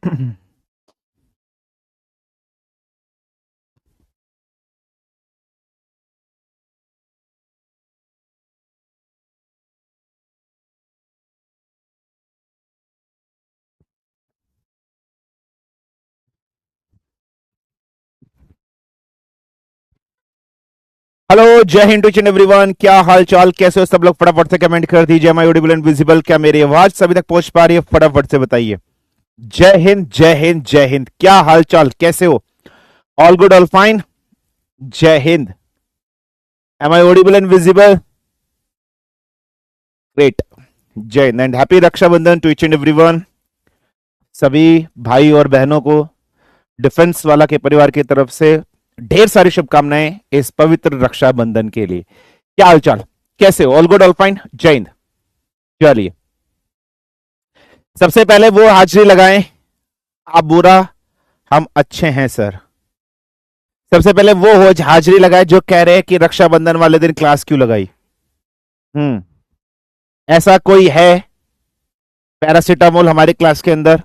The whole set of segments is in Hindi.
हेलो, जय हिंद टू एवरीवन। क्या हाल चाल, कैसे हो सब लोग? फटाफट से कमेंट कर दीजिए। Am I audible and visible? क्या मेरी आवाज सभी तक पहुंच पा रही है? फटाफट से बताइए। जय हिंद, जय हिंद, जय हिंद। क्या हाल चाल, कैसे हो? All good, all fine. Jai Hind. Am I audible and visible? Great. Jai Hind and happy Rakshabandhan to each and everyone. सभी भाई और बहनों को डिफेंस वाला के परिवार की तरफ से ढेर सारी शुभकामनाएं इस पवित्र रक्षाबंधन के लिए। क्या हाल चाल, कैसे हो? All good, all fine. Jai Hind. चलिए, सबसे पहले वो हाजिरी लगाएं, आप बुरा, हम अच्छे हैं सर। सबसे पहले वो हो हाजिरी लगाए जो कह रहे हैं कि रक्षाबंधन वाले दिन क्लास क्यों लगाई। हम्म। ऐसा कोई है पैरासीटामोल हमारी क्लास के अंदर?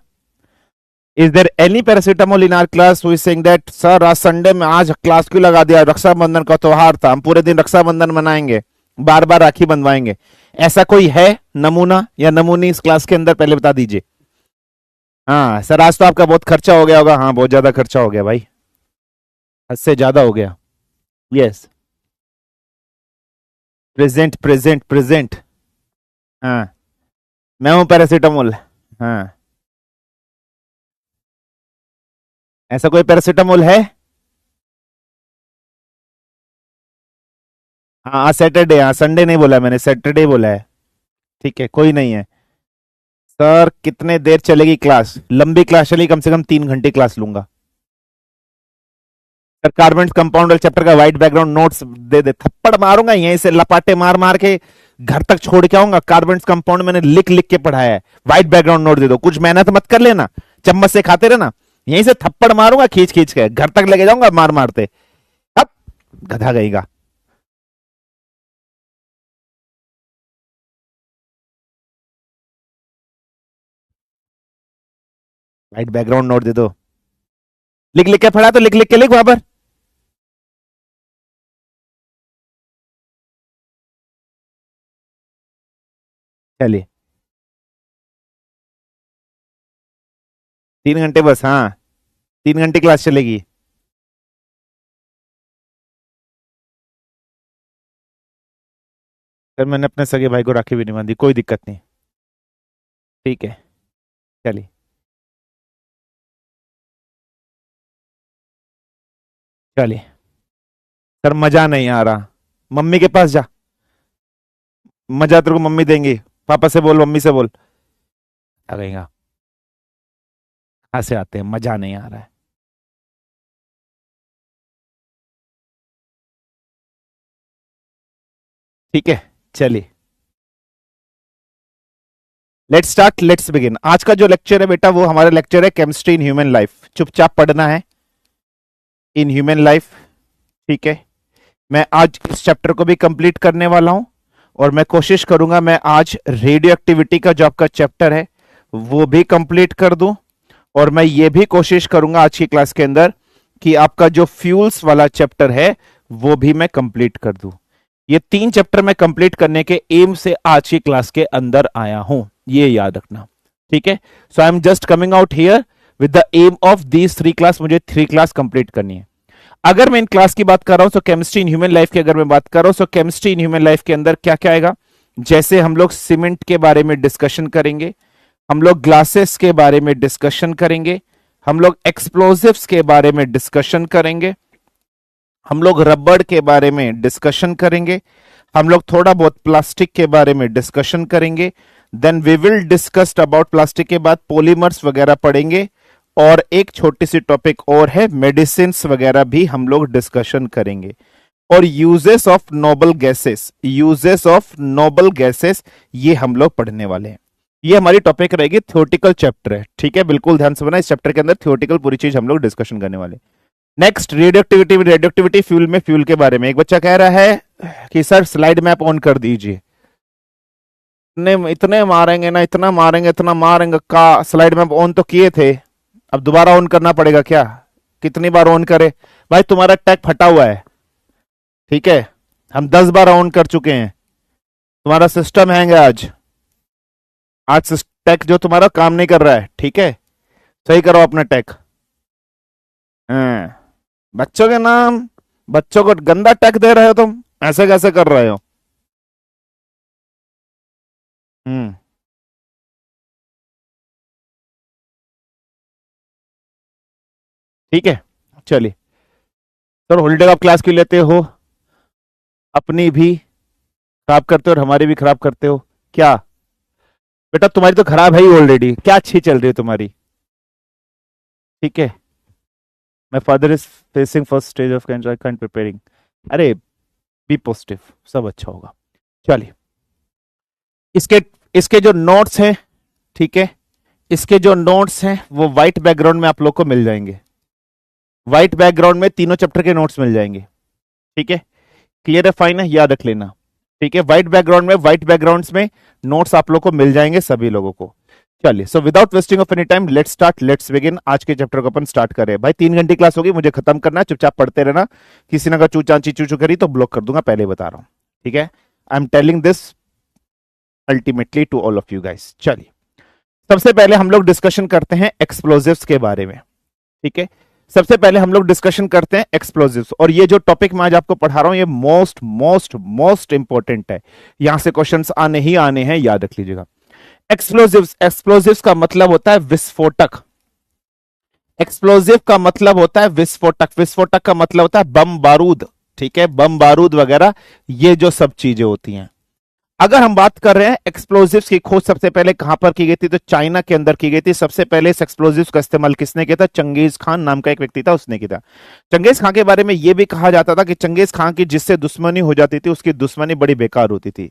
Is there any paracetamol in our class who is saying that sir आज संडे में आज क्लास क्यों लगा दिया? रक्षाबंधन का त्योहार था, हम पूरे दिन रक्षाबंधन मनाएंगे, बार बार राखी बंधवाएंगे। ऐसा कोई है नमूना या नमूनी इस क्लास के अंदर? पहले बता दीजिए। हाँ सर, आज तो आपका बहुत खर्चा हो गया होगा। हाँ, बहुत ज्यादा खर्चा हो गया भाई, हद से ज्यादा हो गया। Yes, present present present. हाँ, मैं हूं पैरासीटामोल। हाँ, ऐसा कोई पैरासीटामोल है? हाँ, सैटरडे, हाँ संडे नहीं बोला मैंने, सैटरडे बोला है। ठीक है, कोई नहीं है। सर कितने देर चलेगी क्लास? लंबी क्लास चलेगी, कम से कम 3 घंटे क्लास लूंगा। सर कार्बन कंपाउंड वाले चैप्टर का व्हाइट बैकग्राउंड नोट्स दे दे, थप्पड़ मारूंगा यहीं से, लपाटे मार मार के घर तक छोड़ के आऊंगा। कार्बन कंपाउंड मैंने लिख लिख के पढ़ाया है, व्हाइट बैकग्राउंड नोट दे दो। कुछ मेहनत मत कर लेना, चम्मच से खाते रहना। यहीं से थप्पड़ मारूंगा खींच खींच के, घर तक लेके जाऊंगा मार मारते। अब गधा गईगा। व्हाइट बैकग्राउंड नोट दे दो। लिख लिख के पढ़ा तो लिख लिख के लिख वहां पर। चलिए, 3 घंटे बस। हाँ, 3 घंटे क्लास चलेगी। सर मैंने अपने सगे भाई को राखी भी नहीं बांधी, कोई दिक्कत नहीं। ठीक है, चलिए। चलिए सर, मजा नहीं आ रहा। मम्मी के पास जा, मजा तेरे को मम्मी देंगी। पापा से बोल, मम्मी से बोल। आ गईगा। कहाँ से आते हैं, मजा नहीं आ रहा है। ठीक है, चलिए, लेट्स स्टार्ट, लेट्स बिगिन। आज का जो लेक्चर है बेटा, वो हमारा लेक्चर है केमिस्ट्री इन ह्यूमन लाइफ। चुपचाप पढ़ना है, इन ह्यूमन लाइफ। ठीक है, मैं आज इस चैप्टर को भी कंप्लीट करने वाला हूं, और मैं कोशिश करूंगा मैं आज रेडियो एक्टिविटी का जो आपका चैप्टर है वो भी कंप्लीट कर दूं। और मैं ये भी कोशिश करूंगा आज की क्लास के अंदर कि आपका जो फ्यूल्स वाला चैप्टर है वो भी मैं कंप्लीट कर दूं। ये 3 चैप्टर मैं कंप्लीट करने के एम से आज की क्लास के अंदर आया हूं, ये याद रखना। ठीक है, so I am just coming out here with the aim of these 3 class. मुझे 3 क्लास कंप्लीट करनी है। अगर मैं इन क्लास की बात कर रहा हूं तो केमिस्ट्री इन ह्यूमन लाइफ की अगर मैं बात कर रहा हूं तो केमिस्ट्री इन ह्यूमन लाइफ के अंदर क्या क्या आएगा? जैसे हम लोग सीमेंट के बारे में डिस्कशन करेंगे, हम लोग ग्लासेस के बारे में डिस्कशन करेंगे, हम लोग एक्सप्लोजिव्स के बारे में डिस्कशन करेंगे, हम लोग रबड़ के बारे में डिस्कशन करेंगे, हम लोग थोड़ा बहुत प्लास्टिक के बारे में डिस्कशन करेंगे। Then we will discussed about plastic के बाद पॉलीमर्स वगैरह पढ़ेंगे, और एक छोटी सी टॉपिक और है मेडिसिन वगैरह भी हम लोग डिस्कशन करेंगे। और uses of noble gases, uses of noble gases, ये हम लोग पढ़ने वाले हैं। ये हमारी टॉपिक रहेगी, थ्योरेटिकल चैप्टर है। ठीक है, बिल्कुल ध्यान से बना, इस चैप्टर के अंदर थ्योरेटिकल पूरी चीज हम लोग डिस्कशन करने वाले। Next, radio activity. Radio activity fuel में, फ्यूल के बारे में एक बच्चा कह रहा है कि सर स्लाइड मैप ऑन कर दीजिए। इतने इतने मारेंगे ना, इतना मारेंगे, इतना मारेंगे। का स्लाइड मैप ऑन तो किए थे, अब दोबारा ऑन करना पड़ेगा क्या? कितनी बार ऑन करे भाई? तुम्हारा टैग फटा हुआ है, ठीक है, हम 10 बार ऑन कर चुके हैं। तुम्हारा सिस्टम हैंग है आज। आज टैग जो तुम्हारा काम नहीं कर रहा है, ठीक है, सही करो अपना टैग। हाँ, बच्चों के नाम, बच्चों को गंदा टैग दे रहे हो तुम, ऐसे कैसे कर रहे हो? हम्म। ठीक है, चलिए। सर होल्डे ऑफ क्लास क्यों लेते हो? अपनी भी खराब करते हो और हमारी भी खराब करते हो क्या? बेटा तुम्हारी तो खराब है ही ऑलरेडी, क्या अच्छी चल रही है तुम्हारी? ठीक है, my father is facing first stage of cancer, I can't preparing. अरे बी पॉजिटिव, सब अच्छा होगा। चलिए, इसके इसके जो नोट्स हैं, ठीक है, इसके जो नोट्स हैं वो व्हाइट बैकग्राउंड में आप लोग को मिल जाएंगे। व्हाइट बैकग्राउंड में तीनों चैप्टर के नोट्स मिल जाएंगे, ठीक है, क्लियर है, फाइन है, याद रख लेना। ठीक है, व्हाइट बैकग्राउंड में, व्हाइट बैकग्राउंड्स में नोट्स आप लोग को मिल जाएंगे सभी लोगों को। चलिए, so without wasting of any time let's start, let's begin. आज के चैप्टर को अपन स्टार्ट करें। भाई 3 घंटे क्लास होगी, मुझे खत्म करना है, चुपचाप पढ़ते रहना। किसी ने अगर चूचा चीचू करी तो ब्लॉक कर दूंगा, पहले ही बता रहा हूं, ठीक है। I am telling this ultimately to all of you guys. चलिए, सबसे पहले हम लोग डिस्कशन करते हैं एक्सप्लोजिव्स के बारे में, ठीक है। सबसे पहले हम लोग डिस्कशन करते हैं एक्सप्लोजिव्स, और ये जो टॉपिक मैं आज आपको पढ़ा रहा हूं ये मोस्ट मोस्ट मोस्ट इंपॉर्टेंट है। यहां से क्वेश्चंस आने ही आने हैं, याद रख लीजिएगा। एक्सप्लोजिव्स, एक्सप्लोजिव्स का मतलब होता है विस्फोटक। एक्सप्लोजिव का मतलब होता है विस्फोटक। विस्फोटक का मतलब होता है बम बारूद, ठीक है, बम बारूद वगैरह, ये जो सब चीजें होती हैं। अगर हम बात कर रहे हैं एक्सप्लोजिव्स की खोज सबसे पहले कहां पर की गई थी, तो चाइना के अंदर की गई थी। सबसे पहले इस एक्सप्लोजिव्स का इस्तेमाल किसने किया था? चंगेज खान नाम का एक व्यक्ति था, उसने किया था। चंगेज खान के बारे में यह भी कहा जाता था कि चंगेज खान की जिससे दुश्मनी हो जाती थी उसकी दुश्मनी बड़ी बेकार होती थी।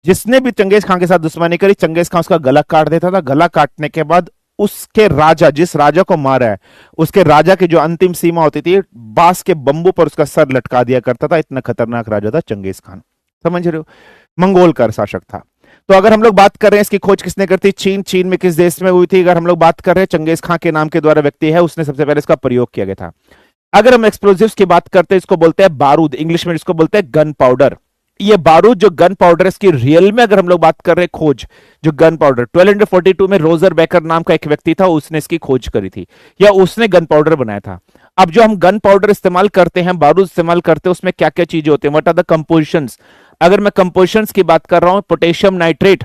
जिसने भी चंगेज खान के साथ दुश्मनी करी, चंगेज खान उसका गला काट देता था। गला काटने के बाद उसके राजा, जिस राजा को मारा है, उसके राजा की जो अंतिम सीमा होती थी, बांस के बंबू पर उसका सर लटका दिया करता था। इतना खतरनाक राजा था चंगेज खान, समझ रहे हो, मंगोल का शासक था। तो अगर हम लोग बात कर रहे हैं इसकी खोज किसने करती, चीन। चीन में किस देश में हुई थी? अगर हम लोग बात कर रहे हैं, चंगेज खान के नाम के द्वारा व्यक्ति है, उसने सबसे पहले इसका प्रयोग किया गया था। अगर हम एक्सप्लोजिव्स की बात करते हैं, इसको बोलते हैं बारूद, इंग्लिश में इसको बोलते हैं गन पाउडर। ये बारूद जो गन पाउडर, इसकी रियल में अगर हम लोग बात कर रहे हैं खोज, जो गन पाउडर 1242 में रोजर बेकर नाम का एक व्यक्ति था, उसने इसकी खोज करी थी, या उसने गन पाउडर बनाया था। अब जो हम गन पाउडर इस्तेमाल करते हैं, बारूद इस्तेमाल करते हैं, उसमें क्या क्या चीजें होती हैं, व्हाट आर द कंपोजिशंस। अगर मैं कंपोजिशंस की बात कर रहा हूं, पोटेशियम नाइट्रेट,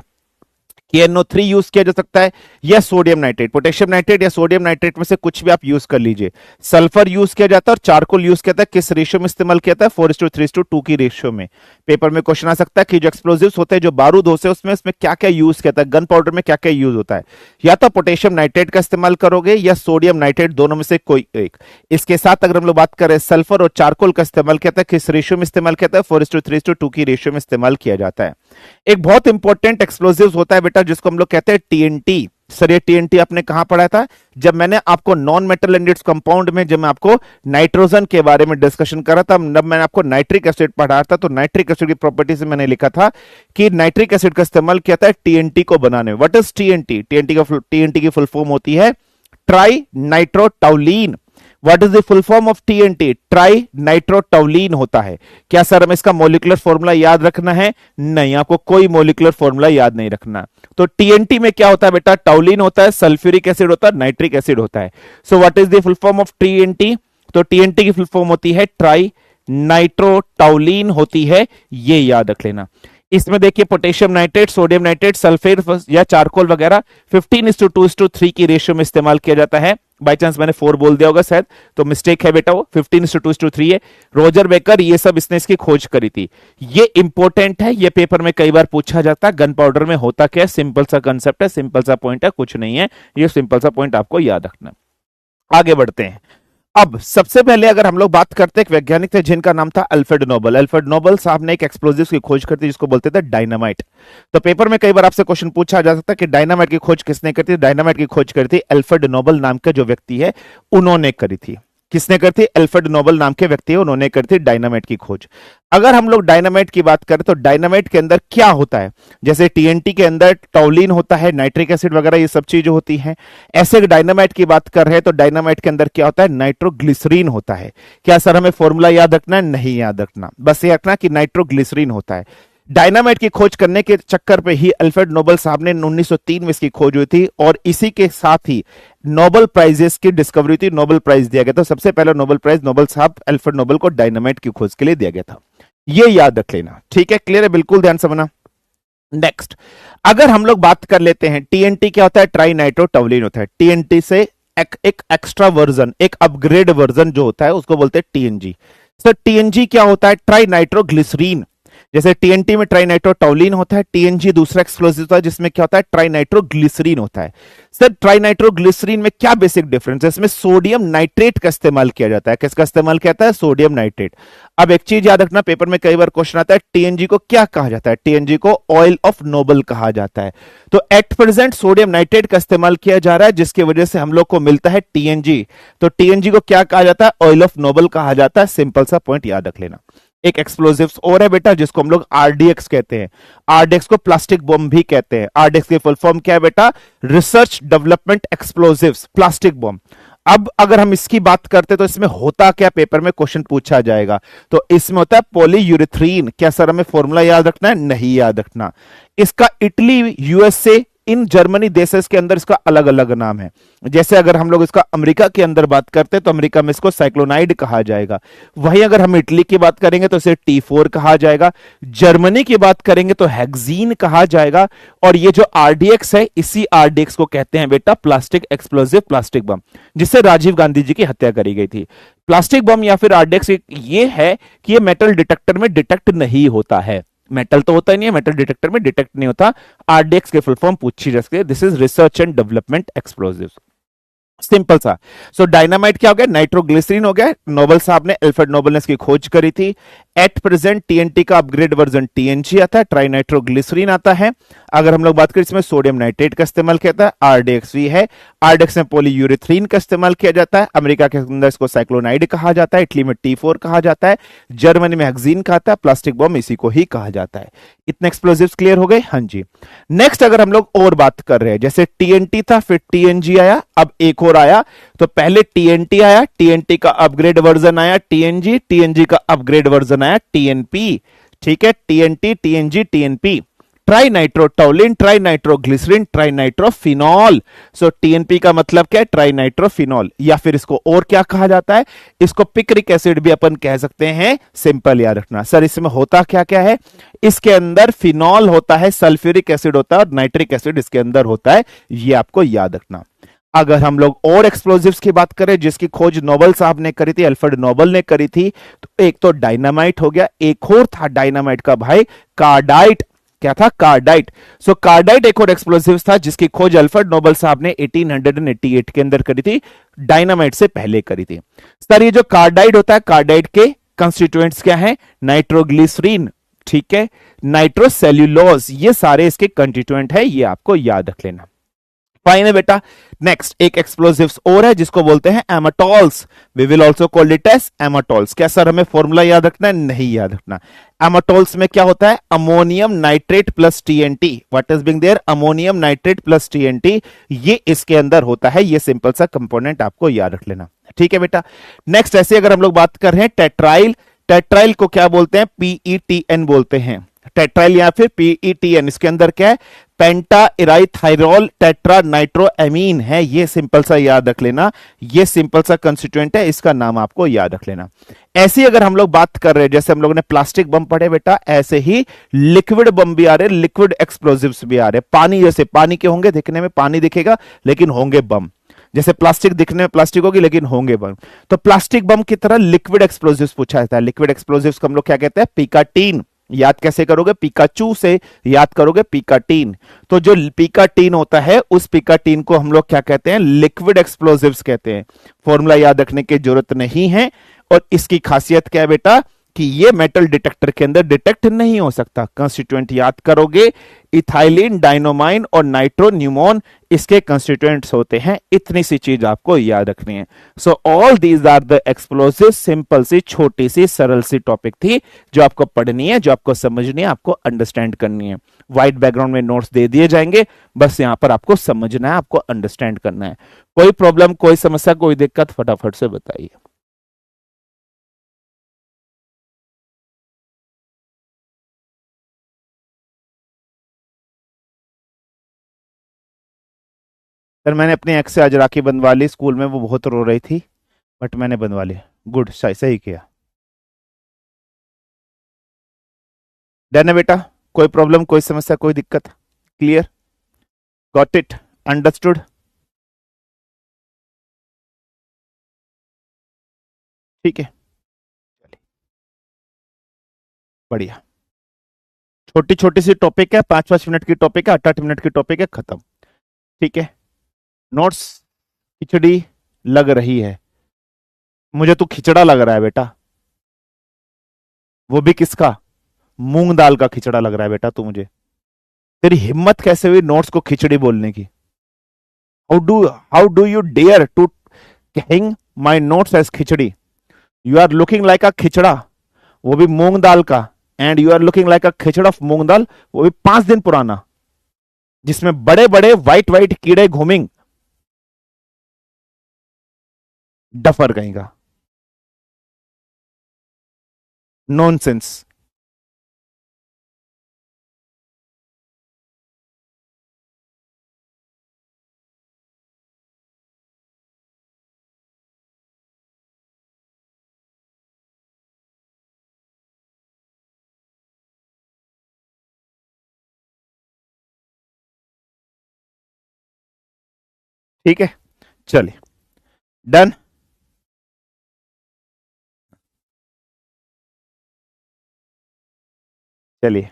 KNO3 यूज किया जा सकता है, या सोडियम नाइट्रेट। पोटेशियम नाइट्रेट या सोडियम नाइट्रेट में से कुछ भी आप यूज कर लीजिए। सल्फर यूज किया जाता है और चारकोल यूज किया जाता है। किस रेशियो में इस्तेमाल किया जाता है? 4:3:2 की रेशियो में। पेपर में क्वेश्चन आ सकता है कि जो एक्सप्लोजिव्स होते हैं, जो बारूद होते हैं, उसमें क्या क्या यूज किया जाता है, गन पाउडर में क्या क्या यूज होता है। या तो पोटेशियम नाइट्रेट का इस्तेमाल करोगे या सोडियम नाइट्रेट, दोनों में से कोई एक। इसके साथ अगर हम लोग बात करें सल्फर और चारकोल का इस्तेमाल किया जाता है, किस रेशियो में इस्तेमाल किया जाता है? 4:3:2 की रेशियो में इस्तेमाल किया जाता है। एक बहुत इंपॉर्टेंट एक्सप्लोजिव्स होता है बेटा, जिसको हम लोग कहते हैं TNT। सर ये TNT आपने कहां पढ़ा था? जब मैंने आपको non metal and its compound में, जब मैं आपको नाइट्रोजन के बारे में डिस्कशन कर रहा था, जब मैंने आपको नाइट्रिक एसिड पढ़ाया था, तो नाइट्रिक एसिड की प्रॉपर्टी से मैंने लिखा था कि नाइट्रिक एसिड का इस्तेमाल किया था TNT को बनाने में। What is TNT? TNT की फुल फॉर्म होती है trinitrotoluene. What is the full form of TNT? Trinitrotoluene होता है। क्या सर हमें इसका मॉलिक्यूलर फॉर्मूला याद रखना है? नहीं, आपको कोई मॉलिक्यूलर फॉर्मूला याद नहीं रखना। तो TNT में क्या होता है बेटा? टाउलिन होता है, सल्फ्यूरिक एसिड होता है, नाइट्रिक एसिड होता है। सो what is the full form of TNT? तो TNT की फुल फॉर्म होती है ट्राई नाइट्रोटाउलिन होती है, ये याद रख लेना। इसमें देखिए potassium nitrate, sodium nitrate, sulphate या चारकोल वगैरह 15:2:3 की रेशियो में इस्तेमाल किया जाता है। बाई चांस मैंने 4 बोल दिया होगा शायद, तो मिस्टेक है बेटा, वो 15:2:3 है। रोजर बेकर ये सब इसने इसकी खोज करी थी। ये इंपॉर्टेंट है, ये पेपर में कई बार पूछा जाता है। गन पाउडर में होता क्या है? सिंपल सा कंसेप्ट है, सिंपल सा पॉइंट है, कुछ नहीं है। ये सिंपल सा पॉइंट आपको याद रखना। आगे बढ़ते हैं। अब सबसे पहले अगर हम लोग बात करते हैं, एक वैज्ञानिक थे जिनका नाम था अल्फ्रेड नोबल। अल्फ्रेड नोबल साहब ने एक एक्सप्लोजिव की खोज करती जिसको बोलते थे डायनामाइट। तो पेपर में कई बार आपसे क्वेश्चन पूछा जा सकता है कि डायनामाइट की खोज किसने करी थी? डायनामाइट की खोज करी थी अल्फ्रेड नोबल नाम का जो व्यक्ति है, उन्होंने करी थी। किसने करी थी? एल्फ्रेड नोबल नाम के व्यक्ति है, उन्होंने करी थी डायनामाइट की खोज। अगर हम लोग डायनामाइट की बात करें तो डायनामाइट के अंदर क्या होता है? जैसे टीएनटी के अंदर टॉलिन होता है, नाइट्रिक एसिड वगैरह ये सब चीजें होती हैं, ऐसे डायनामाइट की बात कर रहे हैं तो डायनामाइट के अंदर क्या होता है? नाइट्रोग्लिसरीन होता है। क्या सर हमें फॉर्मूला याद रखना है? नहीं याद रखना, बस ये रखना कि नाइट्रोग्लिसरीन होता है। डायनामाइट की खोज करने के चक्कर पे ही अल्फ्रेड नोबल साहब ने 1903 में इसकी खोज हुई थी और इसी के साथ ही नोबेल प्राइजेस की डिस्कवरी थी, नोबेल प्राइज दिया गया था। सबसे पहला नोबेल प्राइज नोबेल साहब अल्फ्रेड नोबेल को डायनामाइट की खोज के लिए दिया गया था। ये याद रख लेना, ठीक है? क्लियर है? बिल्कुल ध्यान समझना। नेक्स्ट, अगर हम लोग बात कर लेते हैं टीएनटी क्या होता है? ट्राई नाइट्रोटोलुइन होता है। टीएनटी से एक एक्स्ट्रा वर्जन, एक अपग्रेड वर्जन जो होता है उसको बोलते हैं टीएनजी। सर टीएनजी क्या होता है? Tri nitroglycerin. जैसे टीएनटी में ट्राई नाइट्रोटोलुइन होता है, टीएनजी दूसरा एक्सप्लोजिव होता है जिसमें क्या होता है? ट्राई नाइट्रोग्लिसरीन होता है। सर ट्राई नाइट्रोग्लिसरीन में क्या बेसिक डिफरेंस है? इसमें सोडियम नाइट्रेट का इस्तेमाल किया जाता है। किसका इस्तेमाल किया जाता है? Sodium nitrate. अब एक चीज याद रखना, पेपर में कई बार क्वेश्चन आता है, टीएनजी को क्या कहा जाता है? टीएनजी को ऑयल ऑफ नोबल कहा जाता है। तो एट प्रेजेंट सोडियम नाइट्रेट का इस्तेमाल किया जा रहा है जिसकी वजह से हम लोग को मिलता है टीएनजी। तो टीएनजी को क्या कहा जाता है? ऑयल ऑफ नोबल कहा जाता है। सिंपल सा पॉइंट याद रख लेना। एक एक्सप्लोजिव्स और है बेटा जिसको हम लोग आरडीएक्स कहते हैं। आरडीएक्स को प्लास्टिक बॉम्ब भी कहते हैं। आरडीएक्स की फुल फॉर्म क्या है बेटा? Research development explosives, plastic bomb. अब अगर हम इसकी बात करते तो इसमें होता क्या? पेपर में क्वेश्चन पूछा जाएगा तो इसमें होता है पॉलीयूरेथ्रीन। क्या सर हमें फॉर्मूला याद रखना है? नहीं याद रखना। इसका इटली, यूएसए, इन जर्मनी देशों के अंदर इसका अलग अलग नाम है। जैसे अगर हम लोग इसका अमेरिका के अंदर बात करते हैं तो अमेरिका में इसको साइक्लोनाइड कहा जाएगा। वहीं अगर हम इटली की बात करेंगे तो इसे T4 कहा जाएगा। जर्मनी की बात करेंगे तो हेक्सीन कहा जाएगा। और ये जो आरडीएक्स है, इसी आरडीएक्स को कहते हैं बेटा प्लास्टिक एक्सप्लोजिव, प्लास्टिक बम, जिससे राजीव गांधी जी की हत्या करी गई थी। प्लास्टिक बम या फिर आरडीएक्स ये है कि ये मेटल डिटेक्टर में डिटेक्ट नहीं होता है। मेटल तो होता ही नहीं है, मेटल डिटेक्टर में डिटेक्ट नहीं होता। आरडीएक्स के फुल फॉर्म पूछी जा सकती है। This is research and development explosives. Simple सा। सो डायनामाइट क्या हो गया? नाइट्रोग्लिसरीन हो गया। नोबेल साहब ने, एल्फ्रेड नोबेल ने इसकी खोज करी थी। एट प्रेजेंट टीएनटी का अपग्रेड वर्जन टीएनजी आता है, ट्राई नाइट्रोग्लिसरीन आता है। अगर हम लोग बात करें इसमें सोडियम नाइट्रेट का इस्तेमाल किया जाता है। आरडीएक्स भी है। आरडीएक्स में पॉलीयूरेथ्रीन का इस्तेमाल किया जाता है। अमेरिका के अंदर इसको साइक्लोनाइड कहा जाता है। इटली में T4 कहा जाता है। जर्मनी में हेक्सीन कहा जाता है। प्लास्टिक बम इसी को ही कहा जाता है। इतने एक्सप्लोजिव्स क्लियर हो गए? हाँ जी। नेक्स्ट अगर हम लोग और बात कर रहे हैं, जैसे टीएनटी था, फिर टीएनजी आया, अब एक और आया। तो पहले टीएनटी आया, टीएनटी का अपग्रेड वर्जन आया टीएनजी, टीएनजी का अपग्रेड वर्जन आया टीएनपी। ठीक है, TNT, TNG, TNP. Trinitrotoluene, trinitroglycerin, trinitrophenol. So TNP का मतलब क्या है? Trinitrophenol. या फिर इसको और क्या कहा जाता है? इसको पिक्रिक एसिड भी अपन कह सकते हैं। सिंपल याद रखना। सर इसमें होता क्या क्या है? इसके अंदर फिनॉल होता है, सल्फ्यूरिक एसिड होता है और नाइट्रिक एसिड इसके अंदर होता है। ये आपको याद रखना। अगर हम लोग और एक्सप्लोजिव्स की बात करें जिसकी खोज नोबेल साहब ने करी थी, अल्फ्रेड नोबेल ने करी थी, तो एक तो डायनामाइट हो गया, एक और था डायनामाइट का भाई कार्डाइट। क्या था? कार्डाइट। सो कार्डाइट एक और एक्सप्लोजिव था जिसकी खोज अल्फ्रेड नोबेल साहब ने 1888 के अंदर करी थी, डायनामाइट से पहले करी थी। सर ये जो कार्डाइट होता है, कार्डाइट के कंस्टिट्यूएंट्स क्या है? नाइट्रोग्लिसरीन, ठीक है, नाइट्रोसेल्यूलोज, ये सारे इसके कंस्टिट्यूएंट है। ये आपको याद रख लेना। फाइन है बेटा। नेक्स्ट एक एक्सप्लोजिव्स और है जिसको बोलते हैं amatols. We will also call it as amatols. क्या सर हमें फॉर्मूला याद रखना है? नहीं याद रखना। एमाटोल्स में क्या होता है? Ammonium nitrate plus TNT. What is being there? Ammonium nitrate plus TNT, ये इसके अंदर होता है। ये सिंपल सा कंपोनेंट आपको याद रख लेना। ठीक है बेटा। नेक्स्ट ऐसे अगर हम लोग बात कर रहे हैं टेट्राइल, टेट्राइल को क्या बोलते हैं? PETN बोलते हैं। टेट्राइल या फिर PETN, इसके अंदर क्या है? पेंटा इराइथाइरोल टेट्रा नाइट्रोएमीन है। ये सिंपल सा याद रख लेना। ये सिंपल सा कंस्टिट्यूएंट है, इसका नाम आपको याद रख लेना। ऐसी अगर हम लोग बात कर रहे हैं, जैसे हम लोगों ने प्लास्टिक बम पढ़े बेटा, ऐसे ही लिक्विड बम भी आ रहे, लिक्विड एक्सप्लोजिव्स भी आ रहे। पानी जैसे पानी के होंगे, दिखने में पानी दिखेगा लेकिन होंगे बम। जैसे प्लास्टिक दिखने में प्लास्टिक होगी लेकिन होंगे बम। तो प्लास्टिक बम की तरह लिक्विड एक्सप्लोजिव्स पूछा जाता है। लिक्विड एक्सप्लोजिव्स को हम लोग क्या कहते हैं? पिकाटीन। याद कैसे करोगे? पिकाचू से याद करोगे, पिकाटीन। तो जो पिकाटीन होता है, उस पिकाटीन को हम लोग क्या कहते हैं? लिक्विड एक्सप्लोजिव्स कहते हैं। फॉर्मूला याद रखने की जरूरत नहीं है। और इसकी खासियत क्या है बेटा? कि ये मेटल डिटेक्टर के अंदर डिटेक्ट नहीं हो सकता। कंस्टिट्यूएंट याद करोगे, इथाइलिन, डायनोमाइन और नाइट्रोन्यूमोन इसके कंस्टिट्यूएंट्स होते हैं। इतनी सी चीज आपको याद रखनी है। So all these are the explosive. Simple सी, छोटी सी, सरल सी टॉपिक थी जो आपको पढ़नी है, जो आपको समझनी है, आपको अंडरस्टैंड करनी है। व्हाइट बैकग्राउंड में नोट्स दे दिए जाएंगे, बस यहां पर आपको समझना है, आपको अंडरस्टैंड करना है। कोई प्रॉब्लम, कोई समस्या, कोई दिक्कत फटाफट से बताइए। सर मैंने अपनी एक्स से आज राखी बंधवा ली, स्कूल में वो बहुत रो रही थी, बट मैंने बंधवा ली। गुड, सही सही किया। डन है बेटा, कोई प्रॉब्लम, कोई समस्या, कोई दिक्कत? Clear, got it, understood? ठीक है, बढ़िया। छोटी छोटी सी टॉपिक है, 5-5 मिनट की टॉपिक है, 8-8 मिनट की टॉपिक है, खत्म। ठीक है, नोट्स खिचड़ी लग रही है मुझे, तो खिचड़ा लग रहा है बेटा। वो भी किसका? मूंग दाल का खिचड़ा लग रहा है बेटा तू मुझे। तेरी हिम्मत कैसे हुई नोट्स को खिचड़ी बोलने की? How do you dare to hang my notes as khichdi? You are looking like a khichda, वो भी मूंग दाल का। And you are looking like a khichda of moong dal, वो भी 5 दिन पुराना, जिसमें बड़े बड़े व्हाइट व्हाइट कीड़े घूमेंगे। डफर कहीं का, नॉनसेंस। ठीक है, चलिए, डन। चलिए,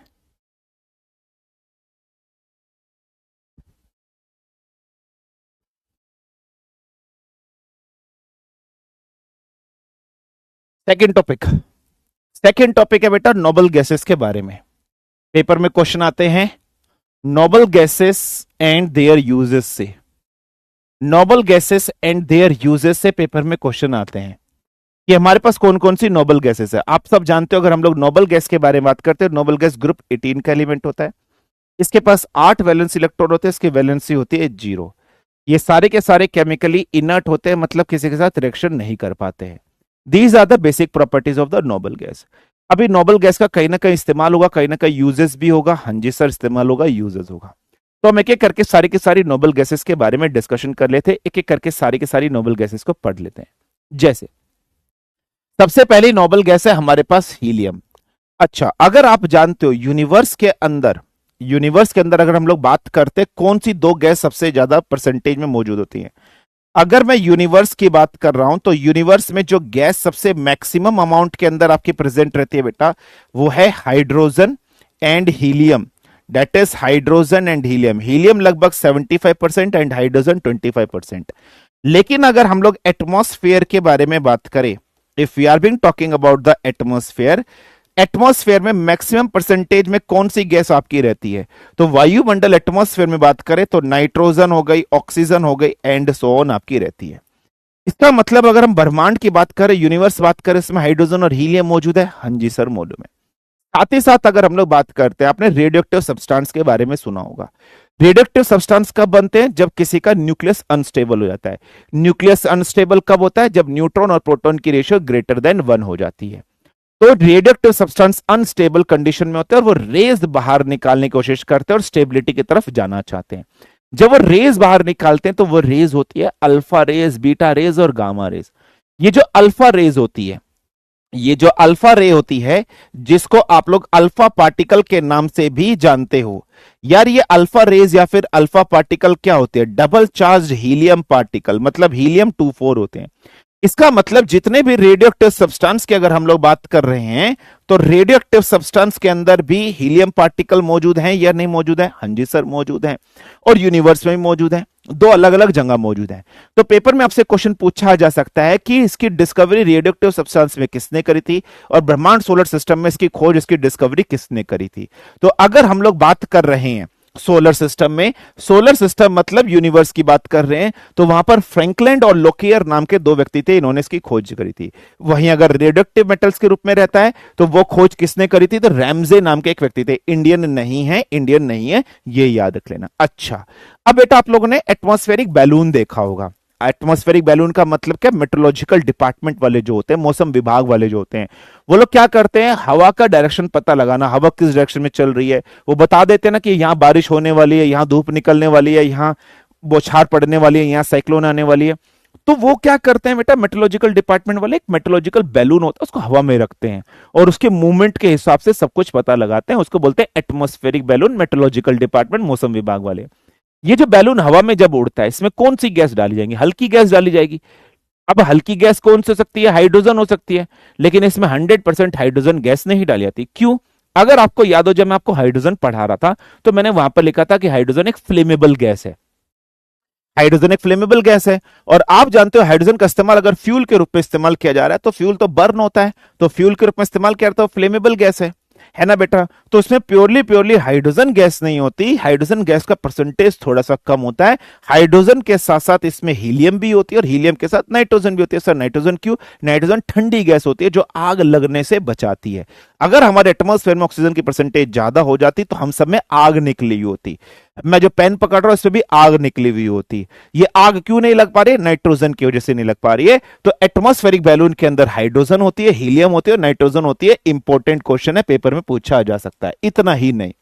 सेकंड टॉपिक। सेकंड टॉपिक है बेटा नोबल गैसेस के बारे में। पेपर में क्वेश्चन आते हैं noble gases and their uses से। Noble gases and their uses से पेपर में क्वेश्चन आते हैं कि हमारे पास कौन कौन सी नोबल गैसेस है। आप सब जानते हो, अगर हम लोग नोबल गैस के बारे में बात करते हैं, नोबल गैस ग्रुप 18 का एलिमेंट होता है। इसके पास 8 वैलेंस इलेक्ट्रॉन होते हैं, इसकी वैलेंसी होती है 0। ये सारे के सारे केमिकली इनर्ट होते हैं, मतलब किसी के साथ रिएक्शन नहीं कर पाते हैं। These are the basic properties of the noble gas. अभी नोबल गैस का कहीं ना कहीं इस्तेमाल होगा, कहीं ना कहीं यूजेस भी होगा। हाँ जी सर, इस्तेमाल होगा, यूजेस होगा। तो हम एक एक करके सारी की सारी नोबल गैसेस के बारे में डिस्कशन कर लेते हैं, एक एक करके सारी की सारी नोबल गैसेस को पढ़ लेते हैं। जैसे सबसे पहली नोबल गैस है हमारे पास हीलियम। अच्छा, अगर आप जानते हो यूनिवर्स के अंदर, यूनिवर्स के अंदर अगर हम लोग बात करते हैं कौन सी 2 गैस सबसे ज्यादा परसेंटेज में मौजूद होती हैं। अगर मैं यूनिवर्स की बात कर रहा हूं तो यूनिवर्स में जो गैस सबसे मैक्सिमम अमाउंट के अंदर आपकी प्रेजेंट रहती है बेटा, वो है hydrogen and helium. That is hydrogen and helium. Helium लगभग 75% एंड हाइड्रोजन 25%। लेकिन अगर हम लोग एटमॉस्फेयर के बारे में बात करें, if we are being talking about the atmosphere, atmosphere में मैक्सिमम परसेंटेज में कौन सी गैस आपकी रहती है? तो वायुमंडल एटमॉस्फेयर में बात करें तो नाइट्रोजन हो गई, ऑक्सीजन हो गई एंड सो ऑन आपकी रहती है। इसका मतलब अगर हम ब्रह्मांड की बात करें, यूनिवर्स बात करें, इसमें हाइड्रोजन और हीलियम मौजूद है। हाँ जी सर, मौजूद है। साथ ही साथ अगर हम लोग बात करते हैं, आपने रेडियोएक्टिव सब्सटेंस के बारे में सुना होगा। रेडियोएक्टिव सब्सटेंस कब बनते हैं? जब किसी का न्यूक्लियस अनस्टेबल हो जाता है। न्यूक्लियस अनस्टेबल कब होता है? जब न्यूट्रॉन और प्रोटॉन की रेशियो ग्रेटर देन 1 हो जाती है। तो रेडियोएक्टिव सब्सटेंस अनस्टेबल कंडीशन में होते हैं और वो रेज बाहर निकालने की कोशिश करते हैं और स्टेबिलिटी की तरफ जाना चाहते हैं। जब वो रेज बाहर निकालते हैं तो वो रेज होती है अल्फा रेज, बीटा रेज और गामा रेज। ये जो अल्फा रेज होती है, ये जो अल्फा रे होती है, जिसको आप लोग अल्फा पार्टिकल के नाम से भी जानते हो। यार ये अल्फा रेज या फिर अल्फा पार्टिकल क्या होते हैं? डबल चार्ज हीलियम पार्टिकल, मतलब हीलियम 24 होते हैं। इसका मतलब जितने भी रेडियोएक्टिव सब्सटेंस की अगर हम लोग बात कर रहे हैं, तो रेडियोएक्टिव सब्सटेंस के अंदर भी हीलियम पार्टिकल मौजूद हैं या नहीं मौजूद है? हाँ जी सर, मौजूद हैं। और यूनिवर्स में भी मौजूद है। दो अलग अलग जगह मौजूद हैं। तो पेपर में आपसे क्वेश्चन पूछा जा सकता है कि इसकी डिस्कवरी रेडियोएक्टिव सब्सटेंस में किसने करी थी और ब्रह्मांड सोलर सिस्टम में इसकी खोज, इसकी डिस्कवरी किसने करी थी। तो अगर हम लोग बात कर रहे हैं सोलर सिस्टम में, सोलर सिस्टम मतलब यूनिवर्स की बात कर रहे हैं, तो वहां पर फ्रैंकलैंड और लोकियर नाम के दो व्यक्ति थे, इन्होंने इसकी खोज करी थी। वहीं अगर रेडियोएक्टिव मेटल्स के रूप में रहता है तो वो खोज किसने करी थी, तो रैमजे नाम के एक व्यक्ति थे। इंडियन नहीं है, इंडियन नहीं है, ये याद रख लेना। अच्छा, अब बेटा आप लोगों ने एटमॉस्फेरिक बैलून देखा होगा। एटमॉस्फेरिक बैलून का मतलब क्या, मेट्रोलॉजिकल डिपार्टमेंट वाले जो होते हैं, मौसम विभाग वाले जो होते हैं, वो लोग क्या करते हैं, हवा का डायरेक्शन पता लगाना, हवा किस डायरेक्शन में चल रही है, वो बता देते हैं ना कि यहां बारिश होने वाली है, यहां धूप निकलने वाली है, यहां बौछार पड़ने वाली है, यहां साइक्लोन आने वाली है। तो वो क्या करते हैं बेटा, मेट्रोलॉजिकल डिपार्टमेंट वाले एक मेट्रोलॉजिकल बैलून होता है, उसको हवा में रखते हैं और उसके मूवमेंट के हिसाब से सब कुछ पता लगाते हैं, उसको बोलते हैं एटमॉस्फेरिक बैलून, मेट्रोलॉजिकल डिपार्टमेंट, मौसम विभाग वाले। ये जो बैलून हवा में जब उड़ता है, इसमें कौन सी गैस डाली जाएगी, हल्की गैस डाली जाएगी। अब हल्की गैस कौन सी हो सकती है, हाइड्रोजन हो सकती है, लेकिन इसमें 100% हाइड्रोजन गैस नहीं डाली जाती। क्यों? अगर आपको याद हो, जब मैं आपको हाइड्रोजन पढ़ा रहा था तो मैंने वहां पर लिखा था कि हाइड्रोजन एक फ्लेमेबल गैस है। हाइड्रोजन एक फ्लेमेबल गैस है और आप जानते हो हाइड्रोजन का इस्तेमाल अगर फ्यूल के रूप में इस्तेमाल किया जा रहा है तो फ्यूल तो बर्न होता है, तो फ्यूल के रूप में इस्तेमाल किया जाता है, फ्लेमेबल गैस है ना बेटा। तो इसमें प्योरली हाइड्रोजन गैस नहीं होती, हाइड्रोजन गैस का परसेंटेज थोड़ा सा कम होता है। हाइड्रोजन के साथ साथ इसमें हीलियम भी होती है और हीलियम के साथ नाइट्रोजन भी होती है। सर नाइट्रोजन क्यों? नाइट्रोजन ठंडी गैस होती है जो आग लगने से बचाती है। अगर हमारे एटमॉस्फेयर में ऑक्सीजन की परसेंटेज ज्यादा हो जाती तो हम सब में आग निकली हुई होती। मैं जो पेन पकड़ रहा हूं इसमें भी आग निकली हुई होती। ये आग क्यों नहीं लग पा रही है? नाइट्रोजन की वजह से नहीं लग पा रही है। तो एटमॉस्फेरिक बैलून के अंदर हाइड्रोजन होती है, हीलियम होती है और नाइट्रोजन होती है। इंपॉर्टेंट क्वेश्चन है, पेपर में पूछा जा सकता है। इतना ही नहीं,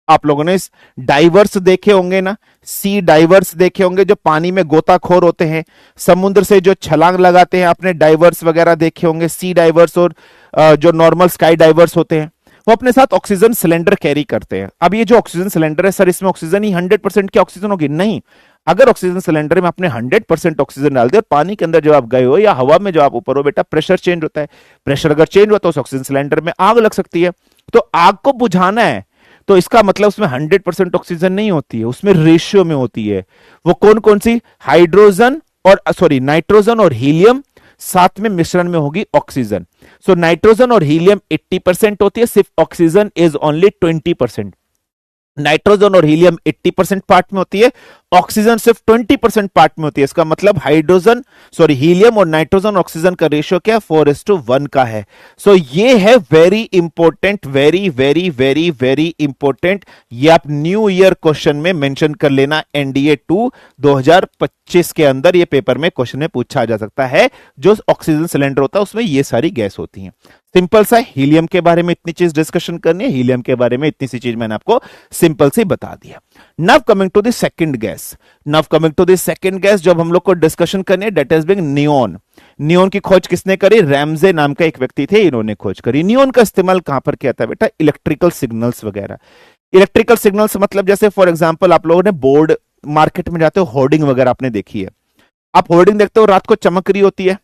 आप लोगों ने डाइवर्स देखे होंगे ना, सी डाइवर्स देखे होंगे, जो पानी में गोताखोर होते हैं, समुद्र से जो छलांग लगाते हैं, आपने डाइवर्स वगैरह देखे होंगे। सी डाइवर्स और जो नॉर्मल स्काई डाइवर्स होते हैं, वो अपने साथ ऑक्सीजन सिलेंडर कैरी करते हैं। अब ये जो ऑक्सीजन सिलेंडर है, सर इसमें ऑक्सीजन ही 100% की ऑक्सीजन होगी? नहीं। अगर ऑक्सीजन सिलेंडर में आपने 100% ऑक्सीजन डाल दिया और पानी के अंदर जब आप गए हो या हवा में जब आप ऊपर हो बेटा, प्रेशर चेंज होता है। प्रेशर अगर चेंज होता है तो उस ऑक्सीजन सिलेंडर में आग लग सकती है। तो आग को बुझाना है तो इसका मतलब उसमें 100% ऑक्सीजन नहीं होती है, उसमें रेशियो में होती है। वो कौन कौन सी? हाइड्रोजन और नाइट्रोजन और हीलियम, साथ में मिश्रण में होगी ऑक्सीजन। सो नाइट्रोजन और हीलियम 80% होती है, सिर्फ ऑक्सीजन इज ओनली 20%। नाइट्रोजन और हीलियम 80% पार्ट में होती है, ऑक्सीजन सिर्फ 20% पार्ट में होती है। इसका मतलब हीलियम और नाइट्रोजन ऑक्सीजन का रेशियो क्या है? 4:1 का है। सो ये है very important, very very very very important. ये आप न्यू ईयर क्वेश्चन में मेंशन कर लेना, एनडीए 2 2025 के अंदर ये पेपर में क्वेश्चन में पूछा जा सकता है। जो ऑक्सीजन सिलेंडर होता है उसमें ये सारी गैस होती है। सिंपल सा, हीलियम के बारे में इतनी चीज डिस्कशन करनी है, हीलियम के बारे में इतनी सी चीज मैंने आपको सिंपल से बता दिया। Now coming to the second gas, जब हम लोग को डिस्कशन करनी है, that is being neon. Neon की खोज किसने करी? रैमजे नाम का एक व्यक्ति थे, इन्होंने खोज करी। नियोन का इस्तेमाल कहां पर किया था बेटा? इलेक्ट्रिकल सिग्नल्स वगैरह। इलेक्ट्रिकल सिग्नल्स मतलब जैसे फॉर एग्जाम्पल आप लोगों ने बोर्ड, मार्केट में जाते हो, होर्डिंग वगैरह आपने देखी है। आप होर्डिंग देखते हो, रात को चमक रही होती है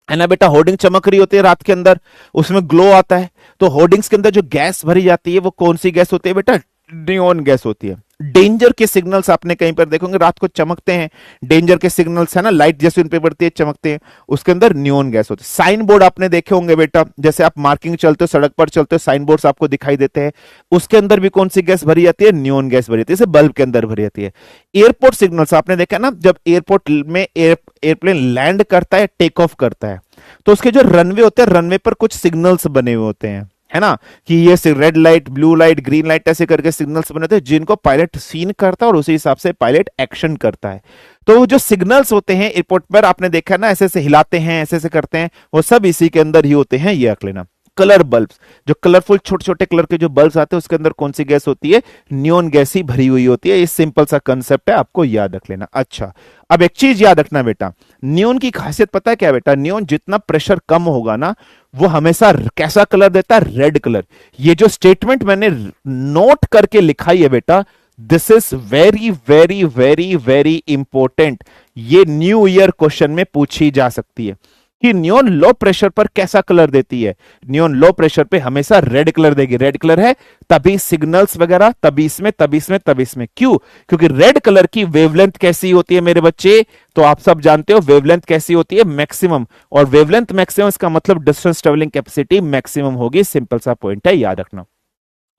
ना बेटा, होर्डिंग चमक रही होती है रात के अंदर, उसमें ग्लो आता है। तो होर्डिंग्स के अंदर जो गैस भरी जाती है वो कौन सी गैस होती है बेटा? नियोन गैस होती है। डेंजर के सिग्नल्स आपने कहीं पर देखोगे रात को चमकते हैं, डेंजर के सिग्नल्स है ना, लाइट जैसे उन पे पड़ती है, चमकते हैं, उसके अंदर नियोन गैस होती है। साइन बोर्ड आपने देखे होंगे बेटा, जैसे आप मार्किंग चलते हो, सड़क पर चलते हो, साइन बोर्ड्स आपको दिखाई देते हैं, उसके अंदर भी कौन सी गैस भरी जाती है? नियोन गैस भरी जाती है, जैसे बल्ब के अंदर भरी जाती है। एयरपोर्ट सिग्नल्स आपने देखा ना, जब एयरपोर्ट में एयरप्लेन लैंड करता है, टेक ऑफ करता है, तो उसके जो रनवे होते हैं, रनवे पर कुछ सिग्नल्स बने हुए होते हैं, है ना, कि ये red light, blue light, green light, ऐसे करके सिग्नल्स बने होते हैं जिनको पायलट सीन करता है और उसी हिसाब से पायलट एक्शन करता है। तो जो सिग्नल्स होते हैं एयरपोर्ट पर, आपने देखा ना, ऐसे ऐसे हिलाते हैं, ऐसे ऐसे करते हैं, वो सब इसी के अंदर ही होते हैं। ये रख लेना। कलर बल्ब्स, जो कलरफुल छोटे छोटे कलर के जो बल्ब्स आते हैं, उसके अंदर कौन सी गैस होती है? नियोन गैस ही भरी हुई होती है। ये सिंपल सा कंसेप्ट है, आपको याद रख लेना। अच्छा, अब एक चीज याद रखना बेटा, नियोन की खासियत पता है क्या बेटा? नियोन जितना प्रेशर कम होगा ना, वो हमेशा कैसा कलर देता है? Red colour. ये जो स्टेटमेंट मैंने नोट करके लिखाई है बेटा, this is very very very very important. ये न्यू ईयर क्वेश्चन में पूछी जा सकती है। कि नियोन लो प्रेशर पर कैसा कलर देती है। नियोन लो प्रेशर पे हमेशा रेड कलर देगी, रेड कलर है तभी सिग्नल्स वगैरह, तभी इसमें तभी इसमें तभी इसमें। क्यों? क्योंकि रेड कलर की वेवलेंथ कैसी होती है मेरे बच्चे? तो आप सब जानते हो वेवलेंथ कैसी होती है, मैक्सिमम। और वेवलेंथ मैक्सिमम इसका मतलब डिस्टेंस ट्रेवलिंग कैपेसिटी मैक्सिमम होगी, सिंपल सा पॉइंट है, याद रखना।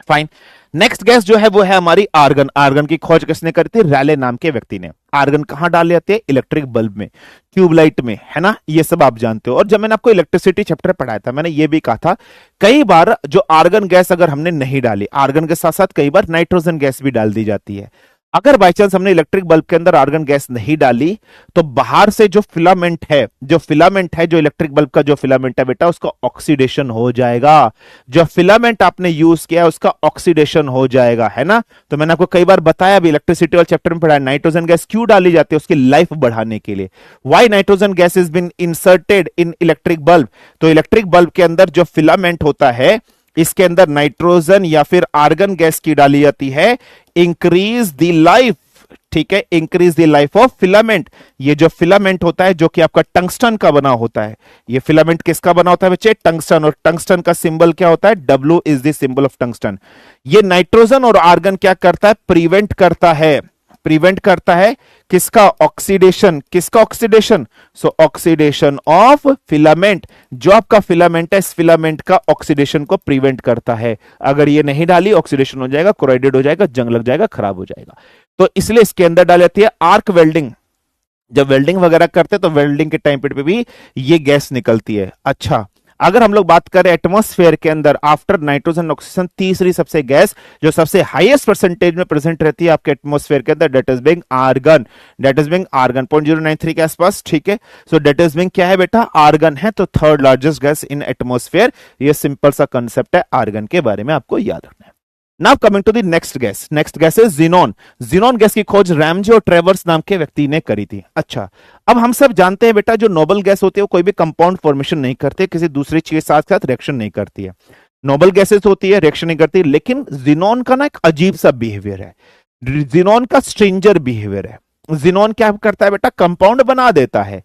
फाइन। नेक्स्ट गैस जो है वो है हमारी आर्गन। आर्गन की खोज किसने करी थी? रैले नाम के व्यक्ति ने। आर्गन कहां डाले जाते हैं? इलेक्ट्रिक बल्ब में, ट्यूबलाइट में, है ना, ये सब आप जानते हो। और जब मैंने आपको इलेक्ट्रिसिटी चैप्टर पढ़ाया था, मैंने ये भी कहा था कई बार जो आर्गन गैस अगर हमने नहीं डाली, आर्गन के साथ साथ कई बार नाइट्रोजन गैस भी डाल दी जाती है। अगर बाई चांस हमने इलेक्ट्रिक बल्ब के अंदर आर्गन गैस नहीं डाली, तो बाहर से जो फिलामेंट है, जो इलेक्ट्रिक बल्ब का जो फिलामेंट है बेटा, उसका ऑक्सीडेशन हो जाएगा। जो फिलामेंट आपने यूज किया है उसका ऑक्सीडेशन हो जाएगा, है ना। तो मैंने आपको कई बार बताया भी, इलेक्ट्रिसिटी वाले चैप्टर में पढ़ा, नाइट्रोजन गैस क्यों डाली जाती है? उसकी लाइफ बढ़ाने के लिए। Why nitrogen gas is been inserted in electric bulb? तो इलेक्ट्रिक बल्ब के अंदर जो फिलामेंट होता है, इसके अंदर नाइट्रोजन या फिर आर्गन गैस की डाली जाती है, इंक्रीज द लाइफ। ठीक है, increase the life of filament. ये जो फिलामेंट होता है जो कि आपका टंगस्टन का बना होता है, ये फिलामेंट किसका बना होता है बच्चे? टंगस्टन। और टंगस्टन का सिंबल क्या होता है? W is the symbol of tungsten. ये नाइट्रोजन और आर्गन क्या करता है? प्रिवेंट करता है, प्रिवेंट करता है किसका? ऑक्सीडेशन। किसका oxidation? So oxidation of filament. जो आपका फिलामेंट है, इस फिलामेंट का ऑक्सीडेशन को प्रिवेंट करता है। अगर ये नहीं डाली, ऑक्सीडेशन हो जाएगा, कोराइडेड हो जाएगा, जंग लग जाएगा, खराब हो जाएगा। तो इसलिए इसके अंदर डाल जाती है आर्क वेल्डिंग। जब वेल्डिंग वगैरह करते हैं तो वेल्डिंग के टाइम पे भी ये गैस निकलती है। अच्छा, अगर हम लोग बात करें एटमॉस्फेयर के अंदर आफ्टर नाइट्रोजन ऑक्सीजन, तीसरी सबसे गैस जो सबसे हाईएस्ट परसेंटेज में प्रेजेंट रहती है आपके एटमॉस्फेयर के अंदर, that is being argon. That is being argon 0.093 के आसपास। ठीक है, सो डेट इज बिंग क्या है बेटा? आर्गन है। तो third largest gas in atmosphere. ये सिंपल सा कंसेप्ट है, आर्गन के बारे में आपको याद रखना है। Now coming to the next gas. Next gas is xenon. Xenon gas की खोज रैमजे और ट्रेवर्स नाम के व्यक्ति ने करी थी। अच्छा, अब हम सब जानते हैं बेटा जो नोबल गैस होती है वो कोई भी कंपाउंड फॉर्मेशन नहीं करते, किसी दूसरी चीज के साथ साथ रिएक्शन नहीं करती है। नोबल गैसेस होती है, रिएक्शन नहीं करती, लेकिन ज़ीनॉन का ना एक अजीब सा बिहेवियर है। ज़ीनॉन का स्ट्रेंजर बिहेवियर है। ज़ीनॉन क्या करता है बेटा? कंपाउंड बना देता है।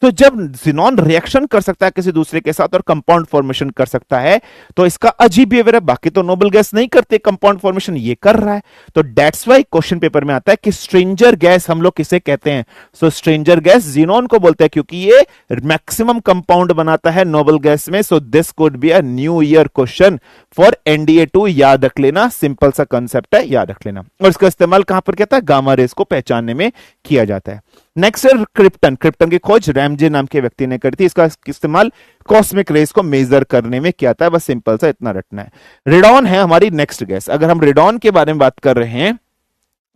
तो जब ज़ीनॉन रिएक्शन कर सकता है किसी दूसरे के साथ और कंपाउंड फॉर्मेशन कर सकता है, तो इसका अजीब बिहेवियर है। बाकी तो नोबल गैस नहीं करते कंपाउंड फॉर्मेशन, ये कर रहा है। तो दैट्स व्हाई क्वेश्चन पेपर में आता है कि स्ट्रेंजर गैस हम लोग किसे कहते हैं? सो स्ट्रेंजर गैस ज़ीनॉन को बोलते हैं, क्योंकि ये मैक्सिमम कंपाउंड बनाता है नोबल गैस में। So this could be a new year question for NDA 2, याद रख लेना, सिंपल सा कंसेप्ट है, याद रख लेना। और इसका इस्तेमाल कहां पर कहता है? गामा रेस को पहचानने में किया जाता है। नेक्स्ट है क्रिप्टन। क्रिप्टन की खोज रैमजे नाम के व्यक्ति ने करी थी। इसका इस्तेमाल कॉस्मिक रेस को मेजर करने में किया था। बस सिंपल सा इतना रटना है। रेडॉन है हमारी नेक्स्ट गैस। अगर हम रेडॉन के बारे में बात कर रहे हैं,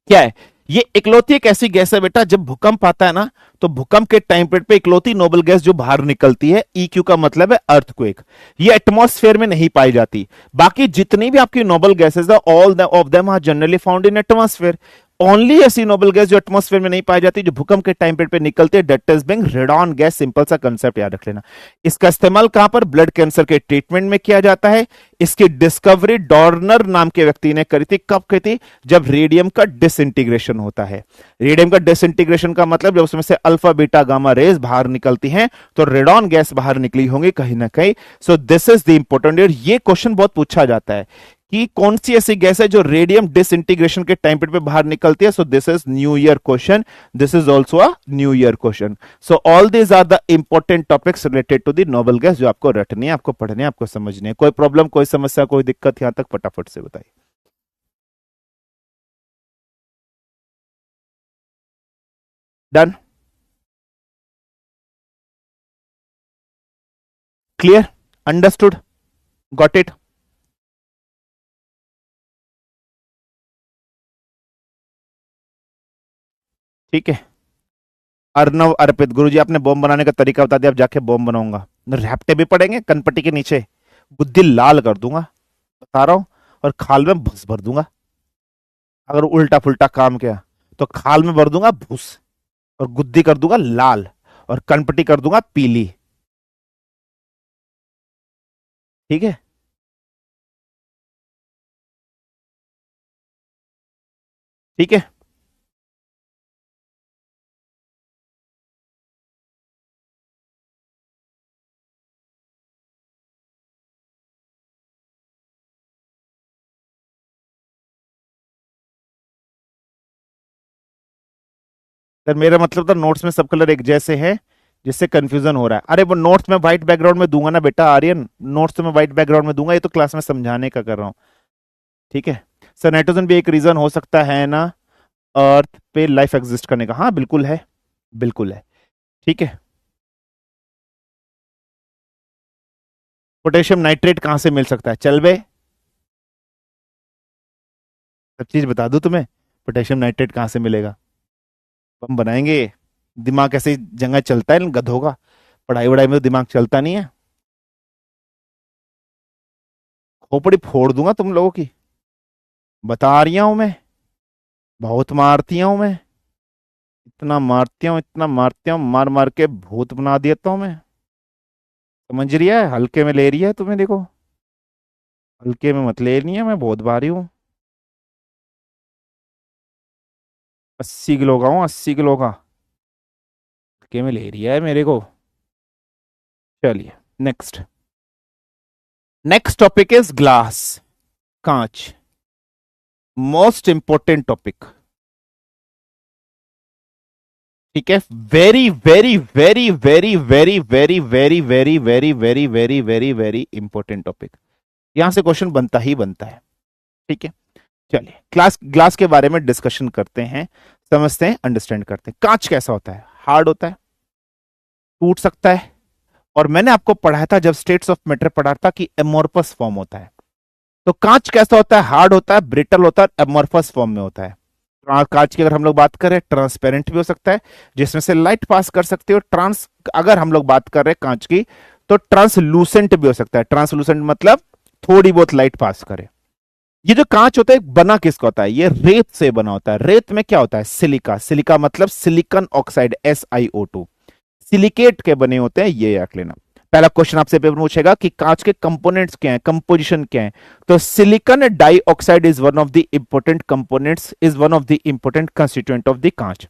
क्या है ये? इकलौती एक ऐसी गैस है बेटा, जब भूकंप आता है ना, तो भूकंप के टाइम पीरियड पे इकलौती नोबल गैस जो बाहर निकलती है, ईक्यू का मतलब है अर्थक्वेक, ये एटमॉस्फेयर में नहीं पाई जाती। बाकी जितनी भी आपकी नोबल गैसेस है, all of them are generally found in atmosphere. Only ऐसी नोबल गैस जो एटमॉस्फेयर में नहीं पाई जाती, जो भूकंप के टाइम पीरियड पे निकलती है, that is being radon gas. Simple सा कंसेप्ट याद रख लेना। इसका इस्तेमाल कहां पर? ब्लड कैंसर के ट्रीटमेंट में किया जाता है। इसकी डिस्कवरी डॉर्नर नाम के व्यक्ति ने करी थी। कब करी थी? जब रेडियम का डिसइंटीग्रेशन होता है। रेडियम का डिसइंटीग्रेशन का मतलब जब उसमें से अल्फा बीटा गामा रेज बाहर निकलती हैं, तो रेडॉन गैस बाहर निकली होंगी कहीं ना कहीं। सो this is the important year. ये क्वेश्चन बहुत पूछा जाता है कि कौन सी ऐसी गैस है जो रेडियम डिसइंटीग्रेशन के टाइम पीरियड पे बाहर निकलती है। So this is new year question. This is also a new year question. So all these are the important topics related to the noble gas, जो आपको रटनी है, आपको पढ़ने, आपको समझने। कोई प्रॉब्लम, कोई समस्या, कोई दिक्कत यहां तक फटाफट से बताइए। Done? Clear? Understood? Got it? ठीक है। अर्नव अर्पित, गुरुजी आपने बॉम्ब बनाने का तरीका बता दिया, अब जाके बॉम्ब बनाऊंगा। रैप्टे भी पड़ेंगे कनपट्टी के नीचे, बुद्धि लाल कर दूंगा, बता रहा हूं। और खाल में भूस भर दूंगा। अगर उल्टा पुल्टा काम किया तो खाल में भर दूंगा भूस, और गुद्दी कर दूंगा लाल, और कनपट्टी कर दूंगा पीली। ठीक है। ठीक है। सर मेरा मतलब था नोट्स में सब कलर एक जैसे हैं, जिससे कंफ्यूजन हो रहा है। अरे वो नोट्स में व्हाइट बैकग्राउंड में दूंगा ना बेटा आर्यन, नोट्स तो मैं व्हाइट बैकग्राउंड में दूंगा, ये तो क्लास में समझाने का कर रहा हूँ। ठीक है सर, नाइट्रोजन भी एक रीजन हो सकता है ना अर्थ पे लाइफ एग्जिस्ट करने का? हाँ बिल्कुल है, बिल्कुल है। ठीक है, पोटेशियम नाइट्रेट कहां से मिल सकता है? चल बे, सब चीज बता दूं तुम्हें, पोटेशियम नाइट्रेट कहां से मिलेगा? हम बनाएंगे। दिमाग ऐसे ही जंगा चलता है गधों का, पढ़ाई वढ़ाई में तो दिमाग चलता नहीं है। खोपड़ी फोड़ दूंगा तुम लोगों की, बता रही हूं मैं, बहुत मारती हूं मैं, इतना मारती हूँ, इतना मारती हूँ, मार मार के भूत बना देता हूं मैं। समझ रही है? हल्के में ले रही है तुम्हें, देखो हल्के में मत ले रही है, मैं बहुत भारी हूँ। 80 किलो का हूँ, 80 किलो का, हल्के में ले रही है मेरे को। चलिए next, next topic is glass, कांच, मोस्ट इंपॉर्टेंट टॉपिक। ठीक है, very very very very very very very very very very very very very important topic, यहां से क्वेश्चन बनता ही बनता है। ठीक है, चलिए क्लास ग्लास के बारे में डिस्कशन करते हैं, समझते हैं, अंडरस्टैंड करते हैं। कांच कैसा होता है? हार्ड होता है, टूट सकता है, और मैंने आपको पढ़ाया था जब स्टेट्स ऑफ मैटर पढ़ा था कि एमोर्फस फॉर्म होता है। तो कांच कैसा होता है? हार्ड होता है, ब्रिटल होता है, एमोर्फस फॉर्म में होता है। कांच की अगर हम लोग बात करें, ट्रांसपेरेंट भी हो सकता है जिसमें से लाइट पास कर सकती है, ट्रांस अगर हम लोग बात कर रहे हैं कांच की तो ट्रांसलूसेंट भी हो सकता है। ट्रांसलूसेंट मतलब थोड़ी बहुत लाइट पास करे। ये जो कांच होता है बना किसका होता है? ये रेत से बना होता है। रेत में क्या होता है? सिलिका। सिलिका मतलब सिलिकॉन ऑक्साइड, SiO2, सिलिकेट के बने होते हैं, ये याद लेना। पहला क्वेश्चन आपसे पेपर पूछेगा कि कांच के कंपोनेंट्स क्या हैं, कंपोजिशन क्या है, तो silicon dioxide is one of the important components, is one of the important constituent of the कांच,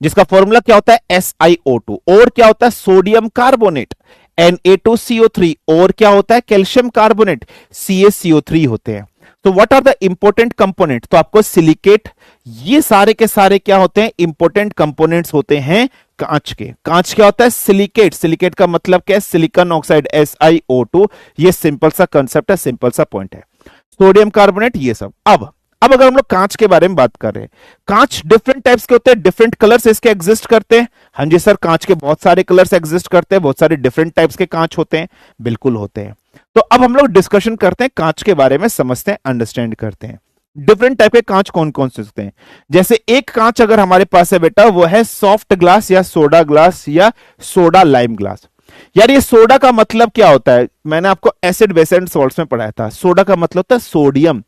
जिसका फॉर्मूला क्या होता है? SiO2। और क्या होता है? Sodium carbonate, Na2CO3। और क्या होता है? कैल्शियम कार्बोनेट, CaCO3 होते हैं। तो what are the important component? तो आपको सिलिकेट, ये सारे के सारे क्या होते हैं? इंपॉर्टेंट कंपोनेंट्स होते हैं कांच के। कांच क्या होता है? सिलिकेट। सिलिकेट का मतलब क्या है? Silicon oxide, SiO2। ये सिंपल सा कंसेप्ट है, सिंपल सा पॉइंट है। सोडियम कार्बोनेट, ये सब। अब अगर हम लोग कांच के बारे में बात कर रहे हैं, कांच डिफरेंट टाइप्स के होते हैं, डिफरेंट कलर्स इसके एग्जिस्ट करते हैं। हाँ जी सर, कांच के बहुत सारे कलर्स एग्जिस्ट करते हैं, बहुत सारे डिफरेंट टाइप्स के कांच होते हैं, बिल्कुल होते हैं। तो अब हम लोग डिस्कशन करते हैं कांच के बारे में, समझते हैं, अंडरस्टैंड करते हैं। डिफरेंट टाइप के कांच कौन कौन से होते हैं? जैसे एक कांच अगर हमारे पास है बेटा, वो है सॉफ्ट ग्लास या सोडा ग्लास या सोडा लाइम ग्लास। यार ये सोडा का मतलब क्या होता है? मैंने आपको एसिड बेस एंड सॉल्ट्स में पढ़ाया था। सोडा का मतलब होता है सोडियम।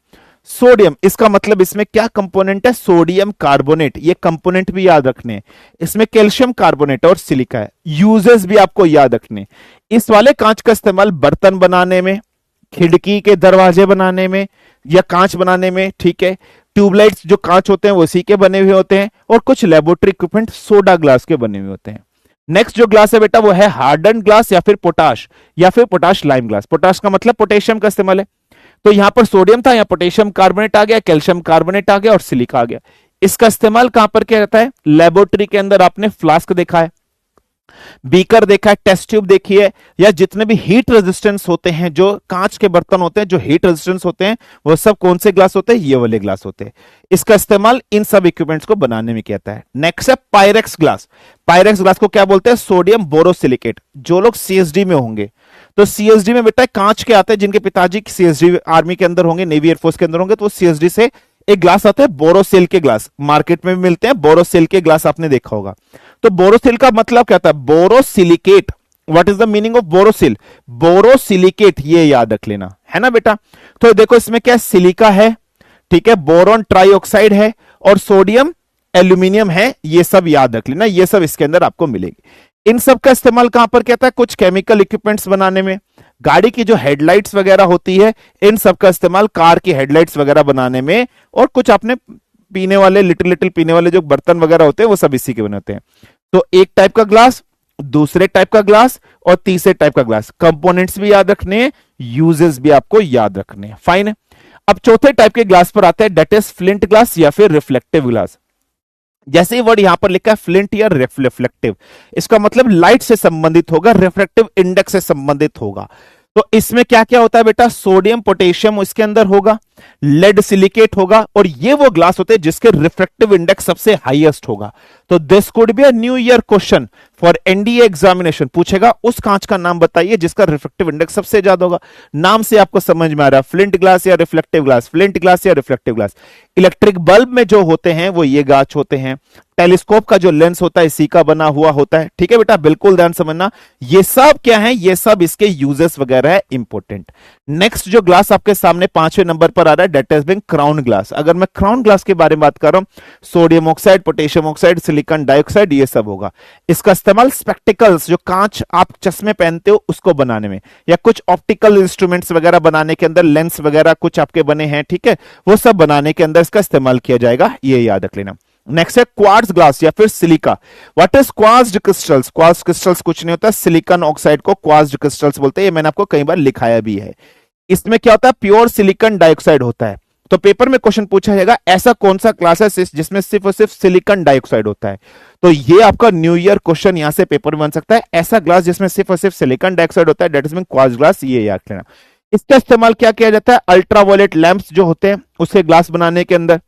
सोडियम, इसका मतलब इसमें क्या कंपोनेंट है? Sodium carbonate. ये कंपोनेंट भी याद रखने। इसमें कैल्शियम कार्बोनेट और सिलिका है। यूजेस भी आपको याद रखने। इस वाले कांच का इस्तेमाल बर्तन बनाने में, खिड़की के दरवाजे बनाने में, या कांच बनाने में। ठीक है, ट्यूबलाइट्स जो कांच होते हैं वो इसी के बने हुए होते हैं, और कुछ लेबोरेटरी इक्विपमेंट सोडा ग्लास के बने हुए होते हैं। नेक्स्ट जो ग्लास है बेटा, वो है हार्डन ग्लास या फिर पोटाश, या फिर पोटाश लाइम ग्लास। पोटाश का मतलब पोटेशियम का इस्तेमाल है। तो यहां पर सोडियम था, यहां पोटेशियम कार्बोनेट आ गया, कैल्शियम कार्बोनेट आ गया और सिलिका आ गया। इसका इस्तेमाल कहां पर किया जाता है? लेबोरेटरी के अंदर। आपने फ्लास्क देखा है, बीकर देखा है, टेस्ट ट्यूब देखी है, या जितने भी हीट रेजिस्टेंस होते हैं, जो कांच के बर्तन होते हैं जो हीट रेजिस्टेंस होते हैं, वो सब कौन से ग्लास होते हैं? ये वाले ग्लास होते हैं। इसका इस्तेमाल इन सब इक्विपमेंट्स को बनाने में किया जाता है। नेक्स्ट है पायरेक्स ग्लास। पायरेक्स ग्लास को क्या बोलते हैं? Sodium borosilicate. जो लोग सीएसडी में होंगे, तो सीएसडी में बेटा कांच के आते हैं, जिनके पिताजी सीएसडी आर्मी के अंदर होंगे, नेवी एयरफोर्स के अंदर होंगे, तो सीएसडी से एक ग्लास आता है बोरोसिल के ग्लास, मार्केट में भी मिलते हैं। बोरोसिल के ग्लास आपने देखा होगा। तो बोरोसिल का मतलब क्या था? Borosilicate. What is the meaning of Borosil? Borosilicate, ये याद रख लेना है ना बेटा। तो देखो इसमें क्या सिलिका है, ठीक है, बोरॉन ट्राइऑक्साइड है, और सोडियम एल्यूमिनियम है। ये सब याद रख लेना, ये सब इसके अंदर आपको मिलेगी। इन सब का इस्तेमाल कहां पर किया था? कुछ केमिकल इक्विपमेंट्स बनाने में, गाड़ी की जो हेडलाइट्स वगैरह होती है, इन सब का इस्तेमाल कार की हेडलाइट्स वगैरह बनाने में, और कुछ आपने पीने वाले, लिटिल लिटिल पीने वाले जो बर्तन वगैरह होते हैं, वो सब इसी के बने होते हैं। तो एक टाइप का ग्लास, दूसरे टाइप का ग्लास, और तीसरे टाइप का ग्लास। कंपोनेंट्स भी याद रखने हैं, यूजेस भी आपको याद रखने हैं। फाइन है। अब चौथे टाइप के ग्लास पर आते हैं, डेट इज फ्लिंट ग्लास या फिर रिफ्लेक्टिव ग्लास। जैसे ही वर्ड यहां पर लिखा है फ्लिंट या रिफ्लेक्टिव, इसका मतलब लाइट से संबंधित होगा, रिफ्रैक्टिव इंडेक्स से संबंधित होगा। तो इसमें क्या क्या होता है बेटा, सोडियम पोटेशियम इसके अंदर होगा, लेड सिलिकेट होगा, और ये वो ग्लास होते हैं जिसके रिफ्रैक्टिव इंडेक्स सबसे हाईएस्ट होगा। तो this could be a new year question for NDA examination, पूछेगा उस कांच का नाम बताइए जिसका रिफ्रैक्टिव इंडेक्स सबसे ज्यादा होगा। नाम से आपको समझ में आ रहा है, फ्लिंट ग्लास या रिफ्लेक्टिव ग्लास, फ्लिंट ग्लास या रिफ्लेक्टिव ग्लास। इलेक्ट्रिक बल्ब में जो होते हैं वो ये गाच होते हैं, टेलीस्कोप का जो लेंस होता है इसी का बना हुआ होता है। ठीक है बेटा, बिल्कुल ध्यान समझना, ये सब क्या है, ये सब इसके यूजेस वगैरह है इंपॉर्टेंट। नेक्स्ट जो ग्लास आपके सामने 5वें नंबर पर आ रहा है, that is being crown glass. अगर मैं क्राउन ग्लास के बारे में बात कर रहा हूं, sodium oxide, potassium oxide, silicon dioxide, ये सब होगा। इसका इस्तेमाल स्पेक्टिकल्स, जो कांच आप चश्मे पहनते हो उसको बनाने में, या कुछ ऑप्टिकल इंस्ट्रूमेंट्स वगैरह बनाने के अंदर, लेंस वगैरह कुछ आपके बने हैं, ठीक है, वो सब बनाने के अंदर इसका इस्तेमाल किया जाएगा, ये याद रख लेना। नेक्स्ट है क्वार्ट्ज ग्लास या फिर silica. What is quartz crystals? Quartz crystals कुछ नहीं होता, सिलिकॉन ऑक्साइड को क्वार्ट्ज क्रिस्टल्स बोलते हैं, ये मैंने आपको कई बार लिखाया भी है। इसमें क्या होता है, प्योर सिलिकॉन डाइऑक्साइड होता है। तो पेपर में क्वेश्चन पूछा जाएगा ऐसा कौन सा क्लास है जिसमें सिर्फ और सिर्फ सिलिकॉन डाइऑक्साइड होता है। तो ये आपका न्यू ईयर क्वेश्चन यहां से पेपर में बन सकता है, ऐसा ग्लास जिसमें सिर्फ और सिर्फ सिलिकॉन डाइऑक्साइड होता है, that is mean quartz glass, ये याद रखना। इसका इस्तेमाल क्या किया जाता है, अल्ट्रावायलेट लैंप्स जो होते हैं उसके ग्लास बनाने के अंदर,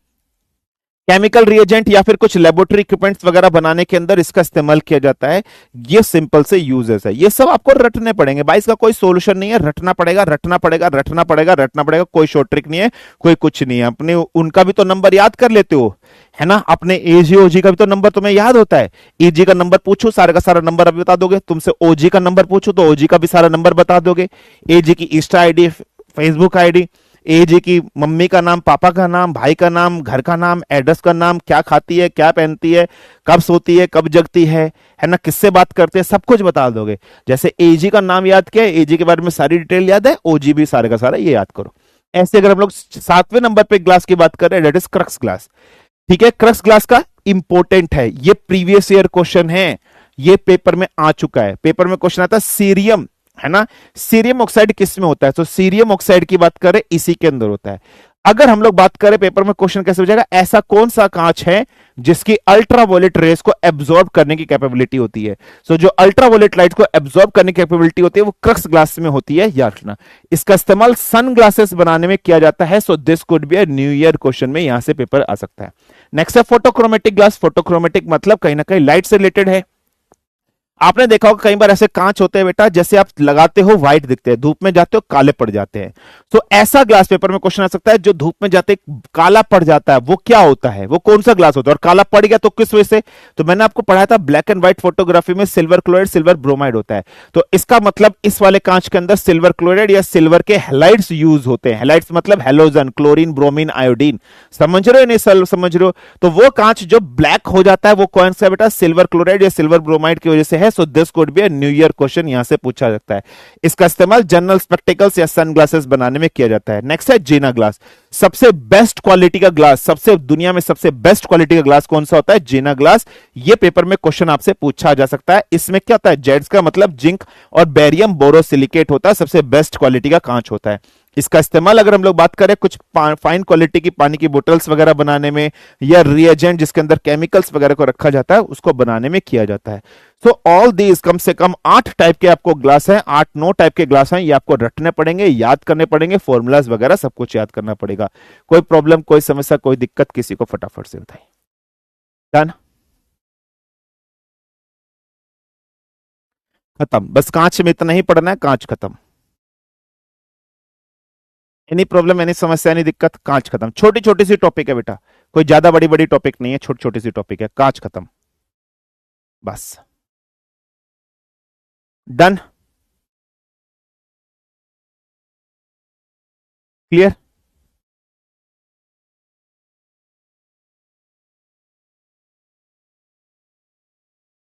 केमिकल रिएजेंट या फिर कुछ लेबोरेटरी इक्विपमेंट्स वगैरह बनाने के अंदर इसका इस्तेमाल किया जाता है। ये सिंपल से यूजेस है, ये सब आपको रटने पड़ेंगे भाई, इसका कोई सॉल्यूशन नहीं है, रटना पड़ेगा, रटना पड़ेगा, रटना पड़ेगा, रटना पड़ेगा, कोई शॉर्ट ट्रिक नहीं है, कोई कुछ नहीं है। अपने उनका भी तो नंबर याद कर लेते हो, है ना, अपने एजी ओजी का भी तो नंबर तुम्हें याद होता है। एजी का नंबर पूछो, सारे का सारा नंबर अभी बता दोगे, तुमसे ओजी का नंबर पूछो तो ओजी का भी सारा नंबर बता दोगे, एजी की इंस्टा आईडी, फेसबुक आईडी, एज की मम्मी का नाम, पापा का नाम, भाई का नाम, घर का नाम, एड्रेस का नाम, क्या खाती है, क्या पहनती है, कब सोती है, कब जगती है ना, किससे बात करते हैं, सब कुछ बता दोगे। जैसे एजी का नाम याद किया, एजी के बारे में सारी डिटेल याद है, ओजी भी सारे का सारा ये याद करो। ऐसे अगर हम लोग 7वें नंबर पे ग्लास की बात कर रहे हैं, डेट इज क्रक्स ग्लास। ठीक है, क्रक्स ग्लास का इंपॉर्टेंट है, ये प्रीवियस ईयर क्वेश्चन है, ये पेपर में आ चुका है। पेपर में क्वेश्चन आता है सीरियम, है ना, सीरियम ऑक्साइड किस में होता है, तो सीरियम ऑक्साइड की बात करें इसी के अंदर होता है। अगर हम लोग बात करें पेपर में क्वेश्चन कैसे हो जाएगा, ऐसा कौन सा कांच है जिसकी अल्ट्रावॉयलेट रेस को एब्जॉर्ब करने की कैपेबिलिटी होती है। सो जो अल्ट्रावॉयलेट लाइट को एब्जॉर्ब करने की कैपेबिलिटी होती है वो क्रक्स ग्लास में होती है, याद रखना। इसका इस्तेमाल सन ग्लासेस बनाने में किया जाता है। So this could be a new year question में यहां से पेपर आ सकता है। नेक्स्ट है फोटोक्रोमेटिक ग्लास। फोटोक्रोमेटिक मतलब कहीं ना कहीं लाइट से रिलेटेड है। आपने देखा होगा कई बार ऐसे कांच होते हैं बेटा, जैसे आप लगाते हो व्हाइट दिखते हैं, धूप में जाते हो काले पड़ जाते हैं। तो ऐसा ग्लास पेपर में क्वेश्चन आ सकता है, जो धूप में जाते काला पड़ जाता है वो क्या होता है, वो कौन सा ग्लास होता है, और काला पड़ गया तो किस वजह से। तो मैंने आपको पढ़ाया था ब्लैक एंड व्हाइट फोटोग्राफी में सिल्वर क्लोराइड, सिल्वर ब्रोमाइड होता है। तो इसका मतलब इस वाले कांच के अंदर सिल्वर क्लोराइड या सिल्वर के हेलाइड्स यूज होते हैं। हेलाइड्स मतलब हेलोजन, क्लोरीन, ब्रोमीन, आयोडीन। समझ रहे हो नहीं समझ रहे हो? तो वो कांच जो ब्लैक हो जाता है वो कौन सा बेटा, सिल्वर क्लोराइड या सिल्वर ब्रोमाइड की वजह से है। So this could B new year question यहां से पूछा जाता है। इसका इस्तेमाल जनरल स्पेक्टिकल्स या सन ग्लासेस बनाने में किया जाता है। नेक्स्ट है जीना ग्लास। सबसे बेस्ट क्वालिटी का ग्लास, सबसे दुनिया में सबसे बेस्ट क्वालिटी का ग्लास कौन सा होता है, जीना ग्लास। ये पेपर में क्वेश्चन आपसे पूछा जा सकता है। इसमें क्या होता है, जेड्स का मतलब जिंक और बेरियम बोरोसिलिकेट होता है, सबसे बेस्ट क्वालिटी का कांच होता है। इसका इस्तेमाल अगर हम लोग बात करें कुछ फाइन क्वालिटी की पानी की बोतल्स वगैरह बनाने में, या रिएजेंट जिसके अंदर केमिकल्स वगैरह को रखा जाता है उसको बनाने में किया जाता है। सो ऑल दीज कम से कम 8 टाइप के आपको ग्लास हैं, 8-9 टाइप के ग्लास हैं, ये आपको रटने पड़ेंगे, याद करने पड़ेंगे, फॉर्मूलाज वगैरह सब कुछ याद करना पड़ेगा। कोई प्रॉब्लम, कोई समस्या, कोई दिक्कत किसी को फटाफट से बताइए। डन, खत्म, बस कांच में इतना ही पढ़ना है, कांच खत्म। एनी प्रॉब्लम, एनी समस्या, एनी दिक्कत, कांच खत्म। छोटी छोटी सी टॉपिक है बेटा, कोई ज्यादा बड़ी बड़ी टॉपिक नहीं है, छोटी छोटी सी टॉपिक है, कांच खत्म बस। डन, क्लियर,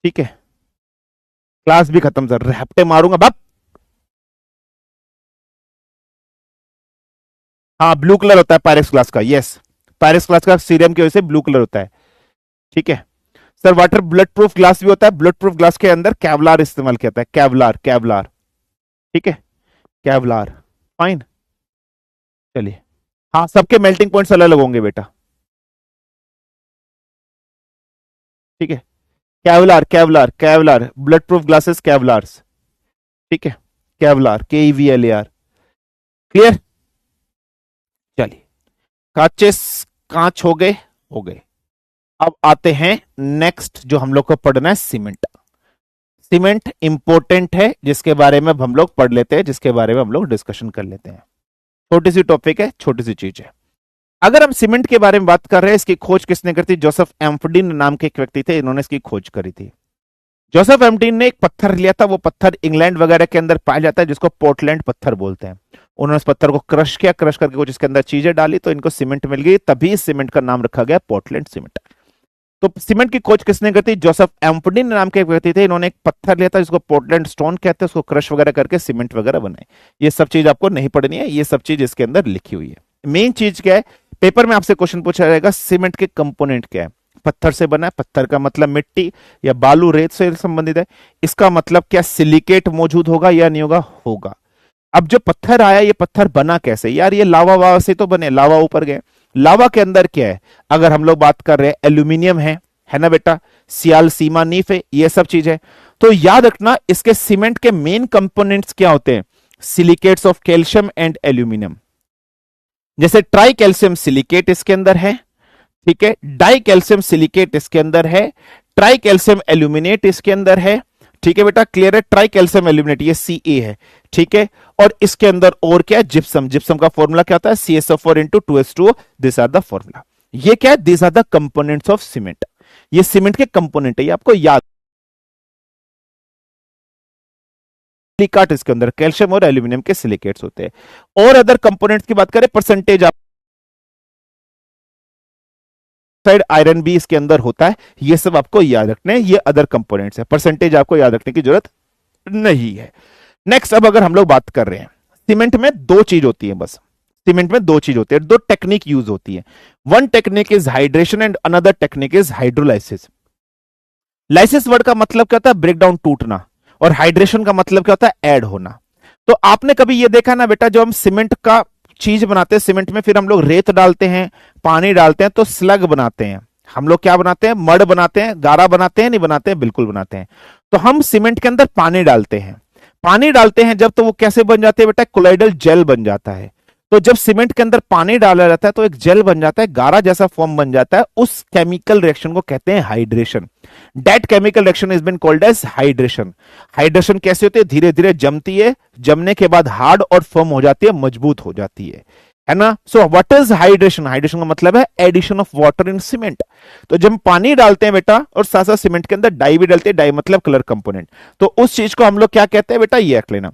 ठीक है। क्लास भी खत्म सर, हफ्ते मारूंगा बाप। हाँ ब्लू कलर होता है पायरेक्स ग्लास का, यस, पायरेक्स ग्लास का सीरियम की वजह से ब्लू कलर होता है, ठीक है। Sir water blood proof glass भी होता है, ब्लड प्रूफ ग्लास के अंदर कैवलार इस्तेमाल किया जाता है, कैवलार, कैवलार, ठीक है, कैवलार, फाइन। चलिए, हाँ सबके मेल्टिंग पॉइंट्स अलग अलग होंगे बेटा। ठीक है, कैवलार कैवलार कैवलार, ब्लड प्रूफ ग्लासेस कैवलार्स, ठीक है, कैवलार KEVLAR, क्लियर। चलिए, कांचेस, कांच हो गए। अब आते हैं नेक्स्ट जो हम लोग को पढ़ना है, सीमेंट। सीमेंट इंपॉर्टेंट है, जिसके बारे में हम लोग पढ़ लेते हैं, जिसके बारे में हम लोग डिस्कशन कर लेते हैं। छोटी सी टॉपिक है, छोटी सी चीज है। अगर हम सीमेंट के बारे में बात कर रहे हैं, इसकी खोज किसने करी थी? जोसेफ एम्फडीन नाम के एक व्यक्ति थे, इन्होंने इसकी खोज करी थी। जोसेफ एम्फडीन ने एक पत्थर लिया था, वो पत्थर इंग्लैंड वगैरह के अंदर पाया जाता है, जिसको पोर्टलैंड पत्थर बोलते हैं। उन्होंने उस पत्थर को क्रश किया, क्रश करके कुछ इसके अंदर चीजें डाली, तो इनको सीमेंट मिल गई, तभी इस सीमेंट का नाम रखा गया पोर्टलैंड सीमेंट। तो सीमेंट की खोज किसने की थी? जोसेफ एम्फडीन नाम के एक व्यक्ति थे, इन्होंने एक पत्थर लिया था जिसको पोर्टलैंड स्टोन कहते हैं, उसको क्रश वगैरह करके सीमेंट वगैरह बनाए। ये सब चीज आपको नहीं पढ़नी है, ये सब चीज इसके अंदर लिखी हुई है। मेन चीज क्या है, पेपर में आपसे क्वेश्चन पूछा जाएगा, सीमेंट के कंपोनेंट क्या है? पत्थर से बना है, पत्थर का मतलब मिट्टी या बालू रेत से संबंधित है। इसका मतलब क्या सिलिकेट मौजूद होगा या नहीं होगा? होगा। अब जो पत्थर आया, ये पत्थर बना कैसे? यार ये लावा वावा से तो बने, लावा ऊपर गए। लावा के अंदर क्या है? अगर हम लोग बात कर रहे हैं, एल्यूमिनियम है ना बेटा, सियाल, सीमा, नीफ है, ये सब चीज है। तो याद रखना, इसके सीमेंट के मेन कंपोनेंट्स क्या होते हैं? Silicates of calcium and aluminium. जैसे ट्राई कैल्शियम सिलिकेट इसके अंदर है, ठीक है, डाई कैल्शियम सिलिकेट इसके अंदर है, ट्राई कैल्शियम एल्यूमिनेट इसके अंदर है, ठीक है बेटा, क्लियर है। ट्राई कैल्शियम एल्यूमिनेट ये Ca है, ठीक है। और इसके अंदर और क्या है? जिप्सम। जिप्सम का फॉर्मूला क्या होता है? CSO4 into 2S2O। This are the formula. ये क्या है? This are the components of cement. ये सीमेंट के कंपोनेंट है, ये आपको याद। सिलिकाट इसके अंदर कैल्शियम और एल्यूमिनियम के सिलिकेट्स होते हैं। और अदर कंपोनेंट्स की बात करें, परसेंटेज साइड आयरन भी इसके अंदर होता है। ये सब आपको याद रखने हैं, ये अदर कंपोनेंट्स है, परसेंटेज आपको याद रखने की जरूरत नहीं है। नेक्स्ट, अब अगर हम लोग बात कर रहे हैं, सीमेंट में दो चीज होती है बस। सीमेंट में दो चीज होती है, दो टेक्निक यूज होती है। One technique is hydration and another technique is hydrolysis. Lysis word का मतलब क्या होता है? ब्रेक डाउन, टूटना। और हाइड्रेशन का मतलब क्या होता है? ऐड होना। तो आपने कभी ये देखा ना बेटा, जो हम सीमेंट का चीज बनाते हैं, सीमेंट में फिर हम लोग रेत डालते हैं, पानी डालते हैं, तो स्लग बनाते हैं। हम लोग क्या बनाते हैं? मड बनाते हैं, गारा बनाते हैं, नहीं बनाते हैं? बिल्कुल बनाते हैं। तो हम सीमेंट के अंदर पानी डालते हैं, पानी डालते हैं जब, तो वो कैसे बन जाते हैं बेटा? कोलाइडल जेल बन जाता है। तो जब सीमेंट के अंदर पानी डाला जाता है तो एक जेल बन जाता है, गारा जैसा फॉर्म बन जाता है। उस केमिकल रिएक्शन को कहते हैं hydration. That chemical reaction is been called as hydration. Hydration कैसे होती है? धीरे धीरे जमती है, जमने के बाद हार्ड और फर्म हो जाती है, मजबूत हो जाती है ना। So what is hydration? Hydration का मतलब है addition of water in cement. तो जब पानी डालते हैं बेटा, और साथ साथ सीमेंट के अंदर डाई भी डालते हैं, डाई मतलब कलर कंपोनेंट, तो उस चीज को हम लोग क्या कहते हैं बेटा? ये रख लेना।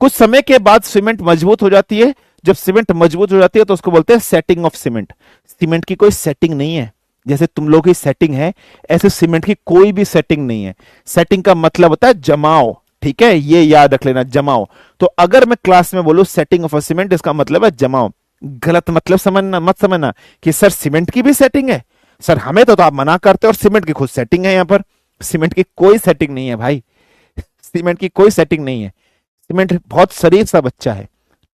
कुछ समय के बाद सीमेंट मजबूत हो जाती है। जब सीमेंट मजबूत हो जाती है तो उसको बोलते हैं सेटिंग ऑफ सीमेंट। सीमेंट की कोई सेटिंग नहीं है, जैसे तुम लोग की सेटिंग है, ऐसे सीमेंट की कोई भी सेटिंग नहीं है। सेटिंग का मतलब होता है जमाव, ठीक है, ये याद रख लेना, जमाव। तो अगर मैं क्लास में बोलूं सेटिंग ऑफ अ सीमेंट, इसका मतलब है जमाव। गलत मतलब समझना मत, समझना कि सर सीमेंट की भी सेटिंग है, सर हमें तो आप मना करते हो और सीमेंट की खुद सेटिंग है। यहां पर सीमेंट की कोई सेटिंग नहीं है भाई, सीमेंट की कोई सेटिंग नहीं है। सीमेंट बहुत शरीफ सा बच्चा है,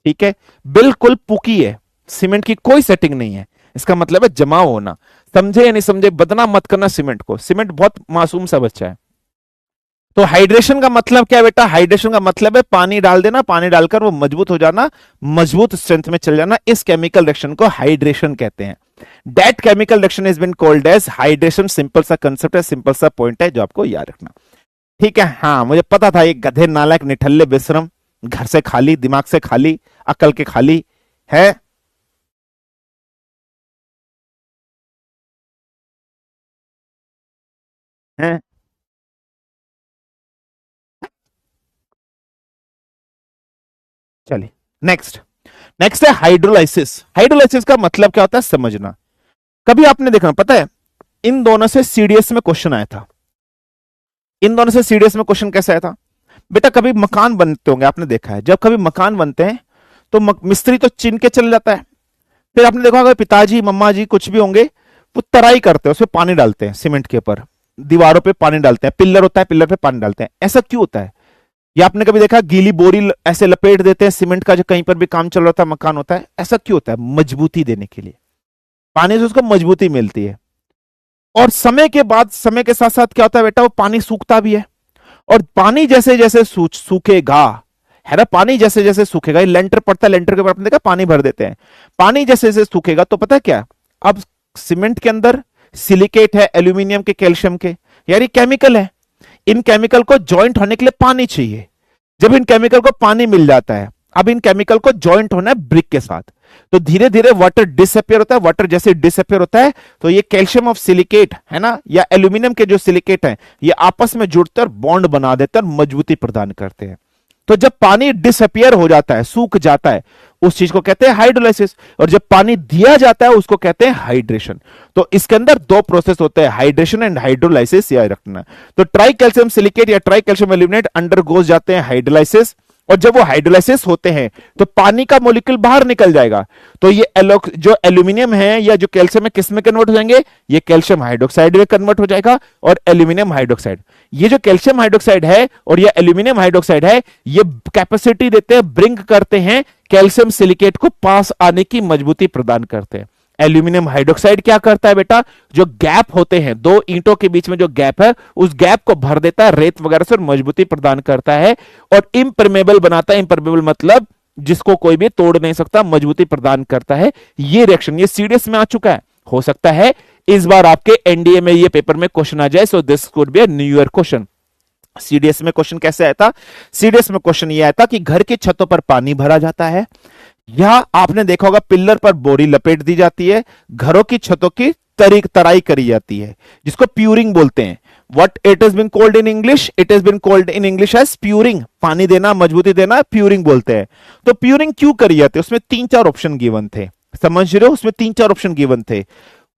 ठीक है, बिल्कुल पुकी है। सीमेंट की कोई सेटिंग नहीं है, इसका मतलब है जमाव होना। समझे या नहीं समझे, बदनाम मत करना सीमेंट को। सीमेंट बहुत मासूम सा बच्चा है। तो हाइड्रेशन का मतलब क्या है बेटा? हाइड्रेशन का मतलब है पानी डाल देना, पानी डालकर वो मजबूत हो जाना, मजबूत स्ट्रेंथ में चल जाना। इस केमिकल रिएक्शन को हाइड्रेशन कहते हैं। That chemical reaction is been called as hydration. Simple सा कंसेप्ट है, सिंपल सा पॉइंट है जो आपको याद रखना, ठीक है। हाँ, मुझे पता था ये गधे, नालायक, निठल्ले, बेशरम, घर से खाली, दिमाग से खाली, अकल के खाली है। हैं? चलिए नेक्स्ट। नेक्स्ट है हाइड्रोलाइसिस। हाइड्रोलाइसिस का मतलब क्या होता है समझना। कभी आपने देखना, पता है इन दोनों से सीडीएस में क्वेश्चन आया था। इन दोनों से सीडीएस में क्वेश्चन कैसे आया था बेटा? कभी मकान बनते होंगे, आपने देखा है, जब कभी मकान बनते हैं तो मिस्त्री तो चीन के चल जाता है। फिर आपने देखा होगा पिताजी, मम्मा जी, कुछ भी होंगे, वो तराई करते हैं, उसमें पानी डालते हैं, सीमेंट के ऊपर दीवारों पे पानी डालते हैं। पिल्लर होता है, पिल्लर पे पानी डालते हैं। ऐसा क्यों होता है? या आपने कभी देखा गीली बोरी ऐसे लपेट देते हैं सीमेंट का, जो कहीं पर भी काम चल रहा था, मकान होता है, ऐसा क्यों होता है? मजबूती देने के लिए, पानी से उसको मजबूती मिलती है। और समय के बाद, समय के साथ साथ क्या होता है बेटा, वो पानी सूखता भी है। और पानी जैसे जैसे सूखेगा, है ना, पानी जैसे जैसे सूखेगा, लेंटर पड़ता है, लेंटर के ऊपर आपने देखा पानी भर देते हैं, पानी जैसे जैसे सूखेगा तो पता है क्या, अब सीमेंट के अंदर सिलिकेट है, एल्यूमिनियम के, कैल्शियम के, यार ये केमिकल है, इन केमिकल को ज्वाइंट होने के लिए पानी चाहिए। जब इन केमिकल को पानी मिल जाता है, अब इन केमिकल को ज्वाइंट होना है ब्रिक के साथ, तो धीरे धीरे वाटर डिसअपियर होता है। वाटर जैसे डिसअपियर होता है तो ये कैल्शियम ऑफ सिलिकेट है ना, या एल्यूमिनियम के जो सिलिकेट है, ये आपस में जुड़ते और बॉन्ड बना देते हैं और मजबूती प्रदान करते हैं। तो जब पानी डिसअपियर हो जाता है, सूख जाता है, उस चीज को कहते हैं हाइड्रोलाइसिस, और जब पानी दिया जाता है उसको कहते हैं हाइड्रेशन। तो इसके अंदर दो प्रोसेस होते हैं, हाइड्रेशन एंड हाइड्रोलाइसिस, याद रखना। तो ट्राई कैल्शियम सिलिकेट या ट्राई कैल्शियम एल्यूमिनेट अंडरगोज जाते हैं हाइड्रोलाइसिस, और जब वो हाइड्रोलाइसिस होते हैं तो पानी का मॉलिक्यूल बाहर निकल जाएगा, तो ये जो एल्यूमिनियम है या जो कैल्शियम है किस में कन्वर्ट हो जाएंगे, ये कैल्शियम हाइड्रोक्साइड में कन्वर्ट हो जाएगा और एल्यूमिनियम हाइड्रोक्साइड। ये जो कैल्शियम हाइड्रोक्साइड है और ये एल्यूमिनियम हाइड्रोक्साइड है, ये कैपेसिटी देते हैं, ब्रिंक करते हैं कैल्शियम सिलिकेट को पास आने की मजबूती प्रदान करते हैं। एल्यूमिनियम हाइड्रोक्साइड क्या करता है बेटा, जो गैप होते हैं, दो ईंटों के बीच में जो गैप है, उस गैप को भर देता है रेत वगैरह से और मजबूती प्रदान करता है और इम्परमेबल बनाता है। इम्परमेबल मतलब जिसको कोई भी तोड़ नहीं सकता, मजबूती प्रदान करता है। ये रिएक्शन ये सीडीएस में आ चुका है, हो सकता है इस बार आपके एनडीए में ये पेपर में क्वेश्चन आ जाए। So this could be a new year question. CDS में क्वेश्चन कैसे आया था, सीडीएस में क्वेश्चन ये आया था कि घर की छतों पर पानी भरा जाता है, या आपने देखा होगा पिल्लर पर बोरी लपेट दी जाती है, घरों की छतों की तराई करी जाती है, जिसको प्यूरिंग बोलते हैं। What it is been called in English, it is been called in English as curing. पानी देना, मजबूती देना, प्यूरिंग बोलते हैं। तो प्यूरिंग क्यों करी जाती है, उसमें 3-4 ऑप्शन गिवन थे, समझ रहे हो, उसमें 3-4 ऑप्शन गिवन थे।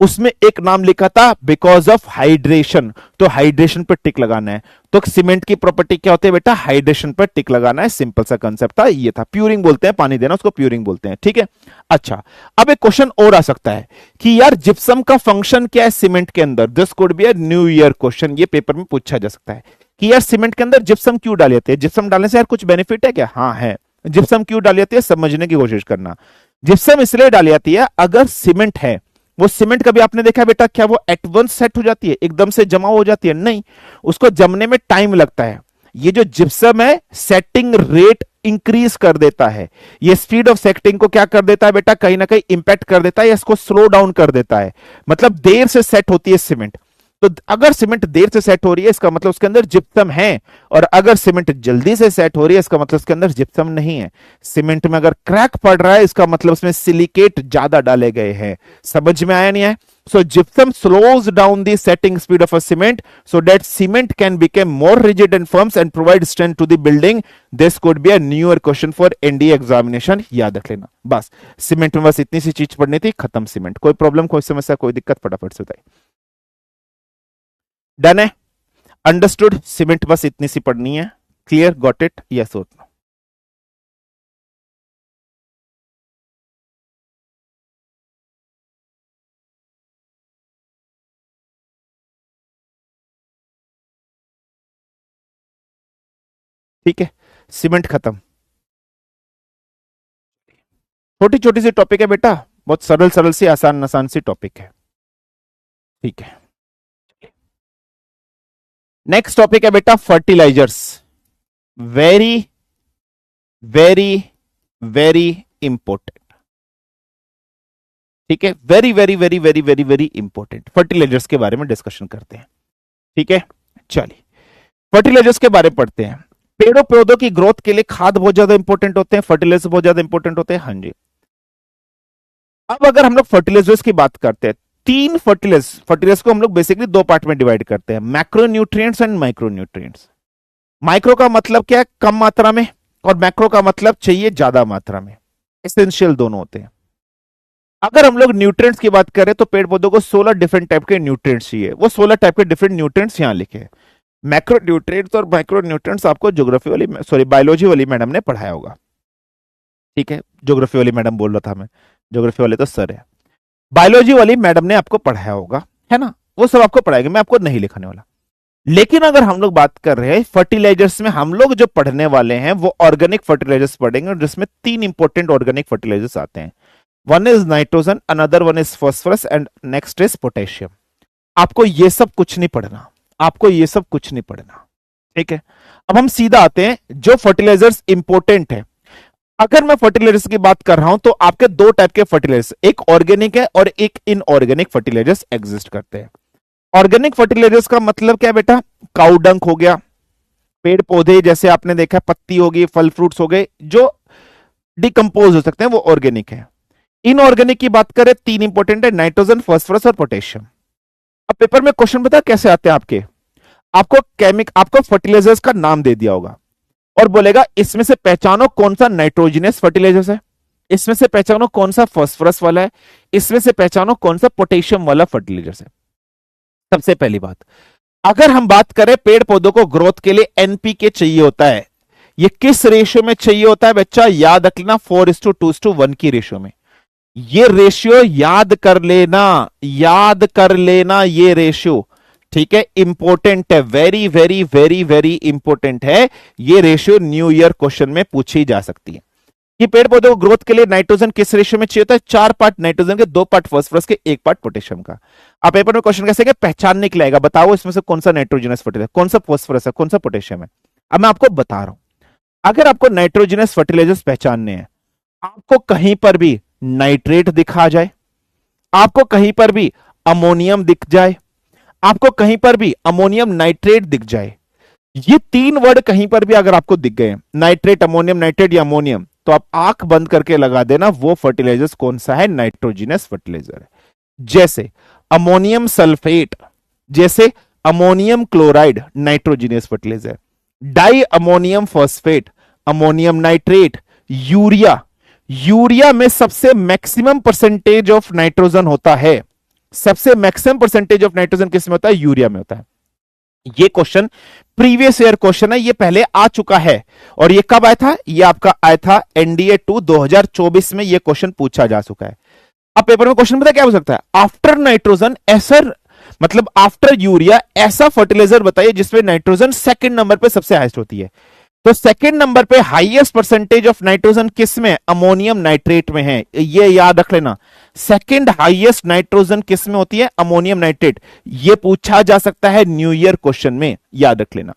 उसमें एक नाम लिखा था बिकॉज ऑफ हाइड्रेशन, तो हाइड्रेशन पर टिक लगाना है। तो सीमेंट की प्रॉपर्टी क्या होती है बेटा, हाइड्रेशन पर टिक लगाना है, सिंपल सा कंसेप्ट था, ये था। प्यूरिंग बोलते हैं, पानी देना, उसको प्यूरिंग बोलते हैं, ठीक है। अच्छा, अब एक क्वेश्चन और आ सकता है कि यार जिप्सम का फंक्शन क्या है सीमेंट के अंदर, this could be a new year question, ये पेपर में पूछा जा सकता है कि यार सीमेंट के अंदर जिप्सम क्यों डाली जाती है, जिप्सम डालने से यार कुछ बेनिफिट है क्या, हाँ है। जिप्सम क्यों डाली जाती है समझने की कोशिश करना। जिप्सम इसलिए डाली जाती है, अगर सीमेंट है, वो सीमेंट कभी आपने देखा बेटा क्या वो एट वंस सेट हो जाती है, एकदम से जमा हो जाती है, नहीं, उसको जमने में टाइम लगता है। ये जो जिप्सम है सेटिंग रेट इंक्रीज कर देता है, ये स्पीड ऑफ सेटिंग को क्या कर देता है बेटा, कहीं ना कहीं इंपैक्ट कर देता है या इसको स्लो डाउन कर देता है, मतलब देर से सेट होती है सीमेंट। तो अगर सीमेंट देर से सेट हो रही है इसका मतलब उसके अंदर जिप्सम है, और अगर सीमेंट जल्दी से सेट हो रही है इसका मतलब उसके अंदर जिप्सम नहीं है। सीमेंट में अगर क्रैक पड़ रहा है इसका मतलब उसमें सिलिकेट ज्यादा डाले गए हैं। समझ में आया नहीं है? So gypsum slows down the setting speed of a cement so that cement can become more rigid and firm and provide strength to the building. This could be a newer question for NDA examination. याद रख लेना। बस सीमेंट में बस इतनी सी चीज पढ़नी थी, खत्म सीमेंट। कोई प्रॉब्लम, कोई समस्या, कोई दिक्कत, फटाफट से बताइए। डन है, अंडरस्टूड, सीमेंट बस इतनी सी पढ़नी है, क्लियर, गॉट इट, यस और नो। ठीक है, सीमेंट खत्म। छोटी छोटी सी टॉपिक है बेटा, बहुत सरल सरल सी आसान आसान सी टॉपिक है, ठीक है। नेक्स्ट टॉपिक है बेटा fertilizers, very very very important, ठीक है, very very very very very very important. Fertilizers के बारे में डिस्कशन करते हैं, ठीक है। चलिए फर्टिलाइजर्स के बारे में पढ़ते हैं। पेड़ों पौधों की ग्रोथ के लिए खाद बहुत ज्यादा इंपॉर्टेंट होते हैं, फर्टिलाइजर बहुत ज्यादा इंपॉर्टेंट होते हैं, हाँ जी। अब अगर हम लोग फर्टिलाइजर्स की बात करते हैं, 3 फर्टिलाइजर्स को हम लोग बेसिकली 2 पार्ट में डिवाइड करते हैं, macro nutrients and micro nutrients. Micro का मतलब क्या है, कम मात्रा में, और मैक्रो का मतलब चाहिए ज्यादा मात्रा में। एसेंशियल दोनों होते हैं। अगर हम लोग न्यूट्रिएंट्स की बात करें तो पेड़ पौधों को 16 डिफरेंट टाइप के न्यूट्रिएंट्स चाहिए, वो 16 टाइप के डिफरेंट न्यूट्रिएंट्स यहां लिखे हैं। मैक्रो न्यूट्रिएंट्स और माइक्रो न्यूट्रिएंट्स आपको ज्योग्राफी वाली, सॉरी बायोलॉजी वाली मैडम ने पढ़ाया होगा, ठीक है। ज्योग्राफी वाली मैडम बोल रहा था मैं, ज्योग्राफी वाले तो सर है, बायोलॉजी वाली मैडम ने आपको पढ़ाया होगा, है ना, वो सब आपको पढ़ाएंगे, मैं आपको नहीं लिखाने वाला। लेकिन अगर हम लोग बात कर रहे हैं फर्टिलाइजर्स में, हम लोग जो पढ़ने वाले हैं वो ऑर्गेनिक फर्टिलाइजर्स पढ़ेंगे, जिसमें 3 इंपॉर्टेंट ऑर्गेनिक फर्टिलाइजर्स आते हैं। One is nitrogen, another one is phosphorus and next is potassium. आपको ये सब कुछ नहीं पढ़ना, आपको ये सब कुछ नहीं पढ़ना, ठीक है। अब हम सीधा आते हैं जो फर्टिलाइजर्स इंपॉर्टेंट है। अगर मैं फर्टिलाइजर्स की बात कर रहा हूं तो आपके दो टाइप के फर्टिलाइजर्स, एक ऑर्गेनिक है और एक इनऑर्गेनिक फर्टिलाइजर्स एग्जिस्ट करते हैं। ऑर्गेनिक फर्टिलाइजर्स का मतलब क्या है बेटा? काउ डंक हो गया, पेड़ पौधे जैसे आपने देखा पत्ती होगी, फल फ्रूट्स हो गए जो डिकम्पोज हो सकते हैं, वो ऑर्गेनिक है। इनऑर्गेनिक की बात करें, तीन इंपॉर्टेंट है, नाइट्रोजन, फास्फोरस और पोटेशियम। अब पेपर में क्वेश्चन पता कैसे आते हैं आपके, आपको फर्टिलाइजर्स का नाम दे दिया होगा और बोलेगा इसमें से पहचानो कौन सा नाइट्रोजिनस फर्टिलाइजर्स है, इसमें से पहचानो कौन सा फास्फोरस वाला है, इसमें से पहचानो कौन सा पोटेशियम वाला फर्टिलाइजर्स है। सबसे पहली बात, अगर हम बात करें पेड़ पौधों को ग्रोथ के लिए एनपीके चाहिए होता है, ये किस रेशियो में चाहिए होता है बच्चा? याद रख लेना, 4:2:1 की रेशियो में। ये रेशियो याद कर लेना, याद कर लेना ये रेशियो, ठीक है, इंपॉर्टेंट है, very very very very important है ये रेशियो। न्यू ईयर क्वेश्चन में पूछी जा सकती है कि पेड़ पौधों को ग्रोथ के लिए नाइट्रोजन किस रेशियो में चाहिए होता है? 4 पार्ट नाइट्रोजन के, 2 पार्ट फास्फोरस के, 1 पार्ट पोटेशियम का। आप पेपर में क्वेश्चन कैसे पहचानने के लिए आएगा, बताओ इसमें से कौन सा नाइट्रोजनस फर्टिलाइजर, कौन सा फास्फोरस है, कौन सा पोटेशियम है। अब मैं आपको बता रहा हूं, अगर आपको नाइट्रोजनस फर्टिलाइजर्स पहचानने हैं, आपको कहीं पर भी नाइट्रेट दिखा जाए, आपको कहीं पर भी अमोनियम दिख जाए, आपको कहीं पर भी अमोनियम नाइट्रेट दिख जाए, ये तीन वर्ड कहीं पर भी अगर आपको दिख गए, नाइट्रेट, अमोनियम नाइट्रेट या अमोनियम, तो आप आंख बंद करके लगा देना वो फर्टिलाइजर्स कौन सा है, नाइट्रोजिनस फर्टिलाइजर है। जैसे अमोनियम सल्फेट, जैसे ammonium chloride, nitrogenous fertilizer. Di ammonium phosphate, ammonium nitrate, urea, urea में सबसे मैक्सिमम परसेंटेज ऑफ नाइट्रोजन होता है, सबसे मैक्सिमम परसेंटेज ऑफ नाइट्रोजन किसमें होता है? यूरिया में होता है। ये क्वेश्चन प्रीवियस ईयर क्वेश्चन है, ये पहले आ चुका है। और ये कब आया था? ये आपका आया था एनडीए 2 2024 में, ये क्वेश्चन पूछा जा चुका है। अब पेपर में क्वेश्चन पता क्या हो सकता है? आफ्टर नाइट्रोजन ऐसा, मतलब आफ्टर यूरिया ऐसा फर्टिलाइजर बताइए जिसमें नाइट्रोजन सेकंड नंबर पे सबसे हाईएस्ट होती है। तो सेकंड नंबर पे हाईएस्ट परसेंटेज ऑफ नाइट्रोजन किस में? अमोनियम नाइट्रेट में है, ये याद रख लेना। सेकंड हाईएस्ट नाइट्रोजन किस में होती है? Ammonium nitrate. ये पूछा जा सकता है न्यू ईयर क्वेश्चन में, याद रख लेना।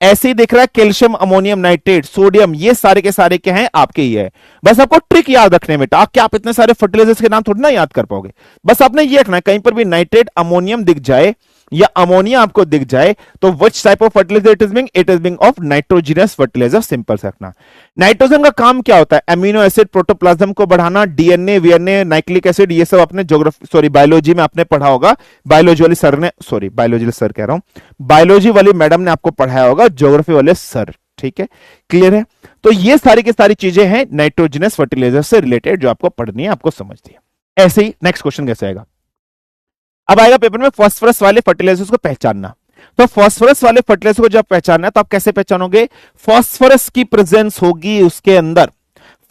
ऐसे ही दिख रहा है कैल्शियम, अमोनियम नाइट्रेट, सोडियम, ये सारे के सारे क्या हैं? आपके ही है। बस आपको ट्रिक याद रखने में, क्या आप इतने सारे फर्टिलाइजर्स के नाम थोड़ी ना याद कर पाओगे। बस आपने ये रखना है, कहीं पर भी नाइट्रेट, अमोनियम दिख जाए या अमोनिया आपको दिख जाए तो which type of fertilizer it is being of nitrogenous fertilizer. Simple से रखना। नाइट्रोजन का काम क्या होता है? अमीनो एसिड, प्रोटोप्लाज्म को बढ़ाना, डीएनए, वीएनए, नाइक्लिक एसिड, ये सब अपने ज्योग्राफी बायोलॉजी में आपने पढ़ा होगा। बायोलॉजी वाली सर ने, बायोलॉजी सर कह रहा हूं, बायोलॉजी वाली मैडम ने आपको पढ़ाया होगा, ज्योग्राफी वाले सर, ठीक है, क्लियर है। तो ये सारी की सारी चीजें हैं नाइट्रोजिनस फर्टिलाइजर से रिलेटेड जो आपको पढ़नी है, आपको समझती है। ऐसे ही नेक्स्ट क्वेश्चन कैसे आएगा? अब आएगा पेपर में फास्फोरस वाले फर्टिलाइजर्स को पहचानना। तो फास्फोरस वाले फर्टिलाइजर को जब पहचानना है तो आप कैसे पहचानोगे? फास्फोरस की प्रेजेंस होगी उसके अंदर,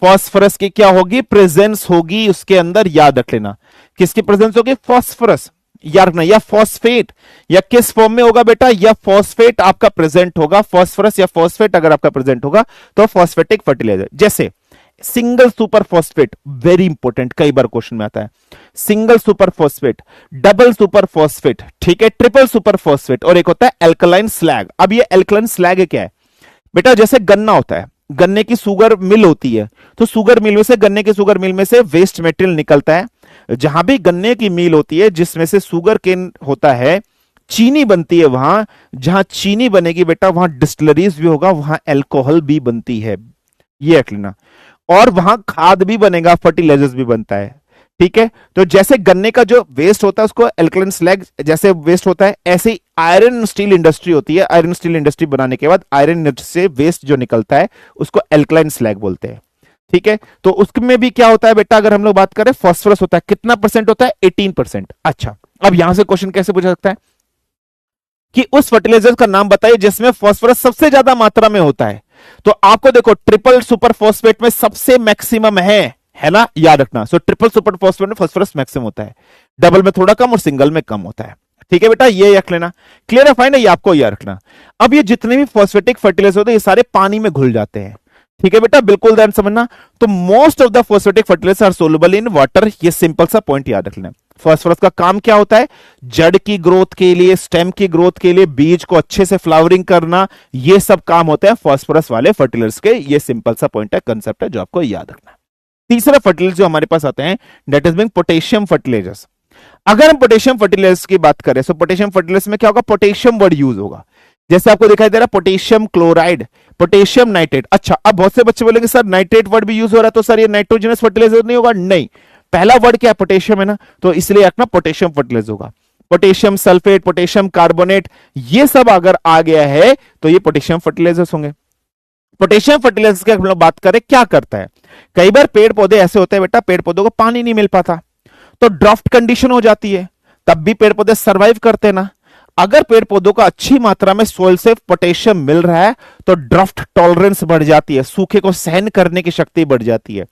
फास्फोरस की क्या होगी? प्रेजेंस होगी उसके अंदर, याद रख लेना। किसकी प्रेजेंस होगी? फास्फोरस, याद रखना। या फॉस्फेट, या किस फॉर्म में होगा बेटा? या फॉस्फेट आपका प्रेजेंट होगा, फास्फोरस या फॉस्फेट अगर आपका प्रेजेंट होगा तो फॉस्फेटिक फर्टिलाइजर। जैसे single super phosphate, very important, कई बार क्वेश्चन में आता है। Single super phosphate, double super phosphate, ठीक है, ट्रिपल सुपर फॉस्फेट, और एक होता है एल्कलाइन स्लैग। अब ये एल्कलाइन स्लैग क्या है बेटा? जैसे गन्ना होता है, गन्ने की शुगर मिल होती है, तो शुगर मिल में से, गन्ने की शुगर मिल में से वेस्ट मटेरियल निकलता है। जहां भी गन्ने की मिल होती है जिसमें से शुगर केन होता है, चीनी बनती है, वहां जहां चीनी बनेगी बेटा वहां डिस्टिलरीज भी होगा, वहां एल्कोहल भी बनती है, ये रख लेना। और वहां खाद भी बनेगा, फर्टिलाइजर्स भी बनता है, ठीक है। तो जैसे गन्ने का जो वेस्ट होता है उसको एल्कलाइन स्लैग जैसे वेस्ट होता है, ऐसे ही आयरन स्टील इंडस्ट्री होती है। आयरन स्टील इंडस्ट्री बनाने के बाद आयरन से वेस्ट जो निकलता है उसको एल्कलाइन स्लैग बोलते हैं, ठीक है। तो उसमें भी क्या होता है बेटा? अगर हम लोग बात करें, फास्फोरस होता है, कितना परसेंट होता है? 18%। अच्छा, अब यहां से क्वेश्चन कैसे पूछा सकता है कि उस फर्टिलाइजर का नाम बताइए जिसमें फास्फोरस सबसे ज्यादा मात्रा में होता है। तो आपको देखो, ट्रिपल सुपर फॉस्फेट में सबसे मैक्सिमम है ना, याद रखना। सो ट्रिपल सुपर फॉस्फेट में फास्फोरस मैक्सिमम होता है, डबल में थोड़ा कम और सिंगल में कम होता है, ठीक है बेटा, ये रख लेना। क्लियर है? फाइन है, ये आपको याद रखना। अब ये जितने भी फॉस्फेटिक फर्टिलाइजर होते हैं ये सारे पानी में घुल जाते हैं, ठीक है बेटा, बिल्कुल ध्यान समझना। तो most of the phosphatic fertilizers are soluble in water, ये सिंपल सा पॉइंट याद रख लेना। फास्फोरस का काम क्या होता है? जड़ की ग्रोथ के लिए, स्टेम की ग्रोथ के लिए, बीज को अच्छे से फ्लावरिंग करना, ये सब काम होते हैं फास्फोरस वाले फर्टिलाइजर्स के। ये सिंपल सा पॉइंट है, कंसेप्ट है जो आपको याद रखना है। तीसरा फर्टिलाइजर जो हमारे पास आते हैं, that is being potassium fertilizers. अगर हम पोटेशियम फर्टिलाइजर्स की बात करें तो पोटेशियम फर्टिलाइजर्स में क्या होगा? पोटेशियम वर्ड यूज होगा। जैसे आपको दिखाई दे रहा है पोटेशियम क्लोराइड, पोटेशियम नाइट्रेट। अच्छा, अब बहुत से बच्चे बोलेंगे सर नाइट्रेट वर्ड भी यूज हो रहा है तो सर ये नाइट्रोजनस फर्टिलाइजर नहीं होगा? नहीं, पहला वर्ड क्या है? पोटेशियम है ना, तो इसलिए रखना पोटेशियम फर्टिलाइजर होगा। पोटेशियम सल्फेट, पोटेशियम कार्बोनेट, ये सब अगर आ गया है तो ये पोटेशियम फर्टिलाइजर्स होंगे। पोटेशियम फर्टिलाइजर्स की हम लोग बात करें, क्या करता है? कई बार पेड़ पौधे ऐसे होते हैं बेटा, पेड़ पौधों को पानी नहीं मिल पाता तो ड्राफ्ट कंडीशन हो जाती है, तब भी पेड़ पौधे सरवाइव करते हैं ना। अगर पेड़ पौधों को अच्छी मात्रा में सोइल से पोटेशियम मिल रहा है तो ड्राफ्ट टॉलरेंस बढ़ जाती है, सूखे को सहन करने की शक्ति बढ़ जाती है।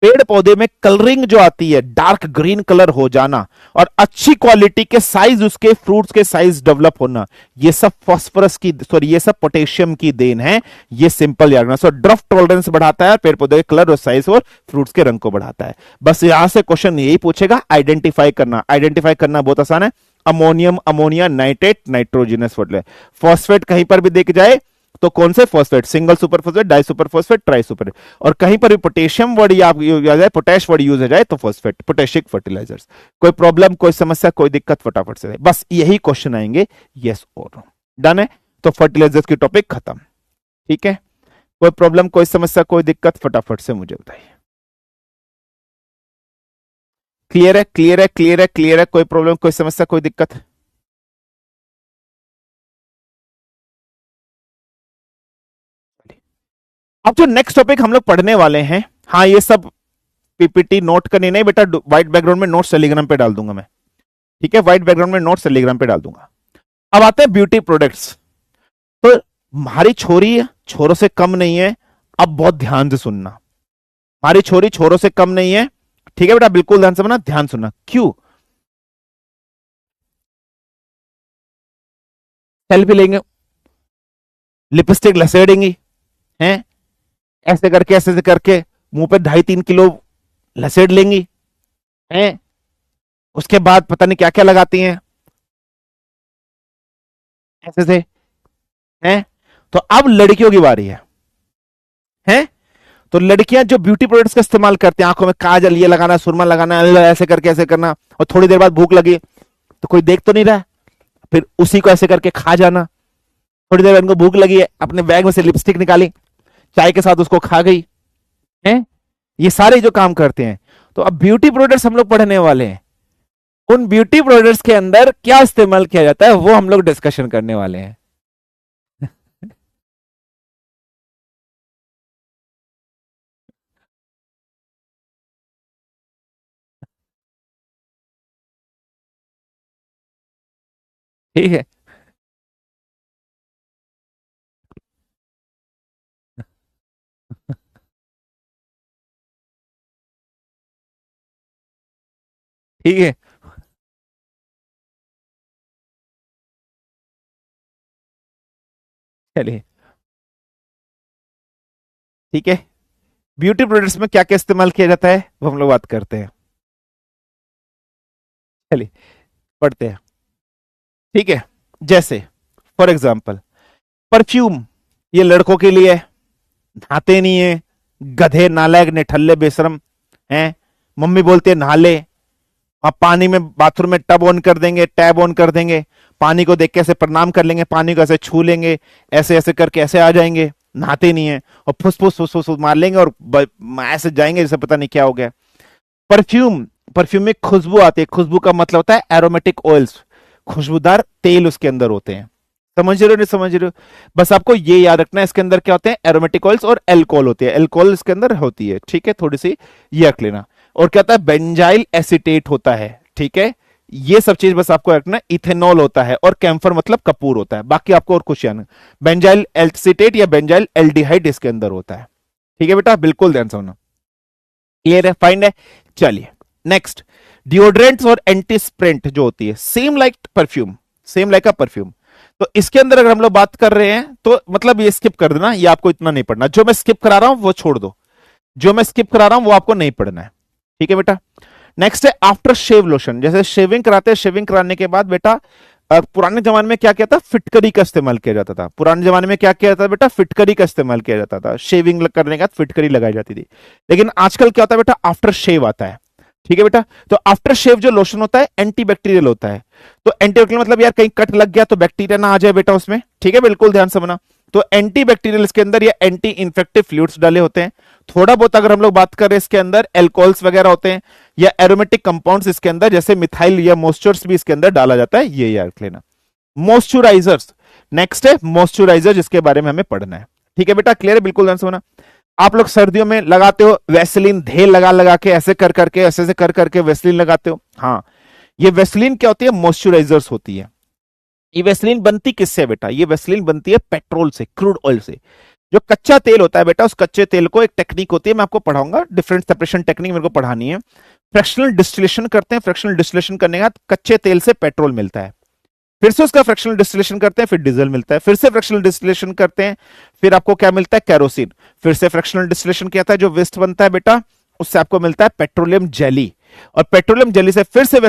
पेड़ पौधे में कलरिंग जो आती है, डार्क ग्रीन कलर हो जाना और अच्छी क्वालिटी के साइज, उसके फ्रूट्स के साइज डेवलप होना, ये सब फास्फोरस की, सॉरी ये सब पोटेशियम की देन है। ये सिंपल याद रखना। सो ड्राफ्ट टॉलरेंस बढ़ाता है, पेड़ पौधे के कलर और साइज और फ्रूट्स के रंग को बढ़ाता है। बस यहां से क्वेश्चन यही पूछेगा, आइडेंटिफाई करना। आइडेंटिफाई करना बहुत आसान है। Ammonium, ammonia, nitrate, nitrogenous fertilizer. Phosphate कहीं पर भी देख जाए तो कौन से phosphate? Single super phosphate, di super phosphate, tri super. और कहीं पर भी पोटेशियम वर्ड या जाए, पोटेश वर्ड यूज हो जाए तो फॉस्फेट, पोटेशिक फर्टिलाइजर्स। कोई प्रॉब्लम, कोई समस्या, कोई दिक्कत, फटाफट से बस यही क्वेश्चन आएंगे, यस और नो। डन है? तो फर्टिलाइजर्स की टॉपिक खत्म। ठीक है, कोई प्रॉब्लम, कोई समस्या, कोई दिक्कत, फटाफट से मुझे बताइए। क्लियर है? क्लियर है? क्लियर है? क्लियर है? कोई प्रॉब्लम, कोई समस्या, कोई दिक्कत? अब जो नेक्स्ट टॉपिक हम लोग पढ़ने वाले हैं, हाँ ये सब पीपीटी नोट करनी नहीं बेटा, व्हाइट बैकग्राउंड में नोट्स टेलीग्राम पे डाल दूंगा मैं। ठीक है, व्हाइट बैकग्राउंड में नोट्स टेलीग्राम पे डाल दूंगा। अब आते हैं ब्यूटी प्रोडक्ट्स। तो हमारी छोरी छोरों से कम नहीं है, अब बहुत ध्यान से सुनना। हमारी छोरी छोरों से कम नहीं है, ठीक है बेटा, बिल्कुल ध्यान से सुनना, ध्यान सुनना। क्यों? सेल्फी लेंगे, लिपस्टिक लसेड़ेंगी, हैं ऐसे करके, ऐसे करके मुंह पे 2.5-3 किलो लसेड़ लेंगी, हैं उसके बाद पता नहीं क्या क्या लगाती हैं ऐसे से, हैं। तो अब लड़कियों की बारी है। तो लड़कियां जो ब्यूटी प्रोडक्ट्स का इस्तेमाल करती हैं, आंखों में काजल ये लगाना, सुरमा लगाना, ऐसे करके ऐसे करना, और थोड़ी देर बाद भूख लगी तो कोई देख तो नहीं रहा, फिर उसी को ऐसे करके खा जाना। थोड़ी देर बाद उनको भूख लगी है, अपने बैग में से लिपस्टिक निकाली, चाय के साथ उसको खा गई, है। ये सारे जो काम करते हैं। तो अब ब्यूटी प्रोडक्ट्स हम लोग पढ़ने वाले हैं, उन ब्यूटी प्रोडक्ट्स के अंदर क्या इस्तेमाल किया जाता है वो हम लोग डिस्कशन करने वाले हैं। ठीक है, ठीक है, चलिए, ठीक है। ब्यूटी प्रोडक्ट्स में क्या क्या इस्तेमाल किया जाता है वो हम लोग बात करते हैं। चलिए पढ़ते हैं। ठीक है, जैसे फॉर एग्जाम्पल परफ्यूम, ये लड़कों के लिए है, नहाते नहीं है, गधे, नालायक, निठल्ले, बेशरम हैं। मम्मी बोलती है नहा ले, आप पानी में बाथरूम में टब ऑन कर देंगे, टैब ऑन कर देंगे, पानी को देख के ऐसे प्रणाम कर लेंगे, पानी को ऐसे छू लेंगे, ऐसे ऐसे करके ऐसे आ जाएंगे, नहाते नहीं है, और फुस फुस फुस फुस मार लेंगे और ऐसे जाएंगे जैसे पता नहीं क्या हो गया। परफ्यूम, परफ्यूम में खुशबू आती है, खुशबू का मतलब होता है एरोमेटिक ऑयल्स, खुशबूदार तेल उसके अंदर होते हैं। समझ रहे हो नहीं समझ रहे हो? बस आपको ये याद रखना है, इसके अंदर क्या होते हैं? एरोमेटिक ऑयल्स और एल्कोहल होती है, एल्कोहल इसके अंदर होती है। ठीक है, थोड़ी सी ये रख लेना। और क्या होता है? बेंजाइल एसीटेट होता है। ठीक है, ये सब चीज बस आपको रखना। इथेनॉल होता है, और कैम्फर मतलब कपूर होता है। बाकी आपको और कुछ याद, बेंजाइल एसीटेट या बेंजाइल एल्डिहाइड इसके अंदर होता है। ठीक है बेटा, बिल्कुल ध्यान से होना। क्लियर है? फाइन है? चलिए नेक्स्ट, डिओड्रेंट्स और एंटीस्प्रेंट जो होती है, same like perfume, same like अ परफ्यूम। तो इसके अंदर अगर हम लोग बात कर रहे हैं तो मतलब ये स्किप कर देना, ये आपको इतना नहीं पढ़ना, जो मैं स्किप करा रहा हूं वो छोड़ दो, जो मैं स्किप करा रहा हूं वो आपको नहीं पढ़ना है, ठीक है बेटा। नेक्स्ट है आफ्टर शेव लोशन, जैसे शेविंग कराते हैं, शेविंग कराने के बाद बेटा पुराने जमाने में क्या किया था, फिटकरी का इस्तेमाल किया जाता था। पुराने जमाने में क्या किया जाता था बेटा, फिटकरी का इस्तेमाल किया जाता था, शेविंग करने के बाद फिटकरी लगाई जाती थी। लेकिन आजकल क्या होता है बेटा, आफ्टर शेव आता है, ठीक है बेटा। तो आफ्टर शेव जो लोशन होता है एंटीबैक्टीरियल होता है। तो एंटीबैक्टीरियल मतलब यार कहीं कट लग गया तो बैक्टीरिया ना आ जाए बेटा उसमें, ठीक है, बिल्कुल ध्यान से बना। तो एंटीबैक्टीरियल इसके अंदर या एंटी इंफेक्टिव फ्लूइड्स डाले होते हैं। थोड़ा बहुत अगर हम लोग बात करें इसके अंदर एल्कोहल्स वगैरह होते हैं या एरोमेटिक कंपाउंड्स इसके अंदर, जैसे मिथाइल या मॉइस्चर्स भी इसके अंदर डाला जाता है, ये याद लेना। मॉइस्चराइजर्स, नेक्स्ट है मॉइस्चराइजर, जिसके बारे में हमें पढ़ना है, ठीक है बेटा, क्लियर है, बिल्कुल ध्यान से होना। आप लोग सर्दियों में लगाते हो वैसलीन, ढेर लगा लगा के ऐसे कर करके, ऐसे से कर करके वैसलीन लगाते हो, हाँ, ये वैसलीन क्या होती है, मॉइस्चराइजर्स होती है। ये वैसलीन बनती किससे बेटा, ये वैसलीन बनती है पेट्रोल से, क्रूड ऑयल से। जो कच्चा तेल होता है बेटा, उस कच्चे तेल को एक टेक्निक होती है, मैं आपको पढ़ाऊंगा, डिफरेंट सेपरेशन टेक्निक मेरे को पढ़ानी है। फ्रैक्शनल डिस्टिलेशन करते हैं, फ्रैक्शनल डिस्टिलेशन करने के बाद कच्चे तेल से पेट्रोल मिलता है, फिर से उसका फ्रैक्शनल डिस्टिलेशन करते हैं, फिर डीजल मिलता है, फिर से फ्रैक्शनल डिस्टिलेशन करते हैं, फिर आपको क्या मिलता है, कैरोसिन, फिर से फ्रैक्शनल डिस्टिलेशन किया था, जो वेस्ट बनता है बेटा उससे आपको मिलता है पेट्रोलियम जेली, और पेट्रोलियम जेली से फिर से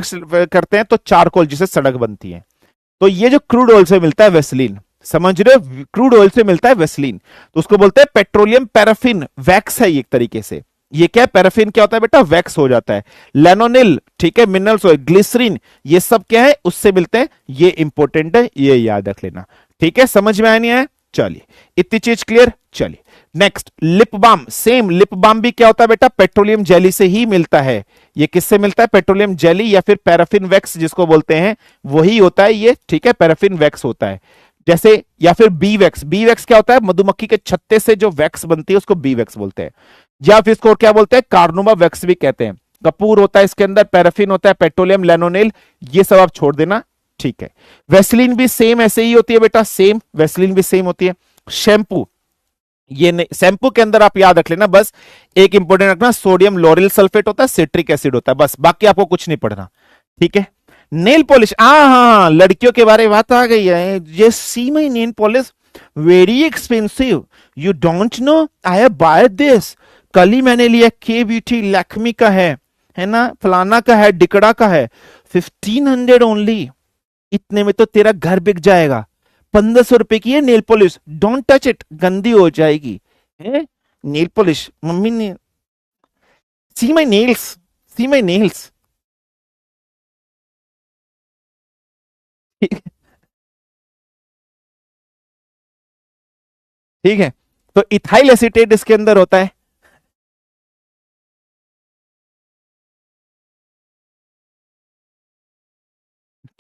करते हैं तो चारकोल, जिसे सड़क बनती है। तो ये जो क्रूड ऑयल से मिलता है वेसलीन, समझ रहे हो, क्रूड ऑयल से मिलता है वेसलीन, तो उसको बोलते हैं पेट्रोलियम पैराफिन, वैक्स है एक तरीके से। ये क्या है, पैराफिन क्या होता है बेटा, वैक्स हो जाता है। लेनोनिल, ठीक है, मिनरल्स ऑयल, ग्लिसरीन, ये सब क्या है, उससे मिलते हैं, ये इंपॉर्टेंट है, ये याद रख लेना, ठीक है, समझ में आया नहीं आया, चलिए इतनी चीज क्लियर। चलिए next, lip balm, same lip balm भी क्या होता है बेटा, पेट्रोलियम जेली से ही मिलता है। ये किससे मिलता है, पेट्रोलियम जेली या फिर पैराफिन वैक्स जिसको बोलते हैं, वही होता है ये, ठीक है, पैराफिन वैक्स होता है। जैसे या फिर बी वैक्स, बी वैक्स क्या होता है, मधुमक्खी के छत्ते से जो वैक्स बनती है उसको बी वैक्स बोलते हैं, या फिर इसको क्या बोलते हैं, कार्नोमा वैक्स भी कहते हैं। कपूर होता है इसके अंदर, पैराफिन होता है, पेट्रोलियम, लेनोनिल, ये सब आप छोड़ देना, ठीक है। वैसलीन भी सेम ऐसे ही होती है बेटा, सेम वैसलीन भी सेम होती है। शैम्पू, ये नहीं, शैम्पू के अंदर आप याद रख लेना, बस एक इंपॉर्टेंट रखना, सोडियम लॉरिल सल्फेट होता है, सिट्रिक एसिड होता है, बस, बाकी आपको कुछ नहीं पढ़ना, ठीक है। नेल पॉलिश, हाँ हाँ, लड़कियों के बारे में बात आ गई है, ये see my nail polish very expensive, you don't know, I have buy this, कल ही मैंने लिया, के ब्यूटी लैक्मी का है ना, फलाना का है, डिकड़ा का है, 1500 ओनली, इतने में तो तेरा घर बिक जाएगा। 1500 रुपए की है nail polish, don't touch it, गंदी हो जाएगी है नेल पॉलिश, मम्मी ने, सी my nails, C my nails, ठीक है। तो इथाइल एसीटेट इसके अंदर होता है,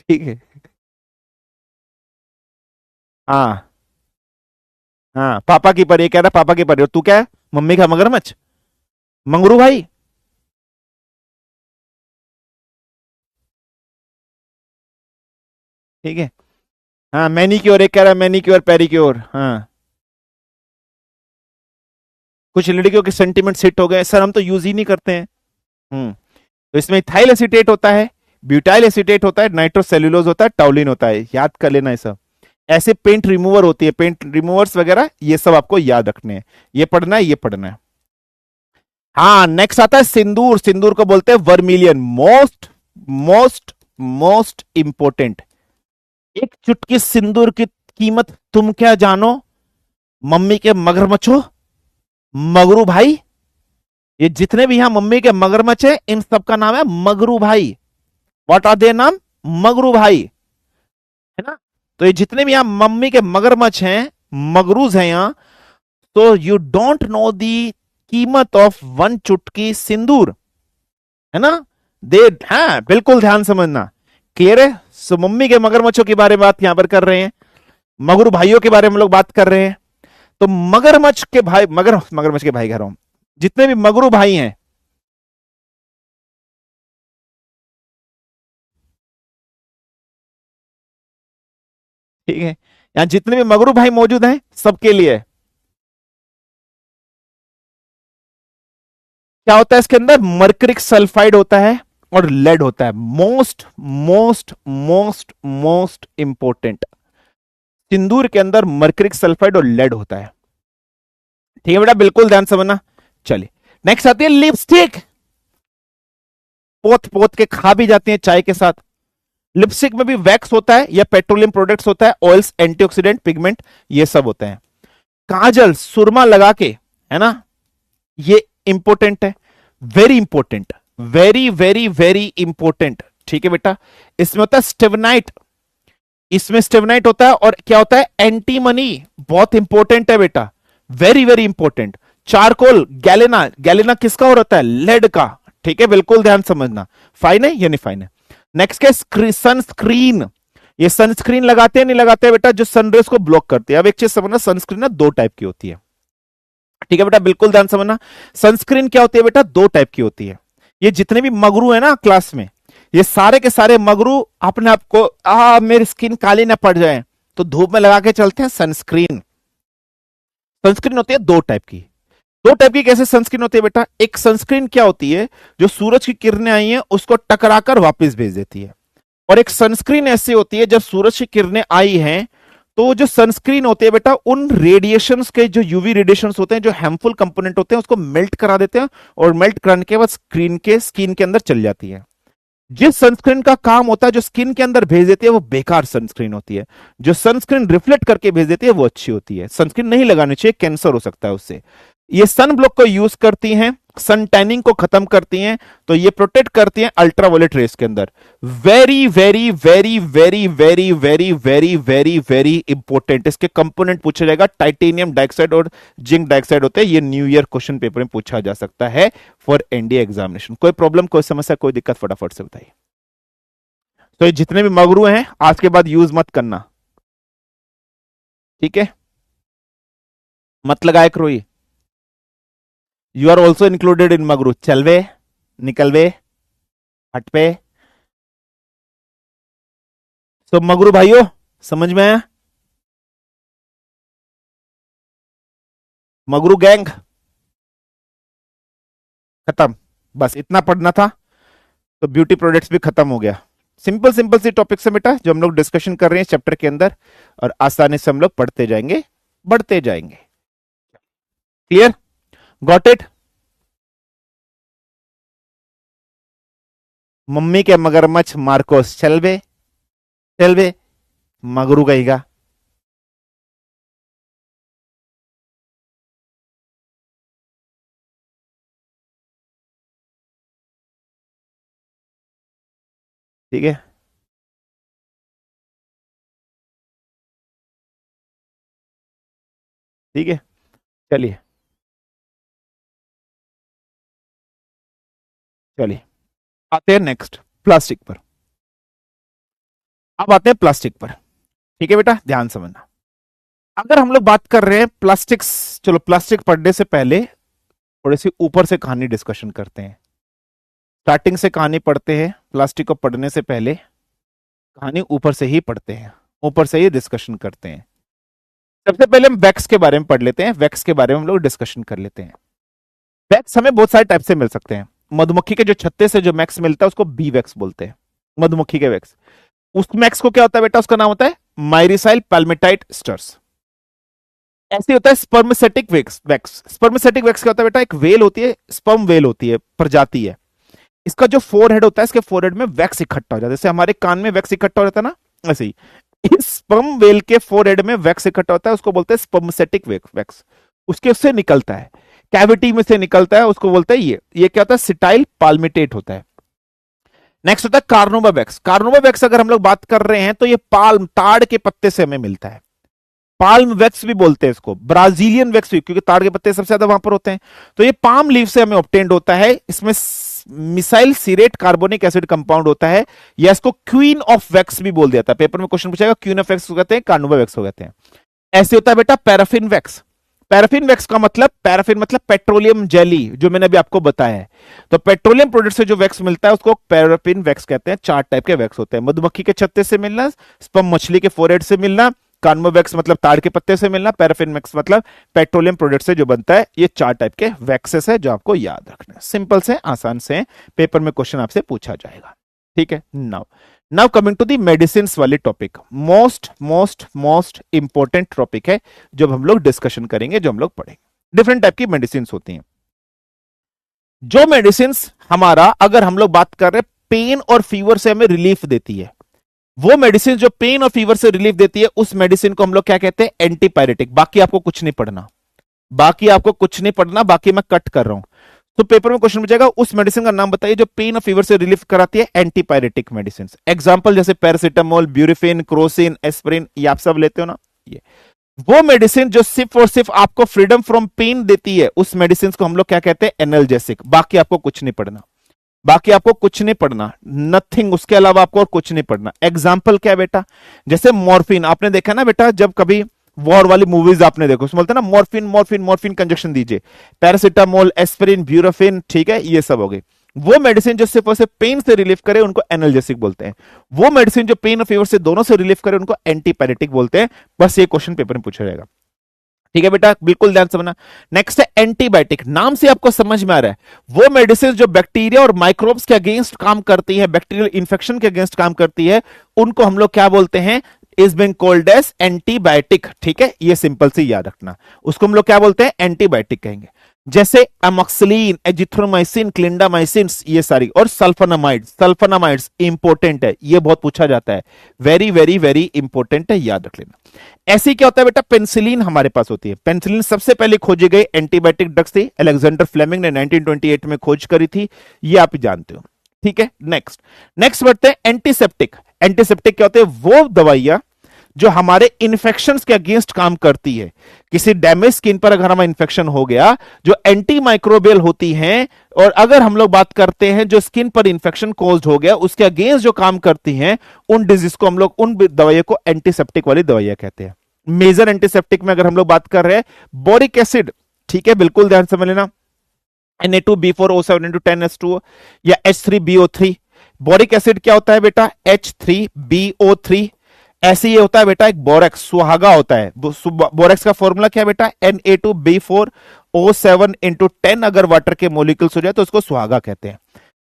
ठीक है, हाँ हाँ, पापा की परी कह रहा, पापा की परी, और तू क्या है, मम्मी का मगरमच्छ, मंगरू भाई, ठीक है। हाँ, मैनीक्योर, एक कह रहा है मैनीक्योर पेरिक्योर, हाँ, कुछ लड़कियों के सेंटीमेंट हिट हो गए सर, हम तो यूज ही नहीं करते हैं। तो इसमें इथाइल एसीटेट होता है, ब्यूटाइल एसीटेट होता है, नाइट्रोसेल्यूलोज होता है, टाउलिन होता है, याद कर लेना ये सब। ऐसे पेंट रिमूवर होती है, पेंट रिमूवर्स वगैरह, ये सब आपको याद रखने हैं, ये पढ़ना है, ये पढ़ना है। हाँ, नेक्स्ट आता है सिंदूर, सिंदूर को बोलते हैं vermilion, most most most important. एक चुटकी सिंदूर की कीमत तुम क्या जानो, मम्मी के मगरमच्छो, मगरू भाई, ये जितने भी यहां मम्मी के मगरमच्छ है इन सब का नाम है मगरू भाई। व्हाट आर देयर नाम, मगरू भाई, है ना। तो ये जितने भी यहां मम्मी के मगरमच्छ हैं, मगरूज हैं यहां, तो यू डोंट नो दी कीमत ऑफ वन चुटकी सिंदूर, है ना। दे, हाँ बिल्कुल ध्यान समझना, क्लियर है। सो मम्मी के मगरमच्छों के बारे में बात यहां पर कर रहे हैं, मगरू भाइयों के बारे में लोग बात कर रहे हैं। तो मगरमच्छ के भाई, मगरमच्छ के भाई कह रहा हूं, जितने भी मगरू भाई हैं, ठीक है, यहां जितने भी मगरू भाई मौजूद हैं सबके लिए क्या होता है, इसके अंदर मर्करिक सल्फाइड होता है और लेड होता है, most most most most important. सिंदूर के अंदर मर्करिक सल्फाइड और लेड होता है। ठीक है बेटा, बिल्कुल ध्यान समझना। चलिए नेक्स्ट आती है लिपस्टिक। पोत पोत के खा भी जाती है चाय के साथ। लिपस्टिक में भी वैक्स होता है या पेट्रोलियम प्रोडक्ट्स होता है, ऑयल्स, एंटीऑक्सीडेंट, पिगमेंट, ये सब होते हैं। काजल सुरमा लगा के, है ना, ये इंपॉर्टेंट है, very important, very very very important. ठीक है बेटा, इसमें होता है स्टेवनाइट, इसमें स्टेवनाइट होता है और क्या होता है, एंटीमनी, बहुत इंपॉर्टेंट है बेटा, very very important. Charcoal, galena, galena किसका और होता है, लेड का। ठीक है, बिल्कुल ध्यान समझना। फाइन है या नहीं फाइन है। नेक्स्ट है सनस्क्रीन। ये सनस्क्रीन लगाते हैं नहीं लगाते हैं बेटा, जो सनरेज को ब्लॉक करती है। अब एक चीज समझना, सनस्क्रीन ना दो टाइप की होती है। ठीक है बेटा, बिल्कुल ध्यान समझना। सनस्क्रीन क्या होती है बेटा, दो टाइप की होती है। ये जितने भी मगरू है ना क्लास में, ये सारे के सारे मगरू अपने आप को मेरी स्किन काली ना पड़ जाए तो धूप में लगा के चलते हैं सनस्क्रीन। सनस्क्रीन होती है दो टाइप की। दो टाइप की कैसे सनस्क्रीन होती है बेटा, एक सनस्क्रीन क्या होती है, जो सूरज की किरणें आई हैं उसको टकराकर वापस भेज देती है। और एक सनस्क्रीन ऐसी होती है जब सूरज की किरणें आई हैं तो जो सनस्क्रीन होती है बेटा, उन रेडिएशंस के जो यूवी रेडिएशंस होते हैं, जो हार्मफुल कंपोनेंट होते हैं, उसको मेल्ट करा देते हैं और मेल्ट कराने के बाद स्किन के अंदर चल जाती है। जिस सनस्क्रीन का काम होता है जो स्किन के अंदर भेज देती है वो बेकार सनस्क्रीन होती है। जो सनस्क्रीन रिफ्लेक्ट करके भेज देती है वो अच्छी होती है। सनस्क्रीन नहीं लगानी चाहिए, कैंसर हो सकता है उससे। ये सन ब्लॉक को यूज करती हैं, सन टैनिंग को खत्म करती हैं, तो ये प्रोटेक्ट करती हैं अल्ट्रावायलेट रेस के अंदर। Very very very very very very very very very important. इसके कंपोनेंट पूछा जाएगा, टाइटेनियम डाइऑक्साइड और जिंक डाइऑक्साइड होते हैं। ये न्यू ईयर क्वेश्चन पेपर में पूछा जा सकता है फॉर एनडीए एग्जामिनेशन। कोई प्रॉब्लम, कोई समस्या, कोई दिक्कत, फटाफट से बताइए। तो ये जितने भी मगरू हैं आज के बाद यूज मत करना, ठीक है, मत लगाए करो ये। You are also included in मगरू। चलवे, निकलवे, हटपे। तो मगरू भाइयों समझ में आया, मगरू गैंग खत्म। बस इतना पढ़ना था तो ब्यूटी प्रोडक्ट्स भी खत्म हो गया। सिंपल सिंपल सी टॉपिक से बेटा जो हम लोग डिस्कशन कर रहे हैं चैप्टर के अंदर, और आसानी से हम लोग पढ़ते जाएंगे, बढ़ते जाएंगे। Clear, got it. मम्मी के मगरमच्छ मार्कोस, चलवे चलवे, मगरू कहेगा। ठीक है, ठीक है, चलिए चलिए आते हैं नेक्स्ट प्लास्टिक पर। अब आते हैं प्लास्टिक पर। ठीक है बेटा, ध्यान समझना। अगर हम लोग बात कर रहे हैं प्लास्टिक्स, चलो प्लास्टिक पढ़ने से पहले थोड़ी सी ऊपर से कहानी डिस्कशन करते हैं। स्टार्टिंग से कहानी पढ़ते हैं, प्लास्टिक को पढ़ने से पहले कहानी ऊपर से ही पढ़ते हैं, ऊपर से ही डिस्कशन करते हैं। सबसे पहले हम वैक्स के बारे में पढ़ लेते हैं, वैक्स के बारे में हम लोग डिस्कशन कर लेते हैं। वैक्स हमें बहुत सारे टाइप से मिल सकते हैं। मधुमक्खी के जो छत्ते से जो मैक्स मिलता है उसको बी वैक्स बोलते हैं, मधुमक्खी के वैक्स। उस मैक्स को क्या होता है बेटा, उसका नाम होता है माइरिसाइल पैल्मेटाइट स्टर्स। ऐसे होता है स्पर्मेसेटिक वैक्स। स्पर्मेसेटिक वैक्स क्या होता है बेटा, एक वेल होती है, स्पर्म वेल होती है, प्रजाति है। इसका जो फोरहेड होता है, इसके फोरहेड में वैक्स इकट्ठा हो जाता है। जैसे हमारे कान में वैक्स इकट्ठा हो जाता है ना, ऐसे ही इस स्पर्म वेल के फोरहेड में वैक्स इकट्ठा होता है, उसको बोलते हैं स्पर्मेसेटिक वैक्स। उसके उससे निकलता है, कैविटी में से निकलता है, उसको बोलते हैं ये क्या होता है, सिटाइल पाल्मिटेट होता है। नेक्स्ट होता है कार्नोबा वैक्स। कार्नोबा वैक्स अगर हम लोग बात कर रहे हैं तो ये पाल्म, ताड़ के पत्ते से हमें मिलता है। पाल्म वैक्स भी बोलते हैं इसको, ब्राजीलियन वैक्स भी, क्योंकि ताड़ के पत्ते सबसे ज्यादा वहां पर होते हैं। तो ये पाम लीफ से हमें ऑब्टेन्ड होता है। इसमें मिसाइल सीरेट कार्बोनिक एसिड कंपाउंड होता है, या इसको क्वीन ऑफ वैक्स भी बोल दिया था। पेपर में क्वेश्चन पूछेगा क्वीन ऑफ वैक्स को कहते हैं, कार्नोबा वैक्स को कहते हैं। ऐसे होता है बेटा पैराफिन वैक्स। पैराफिन वैक्स का मतलब, पैराफिन मतलब पेट्रोलियम जेली, जो मैंने अभी आपको बताया है। तो पेट्रोलियम प्रोडक्ट से जो वैक्स मिलता है उसको पैराफिन वैक्स कहते हैं। चार टाइप के वैक्स होते हैं, मधुमक्खी के छत्ते से मिलना, स्पर्म मछली के फोरहेड से मिलना, कार्नोबा वैक्स मतलब ताड़ के पत्ते से मिलना, पैराफिन वैक्स मतलब पेट्रोलियम प्रोडक्ट से जो बनता है। ये चार टाइप के वैक्सेस है जो आपको याद रखना है। सिंपल से, आसान से, पेपर में क्वेश्चन आपसे पूछा जाएगा। ठीक है, now now coming to the medicine वाले topic, most most most important topic है जो हम लोग डिस्कशन करेंगे, जो हम लोग पढ़ेंगे। डिफरेंट टाइप की मेडिसिन होती हैं। जो मेडिसिन हमारा, अगर हम लोग बात कर रहे हैं पेन और फीवर से हमें रिलीफ देती है, वो मेडिसिन जो पेन और फीवर से रिलीफ देती है, उस मेडिसिन को हम लोग क्या कहते हैं? एंटीपायरेटिक। बाकी आपको कुछ नहीं पढ़ना, बाकी आपको कुछ नहीं पढ़ना, बाकी मैं कट कर रहा हूं। तो पेपर में क्वेश्चन पूछेगा उस मेडिसिन का नाम बताइए जो पेन और फीवर से रिलीफ कराती है, एंटीपायरेटिक मेडिसिन। एग्जांपल जैसे पैरासीटामोल, ब्यूरिफिन, क्रोसिन, एस्पिरिन, ये आप सब लेते हो ना। ये वो मेडिसिन जो सिर्फ और सिर्फ आपको फ्रीडम फ्रॉम पेन देती है, उस मेडिसिन को हम लोग क्या कहते हैं? एनाल्जेसिक। बाकी आपको कुछ नहीं पढ़ना, बाकी आपको कुछ नहीं पढ़ना, नथिंग, उसके अलावा आपको और कुछ नहीं पढ़ना। एग्जाम्पल क्या है बेटा? जैसे मॉर्फिन, आपने देखा ना बेटा, जब कभी वॉर वाली मूवीज आपने देखो, उसमें बोलते हैं ना मॉर्फिन मॉर्फिन मॉर्फिन कंजक्शन दीजिए, पैरासीटामोल, एस्पिरिन, ब्यूरोफिन, ठीक है, ये सब हो गए। वो मेडिसिन जो सिर्फ और सिर्फ पेन से रिलीफ करे उनको एनाल्जेसिक बोलते हैं। वो मेडिसिन जो पेन और फीवर से दोनों से रिलीफ करे उनको एंटीपायरेटिक बोलते हैं। बस ये क्वेश्चन पेपर में पूछा जाएगा, ठीक है बेटा, बिल्कुल ध्यान समझना। नेक्स्ट है एंटीबायोटिक। नाम से आपको समझ में आ रहा है, वो मेडिसिन जो बैक्टीरिया और माइक्रोब्स के अगेंस्ट काम करती है, बैक्टीरियल इंफेक्शन के अगेंस्ट काम करती है, उनको हम लोग क्या बोलते हैं? Is being called as antibiotic. ठीक है, ये सिंपल से याद रखना, उसको हम लोग क्या बोलते हैं? एंटीबायोटिक कहेंगे। जैसे अमोक्सिलिन, एजिथ्रोमाइसिन, क्लिंडामाइसिन, ये सारी, और सल्फोनामाइड। सल्फोनामाइड्स इंपॉर्टेंट है, ये बहुत पूछा जाता है, वेरी वेरी वेरी इंपॉर्टेंट है, याद रख लेना। ऐसी क्या होता है बेटा? पेनिसिलिन हमारे पास होती है। पेनिसिलिन सबसे पहले खोजी गई एंटीबायोटिक ड्रग्स थी, अलेक्जेंडर फ्लेमिंग ने 1928 में खोज करी थी, ये आप जानते हो, ठीक है। नेक्स्ट नेक्स्ट बढ़ते हैं एंटीसेप्टिक। एंटीसेप्टिक क्या होते हैं? वो दवाइयां जो हमारे इंफेक्शंस के अगेंस्ट काम करती है। किसी डैमेज स्किन पर अगर हमारा इंफेक्शन हो गया, जो एंटी माइक्रोबियल होती हैं, और अगर हम लोग बात करते हैं जो स्किन पर इंफेक्शन कॉज्ड हो गया उसके अगेंस्ट जो काम करती हैं, उन डिजीज को हम लोग, उन दवाइयों को एंटीसेप्टिक वाली दवाइयां कहते हैं। मेजर एंटीसेप्टिक में अगर हम लोग बात कर रहे हैं, बोरिक एसिड, ठीक है, बिल्कुल ध्यान समझ लेना, Na2B4O7 10S2 या H3BO3। बोरिक एसिड क्या होता है बेटा? H3BO3। ऐसे ये होता है बेटा एक बोरेक्स, सुहागा होता है। बोरेक्स का फॉर्मूला क्या है बेटा? Na2B4O7 × 10। अगर वाटर के मोलिक्यूल्स हो जाए तो उसको सुहागा कहते हैं।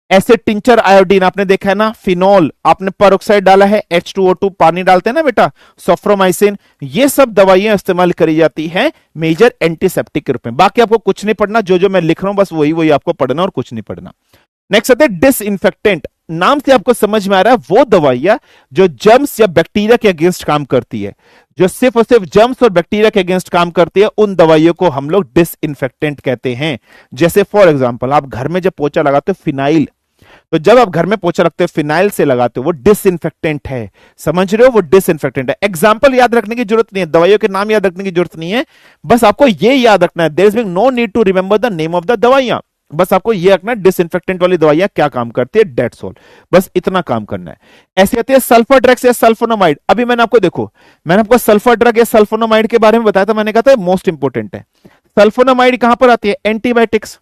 ऐसे टिंचर आयोडीन आपने देखा है ना, फिनॉल, आपने पेरोक्साइड डाला है, H2O2 पानी डालते हैं ना बेटा, सॉफ्रोमाइसिन, ये सब दवाइयां इस्तेमाल करी जाती हैं मेजर एंटीसेप्टिक के रूप में। बाकी आपको कुछ नहीं पढ़ना, जो जो मैं लिख रहा हूं बस वही वही आपको पढ़ना और कुछ नहीं पढ़ना। नेक्स्ट आते हैं डिसइंफेक्टेंट। नाम से आपको समझ में आ रहा है वो दवाइयां जो जर्म्स या बैक्टीरिया के अगेंस्ट काम करती है, जो सिर्फ और सिर्फ जर्म्स और बैक्टीरिया के अगेंस्ट काम करती है, उन दवाइयों को हम लोग डिसइंफेक्टेंट कहते हैं। जैसे फॉर एग्जांपल आप घर में जब पोछा लगाते हो फिनाइल, तो जब आप घर में पोछा रखते हो फिनाइल से लगाते हो, वो डिसइंफेक्टेंट है, समझ रहे हो, वो डिसइंफेक्टेंट है। एग्जांपल याद रखने की जरूरत नहीं है, दवाइयों के नाम याद रखने की जरूरत नहीं है, बस आपको ये याद रखना है, there is no need to remember the name of the दवाइयां, बस आपको ये रखना है डिसइंफेक्टेंट वाली दवाइयां क्या काम करती है, डेट्स ऑल, बस इतना काम करना है। ऐसे आती है सल्फर ड्रग्स या सल्फोनामाइड। अभी मैंने आपको देखो, मैंने आपको सल्फर ड्रग या सल्फोनामाइड के बारे में बताया था, मैंने कहा था मोस्ट इंपोर्टेंट है। सल्फोनामाइड कहां पर आती है? एंटीबायोटिक्स।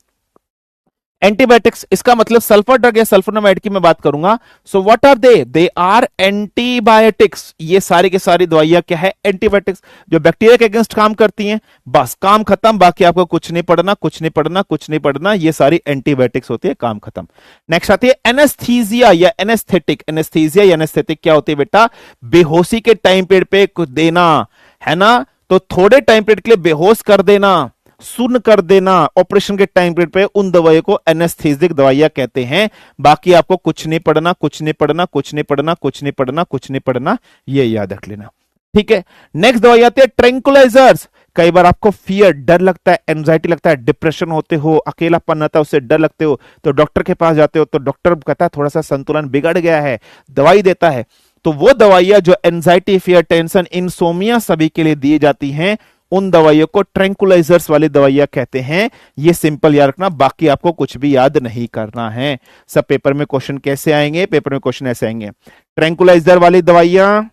एंटीबायोटिक्स, इसका मतलब सल्फर ड्रग या सल्फोनामाइड की मैं बात करूंगा। So what are they are antibiotics. ये सारी की सारी दवाइयां क्या है? एंटीबायोटिक्स, जो बैक्टीरिया के अगेंस्ट काम करती हैं। बस काम खत्म, बाकी आपको कुछ नहीं पढ़ना, कुछ नहीं पढ़ना, कुछ नहीं पढ़ना, ये सारी एंटीबायोटिक्स होती है, काम खत्म। नेक्स्ट आती है एनेस्थीसिया या एनेस्थेटिक। एनेस्थीसिया या एनेस्थेटिक क्या होती है बेटा? बेहोशी के टाइम पीरियड पे कुछ देना है ना, तो थोड़े टाइम पीरियड के लिए बेहोश कर देना, सुन कर देना ऑपरेशन के टाइम पीरियड पे, उन दवाइयों को एनेस्थेसिक दवाइयां कहते हैं। बाकी आपको कुछ नहीं पढ़ना, कुछ नहीं पढ़ना, कुछ नहीं पढ़ना, कुछ नहीं पढ़ना, कुछ नहीं पढ़ना, ये याद रख लेना, ठीक है। नेक्स्ट दवाई आती है ट्रैंकुलाइजर्स। कई बार आपको फियर, डर लगता है, एंजाइटी लगता है, डिप्रेशन होते हो, अकेलापन आता है, उससे डर लगते हो, तो डॉक्टर के पास जाते हो, तो डॉक्टर कहता है थोड़ा सा संतुलन बिगड़ गया है, दवाई देता है। तो वो दवाइयां जो एंजाइटी, फियर, टेंशन, इंसोमिया सभी के लिए दी जाती हैं, उन दवाइयों को ट्रैंकुलाइजर्स वाली दवाइयां कहते हैं। ये सिंपल याद रखना, बाकी आपको कुछ भी याद नहीं करना है। सब पेपर में क्वेश्चन कैसे आएंगे? पेपर में क्वेश्चन ऐसे आएंगे, ट्रैंकुलाइजर वाली दवाइयां,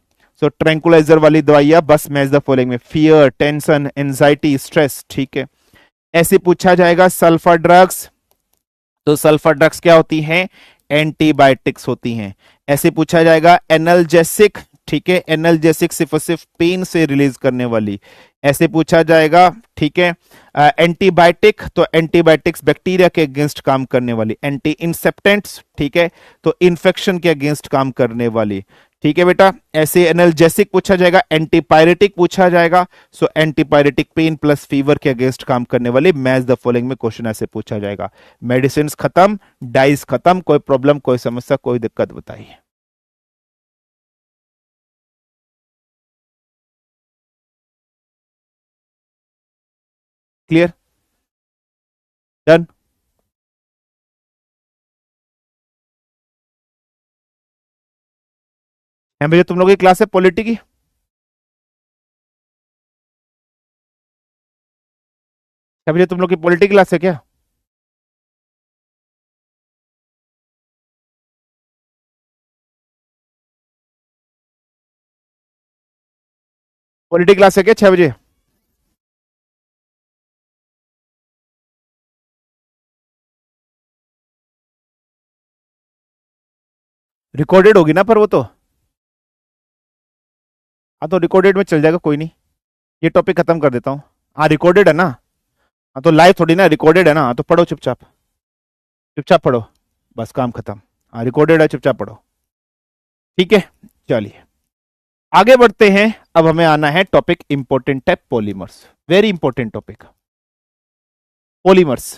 सो ट्रैंकुलाइजर वाली दवाइयां बस मैच द फॉलोइंग में, फियर, टेंशन, एंजाइटी, स्ट्रेस, ठीक है। ऐसे पूछा जाएगा सल्फर ड्रग्स, तो सल्फर ड्रग्स क्या होती हैं? एंटीबायोटिक्स होती हैं। ऐसे पूछा जाएगा एनाल्जेसिक, ठीक है, एनाल्जेसिक सिर्फ और सिर्फ पेन से रिलीज करने वाली, ऐसे पूछा जाएगा। ठीक है, एंटीबायोटिक तो एंटीबायोटिक्स बैक्टीरिया के अगेंस्ट काम करने वाली, एंटी इंसेप्टेंट्स ठीक है तो इन्फेक्शन के अगेंस्ट काम करने वाली। ठीक है बेटा, ऐसे एनाल्जेसिक पूछा जाएगा, एंटीपायरेटिक पूछा जाएगा, सो एंटीपायरेटिक पेन प्लस फीवर के अगेंस्ट काम करने वाली। मैच द फॉलोइंग में क्वेश्चन ऐसे पूछा जाएगा। मेडिसिन खत्म, डाइस खत्म, कोई प्रॉब्लम, कोई समस्या, कोई दिक्कत बताइए। Clear, done. भैया तुम लोग की क्लास है पॉलिटी की? क्या भैया तुम लोग की पॉलिटी क्लास है क्या? पॉलिटी क्लास है क्या 6 बजे? रिकॉर्डेड होगी ना, पर वो तो, हाँ तो रिकॉर्डेड में चल जाएगा, कोई नहीं। ये टॉपिक खत्म कर देता हूँ। हाँ रिकॉर्डेड है ना, हाँ तो लाइव थोड़ी ना, रिकॉर्डेड है ना, हाँ तो पढ़ो चुपचाप, चुपचाप पढ़ो, बस काम खत्म। हाँ रिकॉर्डेड है, चुपचाप पढ़ो। ठीक है, चलिए आगे बढ़ते हैं। अब हमें आना है टॉपिक इंपॉर्टेंट है polymers, very important topic polymers.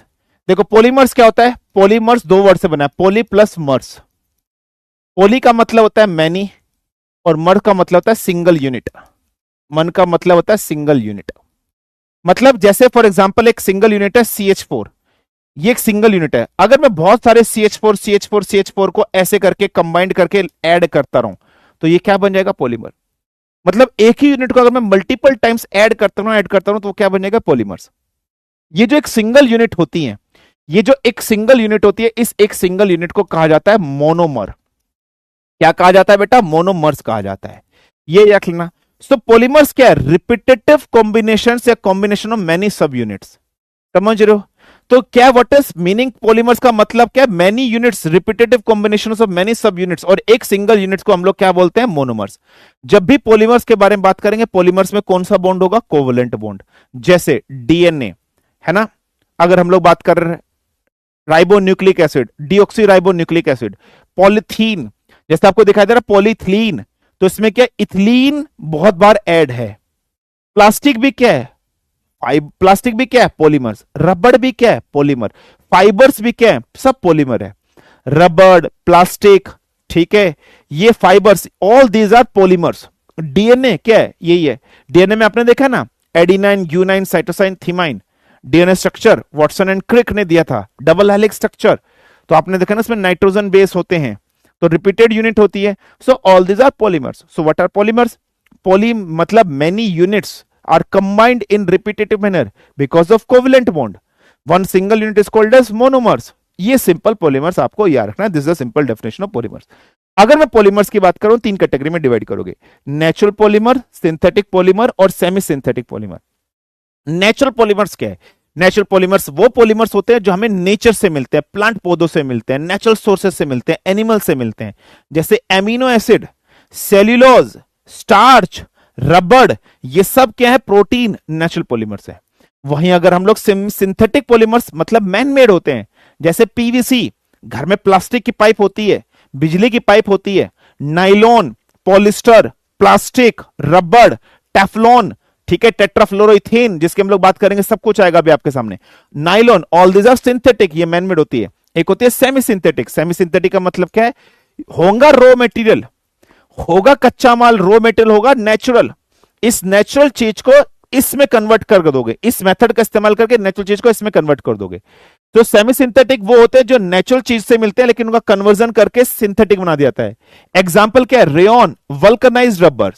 देखो पॉलीमर्स क्या होता है, पॉलीमर्स दो वर्ड से बना है, पॉली प्लस मर्स। पॉली का मतलब होता है मैनी और मर का मतलब होता है सिंगल यूनिट। मन का मतलब होता है सिंगल यूनिट, मतलब जैसे फॉर एग्जांपल एक सिंगल यूनिट है CH4, ये एक सिंगल यूनिट है। अगर मैं बहुत सारे CH4 CH4 CH4 को ऐसे करके कंबाइंड करके ऐड करता रहूं तो ये क्या बन जाएगा, पॉलीमर। मतलब एक ही यूनिट को अगर मैं मल्टीपल टाइम्स ऐड करता हूं तो वो क्या बन जाएगा, पॉलीमर्स। ये जो एक सिंगल यूनिट होती है, ये जो एक सिंगल यूनिट होती है, इस एक सिंगल यूनिट को कहा जाता है मोनोमर। क्या कहा जाता है बेटा, मोनोमर्स कहा जाता है, ये याद रखना। सो पॉलीमर्स क्या है, रिपीटेटिव कॉम्बिनेशन या कॉम्बिनेशन ऑफ मेनी सब यूनिट्स, समझ रहे हो। तो क्या व्हाट इज मीनिंग पॉलीमर्स का मतलब क्या, many units, repetitive combination of many सब यूनिट्स, और एक सिंगल यूनिट्स को हम लोग क्या बोलते हैं, मोनोमर्स। जब भी पॉलीमर्स के बारे में बात करेंगे, पॉलीमर्स में कौन सा बॉन्ड होगा, कोवलेंट बॉन्ड। जैसे डीएनए है ना, अगर हम लोग बात कर रहे हैं ribonucleic acid, deoxy ribonucleic acid. Polythene, जैसे आपको दिखाई दे रहा है पॉलीथीन, तो इसमें क्या इथिलीन बहुत बार ऐड है। प्लास्टिक भी क्या है, प्लास्टिक भी क्या है, पॉलीमर्स। रबड़ भी क्या है, पॉलीमर। फाइबर्स भी क्या है, सब पॉलीमर है। रबड़, प्लास्टिक, ठीक है, ये fibres, all these are polymers. DNA क्या है, यही है। डीएनए में आपने देखा ना, adenine, guanine, cytosine, thymine. DNA structure Watson and Crick ने दिया था, डबल हेलिक्स स्ट्रक्चर। तो आपने देखा ना, इसमें नाइट्रोजन बेस होते हैं, तो रिपीटेड यूनिट होती है। So all these are polymers. So what are polymers, poly मतलब many units are combined in repetitive manner because of covalent bond. One single unit is called as monomers. ये सिंपल पॉलीमर्स आपको याद रखना है, this is the simple definition of polymers. अगर मैं पॉलीमर्स की बात करूं, तीन कैटेगरी में डिवाइड करोगे, नेचुरल पॉलीमर, सिंथेटिक पॉलीमर और semi synthetic polymer. Natural polymers क्या है, नेचुरल पॉलीमर्स वो पॉलीमर्स होते हैं जो हमें नेचर से मिलते हैं, प्लांट पौधों से मिलते हैं, नेचुरल सोर्सेस से मिलते हैं, एनिमल से मिलते हैं। जैसे एमिनो एसिड, सेल्यूलोज, स्टार्च, रबड़, ये सब क्या है, प्रोटीन, नेचुरल पॉलीमर्स है। वहीं अगर हम लोग सिंथेटिक पॉलीमर्स मतलब मैन मेड होते हैं, जैसे पीवीसी, घर में प्लास्टिक की पाइप होती है, बिजली की पाइप होती है, नाइलॉन, पॉलिस्टर, प्लास्टिक, रबड़, टेफ्लॉन, ठीक है, टेट्राफ्लोरोइथेन जिसकी हम लोग बात करेंगे, सब कुछ आएगा अभी आपके सामने। Nylon, all these are synthetic, ये मैन मेड होती है। एक होती है सेमी सिंथेटिक। सेमी सिंथेटिक का मतलब क्या है, होगा रॉ मटेरियल, होगा कच्चा माल, रॉ मेटेरियल होगा नेचुरल, इस नेचुरल चीज को इसमें कन्वर्ट कर दोगे, इस मेथड का इस्तेमाल करके नेचुरल चीज को इसमें कन्वर्ट कर दोगे। तो सेमी सिंथेटिक वो होते हैं जो नेचुरल चीज से मिलते हैं लेकिन उनका कन्वर्जन करके सिंथेटिक बना दिया जाता है। एग्जांपल क्या है, रेयन, वल्कनाइज्ड रबर।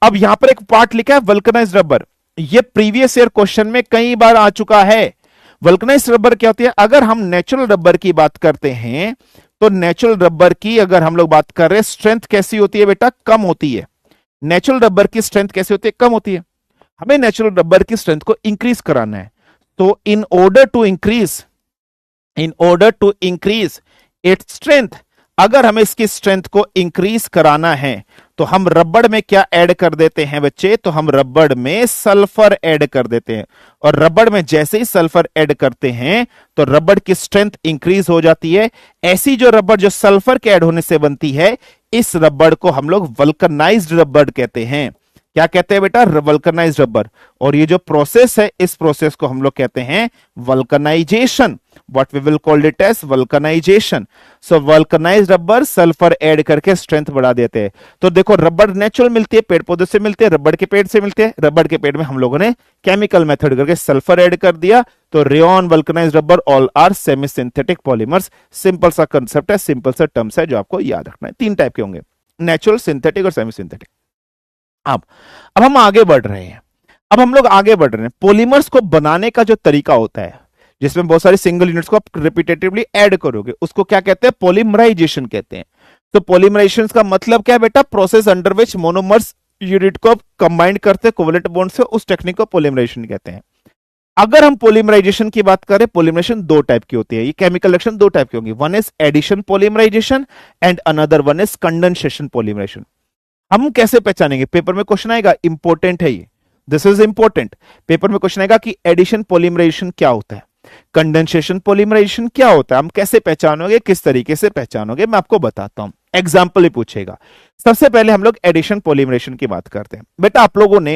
अब यहां पर एक पार्ट लिखा है वल्कनाइज्ड रबर, ये प्रीवियस ईयर क्वेश्चन में कई बार आ चुका है। वल्कनाइज्ड रबर क्या होती है, अगर हम नेचुरल रबर की बात करते हैं तो नेचुरल रबर की अगर हम लोग बात कर रहे हैं, स्ट्रेंथ कैसी होती है बेटा, कम होती है। नेचुरल रबर की स्ट्रेंथ कैसी होती है, कम होती है। हमें नेचुरल रबर की स्ट्रेंथ को इंक्रीज कराना है, तो in order to increase its strength, अगर हमें इसकी स्ट्रेंथ को इंक्रीज कराना है तो हम रबड़ में क्या ऐड कर देते हैं बच्चे, तो हम रबड़ में सल्फर ऐड कर देते हैं, और रबड़ में जैसे ही सल्फर ऐड करते हैं तो रबड़ की स्ट्रेंथ इंक्रीज हो जाती है। ऐसी जो रबड़ जो सल्फर के ऐड होने से बनती है, इस रबड़ को हम लोग वल्कनाइज्ड रबड़ कहते हैं। क्या कहते हैं बेटा, वल्कनाइज्ड रबर। और ये जो प्रोसेस है, इस प्रोसेस को हम लोग कहते हैं vulcanization. What we will call it as vulcanization. So vulcanized rubber sulphur add करके स्ट्रेंथ बढ़ा देते हैं। तो देखो रबर नेचुरल मिलती है, पेड़ पौधे से मिलती है, रबड़ के पेड़ से मिलते हैं। रबड़ के पेड़ में हम लोगों ने केमिकल मेथड करके सल्फर ऐड कर दिया, तो rayon, vulcanized rubber all are semi synthetic polymers. Simple सा कंसेप्ट है, सिंपल सा टर्म्स है जो आपको याद रखना है। 3 टाइप के होंगे, नेचुरल, सिंथेटिक और सेमी सिंथेटिक। अब हम आगे बढ़ रहे हैं। अब हम लोग आगे बढ़ रहे हैं, पॉलीमर्स को बनाने का जो तरीका होता है, जिसमें बहुत सारी सिंगल यूनिट्स को आप रिपीटेटिवली ऐड करोगे, उसको क्या कहते हैं, पॉलीमराइजेशन कहते हैं। तो पॉलीमराइजेशन का मतलब क्या है बेटा, process under which monomers unit को कंबाइन करते कोवलेंट बॉन्ड से, उस टेक्निक को पॉलीमराइजेशन कहते हैं। अगर हम पॉलीमराइजेशन की बात करें, पॉलीमराइजेशन 2 टाइप की होती है। ये केमिकल रिएक्शन 2 टाइप की होंगी, one is addition polymerization and another one is condensation polymerization. हम कैसे पहचानेंगे, पेपर में क्वेश्चन आएगा, इंपॉर्टेंट है ये, दिस इज इंपॉर्टेंट। पेपर में क्वेश्चन आएगा कि एडिशन पॉलीमराइजेशन क्या होता है, कंडेंसेशन पॉलीमराइजेशन क्या होता है, हम कैसे पहचानोगे, किस तरीके से पहचानोगे, मैं आपको बताता हूं, एग्जाम्पल ही पूछेगा। सबसे पहले हम लोग एडिशन पॉलीमराइजेशन की बात करते हैं। बेटा आप लोगों ने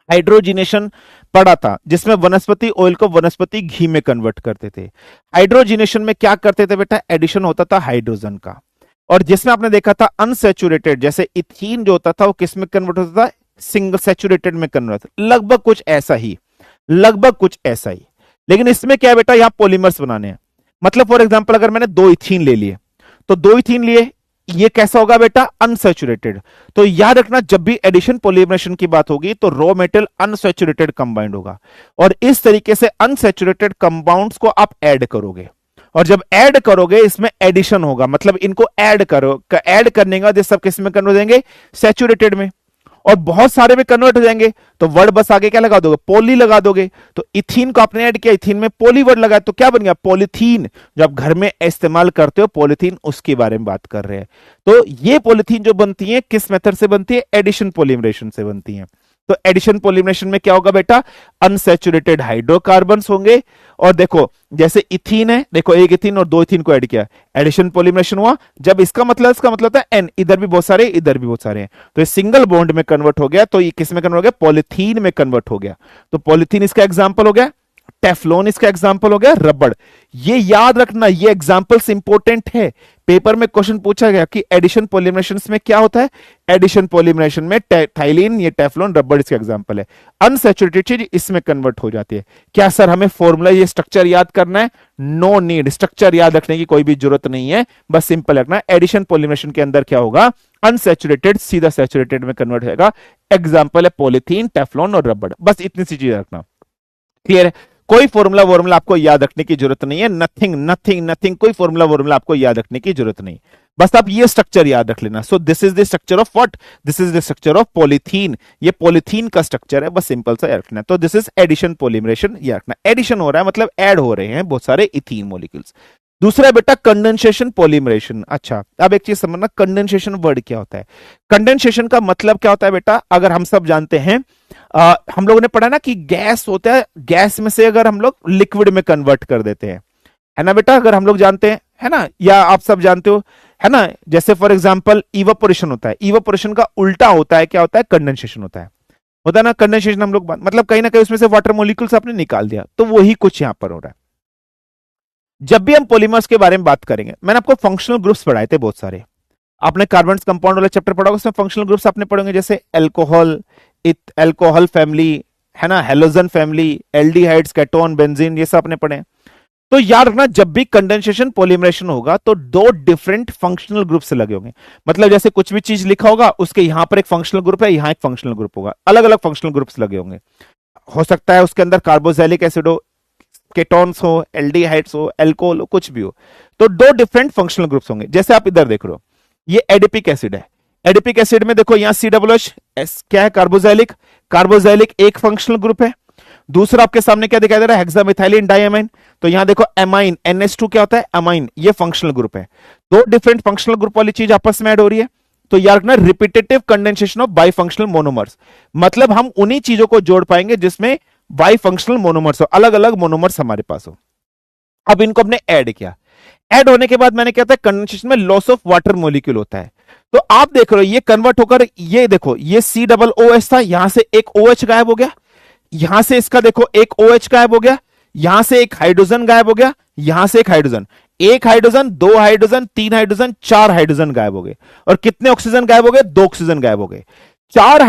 हाइड्रोजिनेशन पढ़ा था, जिसमें वनस्पति ऑयल को वनस्पति घी में कन्वर्ट करते थे। हाइड्रोजिनेशन में क्या करते थे बेटा, एडिशन होता था हाइड्रोजन का, और जिसमें आपने देखा था अनसैचुरेटेड, जैसे इथीन जो होता था वो किस में कन्वर्ट होता था, सिंगल सैचुरेटेड में कन्वर्ट, लगभग कुछ ऐसा ही, लगभग कुछ ऐसा ही। लेकिन इसमें क्या है बेटा, यहां पॉलीमर्स बनाने हैं। मतलब फॉर एग्जांपल अगर मैंने 2 इथीन ले लिए, तो 2 इथीन लिए, ये कैसा होगा बेटा, अनसैचुरेटेड। तो याद रखना, जब भी एडिशन पॉलीमरेशन की बात होगी तो रॉ मेटेरियल अनसैचुरेटेड कंबाउंड होगा, और इस तरीके से अनसैचुरेटेड कंपाउंड्स को आप ऐड करोगे, और जब ऐड करोगे इसमें एडिशन होगा, मतलब इनको ऐड करो, ऐड करने के बाद ये सब किस में कन्वर्ट हो जाएंगे, सैचुरेटेड में, और बहुत सारे में कन्वर्ट हो जाएंगे। तो वर्ड बस आगे क्या लगा दोगे, पॉली लगा दोगे। तो इथीन को आपने ऐड किया, इथीन में पॉली वर्ड लगाया, तो क्या बन गया, पॉलीथीन। जो आप घर में इस्तेमाल करते हो पॉलीथीन, उसके बारे में बात कर रहे हैं। तो ये पॉलीथीन जो बनती है किस मेथड से बनती है, एडिशन पॉलीमरेशन से बनती है। तो एडिशन पॉलीमरेशन में क्या होगा बेटा, अनसैचुरेटेड हाइड्रोकार्बन्स होंगे। और देखो जैसे इथीन है, देखो 1 इथीन और 2 इथीन को ऐड किया, एडिशन पॉलीमरेशन हुआ। जब इसका मतलब था एन, इधर भी बहुत सारे, इधर भी बहुत सारे हैं, तो ये सिंगल बॉन्ड में कन्वर्ट हो गया, तो ये किस में कन्वर्ट हो गया, पॉलीथीन में कन्वर्ट हो गया। तो पॉलीथीन इसका एग्जाम्पल हो गया, टेफ्लॉन इसका एग्जाम्पल हो गया, रबड़। ये याद रखना, ये एग्जाम्पल्स इंपॉर्टेंट है। पेपर में क्वेश्चन पूछा गया कि एडिशन पॉलीमरेशन में क्या होता है, एडिशन पॉलीमरेशन में थाइलिन, ये टेफ्लॉन, रबड़ इसका एग्जाम्पल है। अनसैचुरेटेड चीज इसमें कन्वर्ट हो जाती है। क्या सर हमें फॉर्मूला, ये स्ट्रक्चर याद करना है, नो नीड, स्ट्रक्चर याद रखने की कोई भी जरूरत नहीं है, बस सिंपल रखना। एडिशन पॉलीमरेशन के अंदर क्या होगा, अनसैचुरेटेड सीधा सैचुरेटेड में कन्वर्ट होगा। एग्जाम्पल है पॉलीथीन, टेफ्लॉन और रबड़, बस इतनी सी चीज रखना। क्लियर है, कोई फॉर्मूला आपको याद रखने की जरूरत नहीं है, नथिंग नथिंग नथिंग, कोई फॉर्मूला आपको याद रखने की जरूरत नहीं, बस आप ये स्ट्रक्चर याद रख लेना। सो this is the structure of what, this is the structure of polythene, ये पॉलीथीन का स्ट्रक्चर है, बस सिंपल सा याद रखना। तो दिस इज एडिशन पॉलीमरेशन, याद रखना, एडिशन हो रहा है मतलब ऐड हो रहे हैं बहुत सारे इथीन मॉलिक्यूल्स। दूसरा है बेटा कंडेंसेशन पॉलीमरेशन। अच्छा अब एक चीज समझना, कंडेंसेशन वर्ड क्या होता है, कंडेंसेशन का मतलब क्या होता है बेटा, अगर हम सब जानते हैं, हम लोगों ने पढ़ा ना कि गैस होता है, गैस में से अगर हम लोग लिक्विड में कन्वर्ट कर देते हैं, है ना बेटा, अगर हम लोग जानते हैं, है ना, या आप सब जानते हो, है ना, जैसे फॉर एग्जांपल इवापोरेशन होता है, इवापोरेशन का उल्टा होता है क्या होता है, कंडेंसेशन होता है ना। कंडेंसेशन हम लोग मतलब कहीं ना कहीं उसमें से वाटर मॉलिक्यूल्स आपने निकाल दिया, तो वही कुछ यहां पर हो रहा है। जब भी हम पॉलीमर्स के बारे में बात करेंगे, मैंने आपको फंक्शनल ग्रुप्स पढ़ाए थे बहुत सारे, आपने कार्बन कंपाउंड वाला चैप्टर पढ़ा, उसमें फंक्शनल ग्रुप्स आपने पढ़ेंगे, जैसे एल्कोहल, एल्कोहल फैमिली, है ना, halogen family, aldehydes, ketone, benzene, ये सब आपने पढ़े। तो याद रखना, जब भी कंडेंसेशन पॉलीमरेशन होगा तो 2 डिफरेंट फंक्शनल ग्रुप से लगे होंगे। मतलब जैसे कुछ भी चीज लिखा होगा, उसके यहां पर एक फंक्शनल ग्रुप है, यहां एक फंक्शनल ग्रुप होगा, अलग अलग फंक्शनल ग्रुप्स लगे होंगे। हो सकता है उसके अंदर कार्बोक्सिलिक एसिड हो, केटोन्स हो, एल्डिहाइड्स हो, एल्कोहल हो, कुछ भी हो, तो 2 डिफरेंट फंक्शनल ग्रुप्स होंगे। जैसे आप इधर देख रहे हो, ये एडिपिक एसिड है, एडिपिक एसिड में देखो यहां COOH क्या है, कार्बोक्सिलिक, कार्बोक्सिलिक एक फंक्शनल ग्रुप है। दूसरा आपके सामने क्या दिखाई दे रहा है, हेक्सामिथाइलिन डाइअमाइन, तो यहां देखो एमाइन, NH2 क्या होता है, अमाइन, ये फंक्शनल ग्रुप है। 2 डिफरेंट फंक्शनल ग्रुप वाली चीज आपस में ऐड हो रही है। तो याद रखना रिपीटेटिव कंडेंसेशन ऑफ बाइफंक्शनल मोनोमर्स, मतलब हम उन्हीं चीजों को जोड़ पाएंगे जिसमें बाइफंक्शनल मोनोमर्स हो, अलग अलग मोनोमर्स हमारे पास हो। अब इनको हमने ऐड किया, ऐड होने के बाद मैंने क्या था, कंडेंसेशन में लॉस ऑफ वाटर मॉलिक्यूल होता है। तो आप देख रहे हो ये कन्वर्ट होकर, ये देखो ये COOH था, यहां से एक OH गायब हो गया, यहां से इसका देखो एक OH गायब हो गया, यहां से एक हाइड्रोजन गायब हो गया, यहां से एक हाइड्रोजन, एक हाइड्रोजन, दो हाइड्रोजन, तीन हाइड्रोजन, चार हाइड्रोजन गायब हो गए। और कितने ऑक्सीजन गायब हो गए, दो ऑक्सीजन गायब हो गए। चार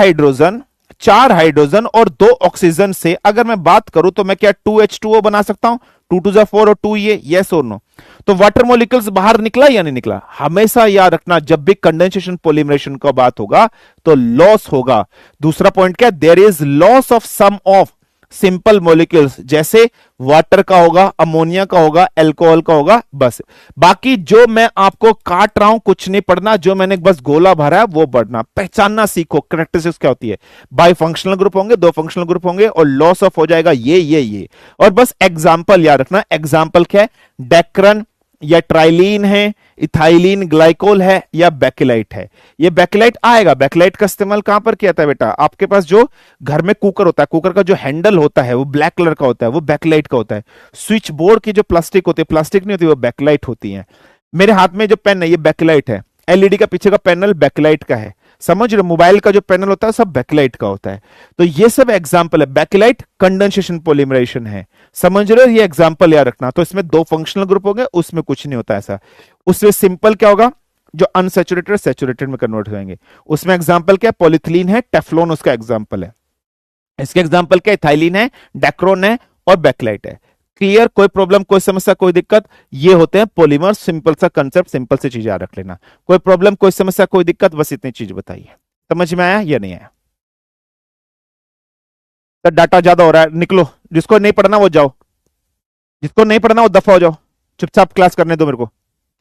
हाइड्रोजन और दो ऑक्सीजन से अगर मैं बात करूं तो मैं क्या 2H2O बना सकता हूं, 2 2 4 और 2 ये, यस और नो। तो वाटर मॉलिक्यूल्स बाहर निकला या नहीं निकला। हमेशा याद रखना जब भी कंडेंसेशन पॉलीमरेशन का बात होगा तो लॉस होगा। दूसरा पॉइंट क्या, there is loss of some of simple molecules, जैसे वाटर का होगा, अमोनिया का होगा, अल्कोहल का होगा, बस। बाकी जो मैं आपको काट रहा हूं कुछ नहीं पढ़ना, जो मैंने बस गोला भरा है वो पढ़ना। पहचानना सीखो कैरेक्टरिस्टिक्स क्या होती है, बाई फंक्शनल ग्रुप होंगे, दो फंक्शनल ग्रुप होंगे और लॉस ऑफ हो जाएगा ये। और बस एग्जाम्पल याद रखना, एग्जाम्पल क्या है, डेक्रन या ट्राइलीन है, इथाइलिन ग्लाइकोल है या बैकेलाइट है। ये बैकेलाइट आएगा, बैकेलाइट का इस्तेमाल कहां पर किया था बेटा, आपके पास जो घर में कुकर होता है, कुकर का जो हैंडल होता है वो ब्लैक कलर का होता है, वो बैकेलाइट का होता है। स्विच बोर्ड की जो प्लास्टिक होती है, प्लास्टिक नहीं होती, वो बैकेलाइट होती है। मेरे हाथ में जो पेन है ये बैकेलाइट है, एलईडी का पीछे का पैनल बैकेलाइट का है, समझ रहे, मोबाइल का जो पैनल होता है सब बैकेलाइट का होता है। तो ये सब एग्जांपल है, बैकेलाइट कंडेंसेशन पॉलीमरेशन है, समझ रहे हो, ये एग्जांपल याद रखना। तो इसमें दो फंक्शनल ग्रुप हो गए, उसमें कुछ नहीं होता ऐसा। उसमें सिंपल क्या होगा, जो अनसैचुरेटेड सैचुरेटेड में कन्वर्ट हो जाएंगे। उसमें एग्जांपल क्या, पॉलीथिलीन है, टेफ्लॉन उसका एग्जांपल है। इसके एग्जांपल क्या, इथाइलिन है, डेक्रोन है और बैकेलाइट है। क्लियर, कोई प्रॉब्लम, कोई समस्या, कोई दिक्कत, ये होते हैं पॉलीमर। सिंपल सा कंसेप्ट, सिंपल सी चीजें याद रख लेना। कोई प्रॉब्लम, कोई समस्या, कोई दिक्कत, बस इतनी चीज बताइए। समझ में आया या नहीं आया। तो डाटा ज्यादा हो रहा है, निकलो। जिसको नहीं पढ़ना वो जाओ, जिसको नहीं पढ़ना वो दफा हो जाओ, चुपचाप क्लास करने दो मेरे को,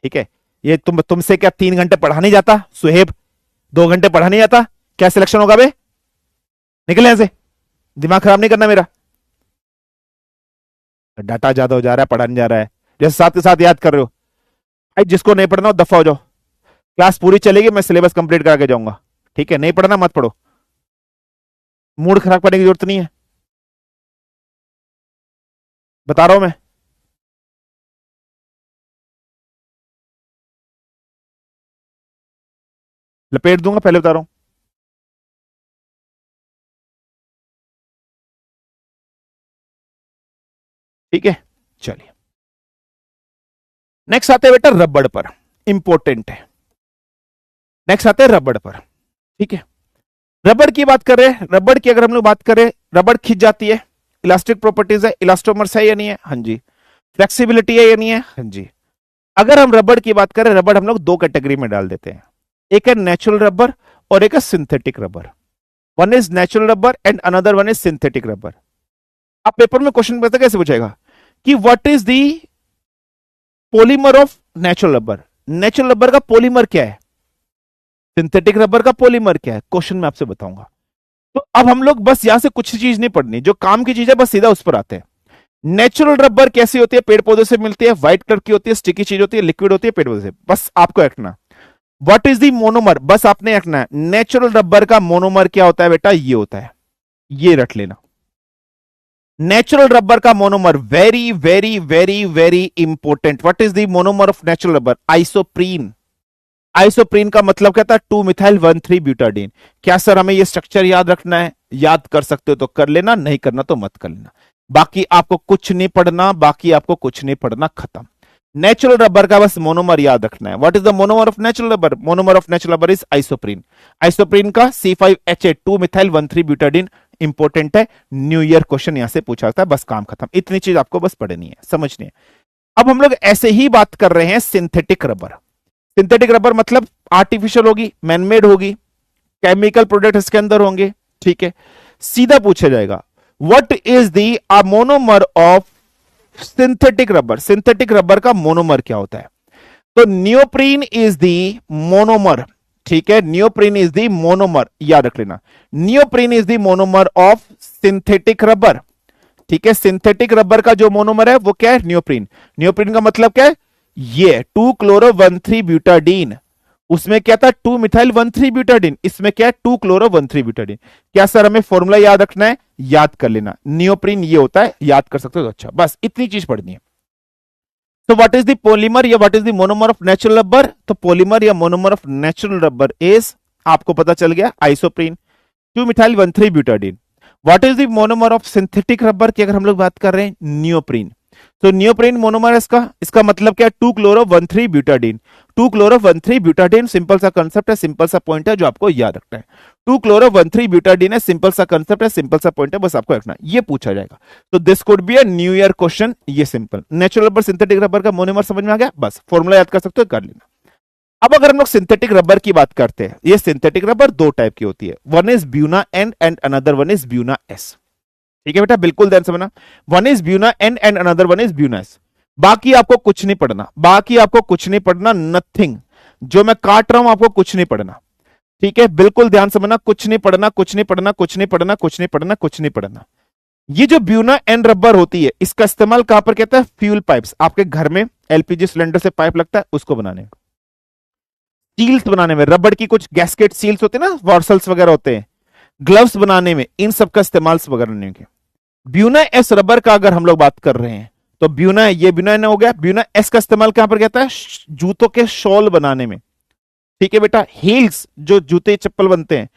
ठीक है। ये तुमसे क्या 3 घंटे पढ़ा नहीं जाता सुहेब, 2 घंटे पढ़ा नहीं जाता, क्या सिलेक्शन होगा बे, निकले यहां से, दिमाग खराब नहीं करना मेरा। डाटा ज्यादा हो जा रहा है, पढ़ा नहीं जा रहा है, जैसे साथ के साथ याद कर रहे हो। भाई जिसको नहीं पढ़ना वो दफा हो जाओ, क्लास पूरी चलेगी, मैं सिलेबस कंप्लीट करा के जाऊंगा, ठीक है। नहीं पढ़ना मत पढ़ो, मूड खराब करने की जरूरत नहीं है, बता रहा हूं मैं। लपेट दूंगा, पहले बता रहा हूं। ठीक है, चलिए नेक्स्ट आते हैं बेटा रबड़ पर, इंपॉर्टेंट है। नेक्स्ट आते हैं रबड़ पर, ठीक है। रबड़ की बात कर रहे हैं, रबड़ की अगर हम लोग बात करें, रबड़ खिंच जाती है, इलास्टिक प्रॉपर्टीज है, इलास्टोमर्स है या नहीं है, हाँ जी। फ्लेक्सिबिलिटी है या नहीं है, हाँ जी। अगर हम रबड़ की बात करें, रबड़ हम लोग दो कैटेगरी में डाल देते हैं, एक है नेचुरल रबर और एक है synthetic rubber. One is natural rubber and another one is synthetic rubber. आप पेपर में क्वेश्चन पता कैसे पूछेगा कि what is the polymer of natural rubber, natural rubber का पॉलीमर क्या है, सिंथेटिक रबर का पॉलीमर क्या है, क्वेश्चन में आपसे बताऊंगा। तो अब हम लोग बस यहां से कुछ चीज नहीं पढ़नी, जो काम की चीज है बस सीधा उस पर आते हैं। नेचुरल रबर कैसी होती है, पेड़ पौधे से मिलती है, व्हाइट कलर की होती है, स्टिकी चीज होती है, लिक्विड होती है पेड़ पौधे से, बस आपको रखना। व्हाट इज दी मोनोमर, बस आपने रखना है, नेचुरल रबर का मोनोमर क्या होता है बेटा, ये होता है, ये रट लेना। नेचुरल रबर का monomer, very very very very important. What is the monomer of natural rubber, isoprene. Isoprene का मतलब क्या था, 2 मिथाइल 1,3 ब्यूटाडीन। क्या सर हमें ये स्ट्रक्चर याद रखना है, याद कर सकते हो तो कर लेना, नहीं करना तो मत कर लेना। बाकी आपको कुछ नहीं पढ़ना, बाकी आपको कुछ नहीं पढ़ना, खत्म। नेचुरल रबर का बस मोनोमर याद रखना है। What is the monomer of natural rubber, monomer of natural rubber is isoprene. Isoprene का C5H8 2 मिथाइल 1,3 ब्यूटाडीन इंपॉर्टेंट है, न्यू ईयर क्वेश्चन यहां से पूछा जाता है, बस काम खत्म। इतनी चीज आपको बस पढ़नी है, समझनी है। अब हम लोग ऐसे ही बात कर रहे हैं सिंथेटिक रबर। सिंथेटिक रबर मतलब आर्टिफिशियल होगी, मैनमेड होगी, केमिकल प्रोडक्ट इसके अंदर होंगे, ठीक है। सीधा पूछा जाएगा what is the monomer of synthetic rubber, synthetic rubber का मोनोमर क्या होता है। तो नियोप्रीन इज द मोनोमर, ठीक है, नियोप्रीन इज द मोनोमर, याद रख लेना। Neoprene is the monomer of synthetic rubber, ठीक है। सिंथेटिक रबर का जो मोनोमर है वो क्या है, नियोप्रीन। नियोप्रीन का मतलब क्या है, ये 2 क्लोरो 1,3 ब्यूटाडीन। उसमें क्या था 2 मिथाइल 1,3-ब्यूटाडीन, इसमें क्या है 2 क्लोरो 1,3-ब्यूटाडीन। क्या सर हमें फॉर्मूला याद रखना है? याद कर लेना, नियोप्रीन ये होता है, याद कर सकते हो तो अच्छा, बस इतनी चीज पढ़नी है। तो व्हाट इज द पॉलीमर या what is the monomer of natural rubber? तो पॉलीमर या monomer of natural rubber is, आपको पता चल गया, isoprene 2 methyl one three butadiene. What is the monomer of synthetic rubber की अगर हम लोग बात कर रहे हैं, नियोप्रीन। तो नियोप्रीन मोनोमर है इसका मतलब क्या है 2 क्लोरो 1,3-ब्यूटाडीन। 2 क्लोरो 1,3-ब्यूटाडीन सिंपल सा कंसेप्ट है, सिंपल सा पॉइंट है जो आपको याद रखना है। 2 क्लोरो 1,3-ब्यूटाडीन है, सिंपल सा कंसेप्ट है, सिंपल सा पॉइंट है, बस आपको रखना है, ये पूछा जाएगा। तो this could be a new year question, ये simple. Natural rubber synthetic rubber का मोनोमर समझ में आ गया, बस फॉर्मूला याद कर सकते हो, कर लेना। अब अगर हम लोग सिंथेटिक रबर की बात करते हैं, ये सिंथेटिक रबर दो टाइप की होती है, one is Buena and another one is Buena S. ठीक है बेटा, बिल्कुल ध्यान से समझना, one is Buena and another one is Buena S. बाकी आपको कुछ नहीं पढ़ना, बाकी आपको कुछ नहीं पढ़ना, नथिंग। जो मैं काट रहा हूं आपको कुछ नहीं पढ़ना, ठीक है, बिल्कुल ध्यान से समझना, कुछ नहीं पढ़ना, कुछ नहीं पढ़ना, कुछ नहीं पढ़ना, कुछ नहीं पढ़ना, कुछ नहीं पढ़ना। ये जो ब्यूना एंड रबर होती है, इसका इस्तेमाल कहां पर कहता है? फ्यूल पाइप्स, आपके घर में एलपीजी सिलेंडर से पाइप लगता है, उसको बनाने में, सील्स बनाने में, रबड़ की कुछ गैस्केट सील्स होते हैं ना, वॉर्सल्स वगैरह होते हैं, ग्लव्स बनाने में, इन सब का इस्तेमाल वगैरह नहीं है। ब्यूना एस रबर का अगर हम लोग बात कर रहे हैं, तो ब्यूना, ये ब्यूना एन हो गया, ब्यूना एस का इस्तेमाल कहां पर कहता है? जूतों के शॉल बनाने में, ठीक है बेटा, हील्स जो जूते चप्पल बनते हैं,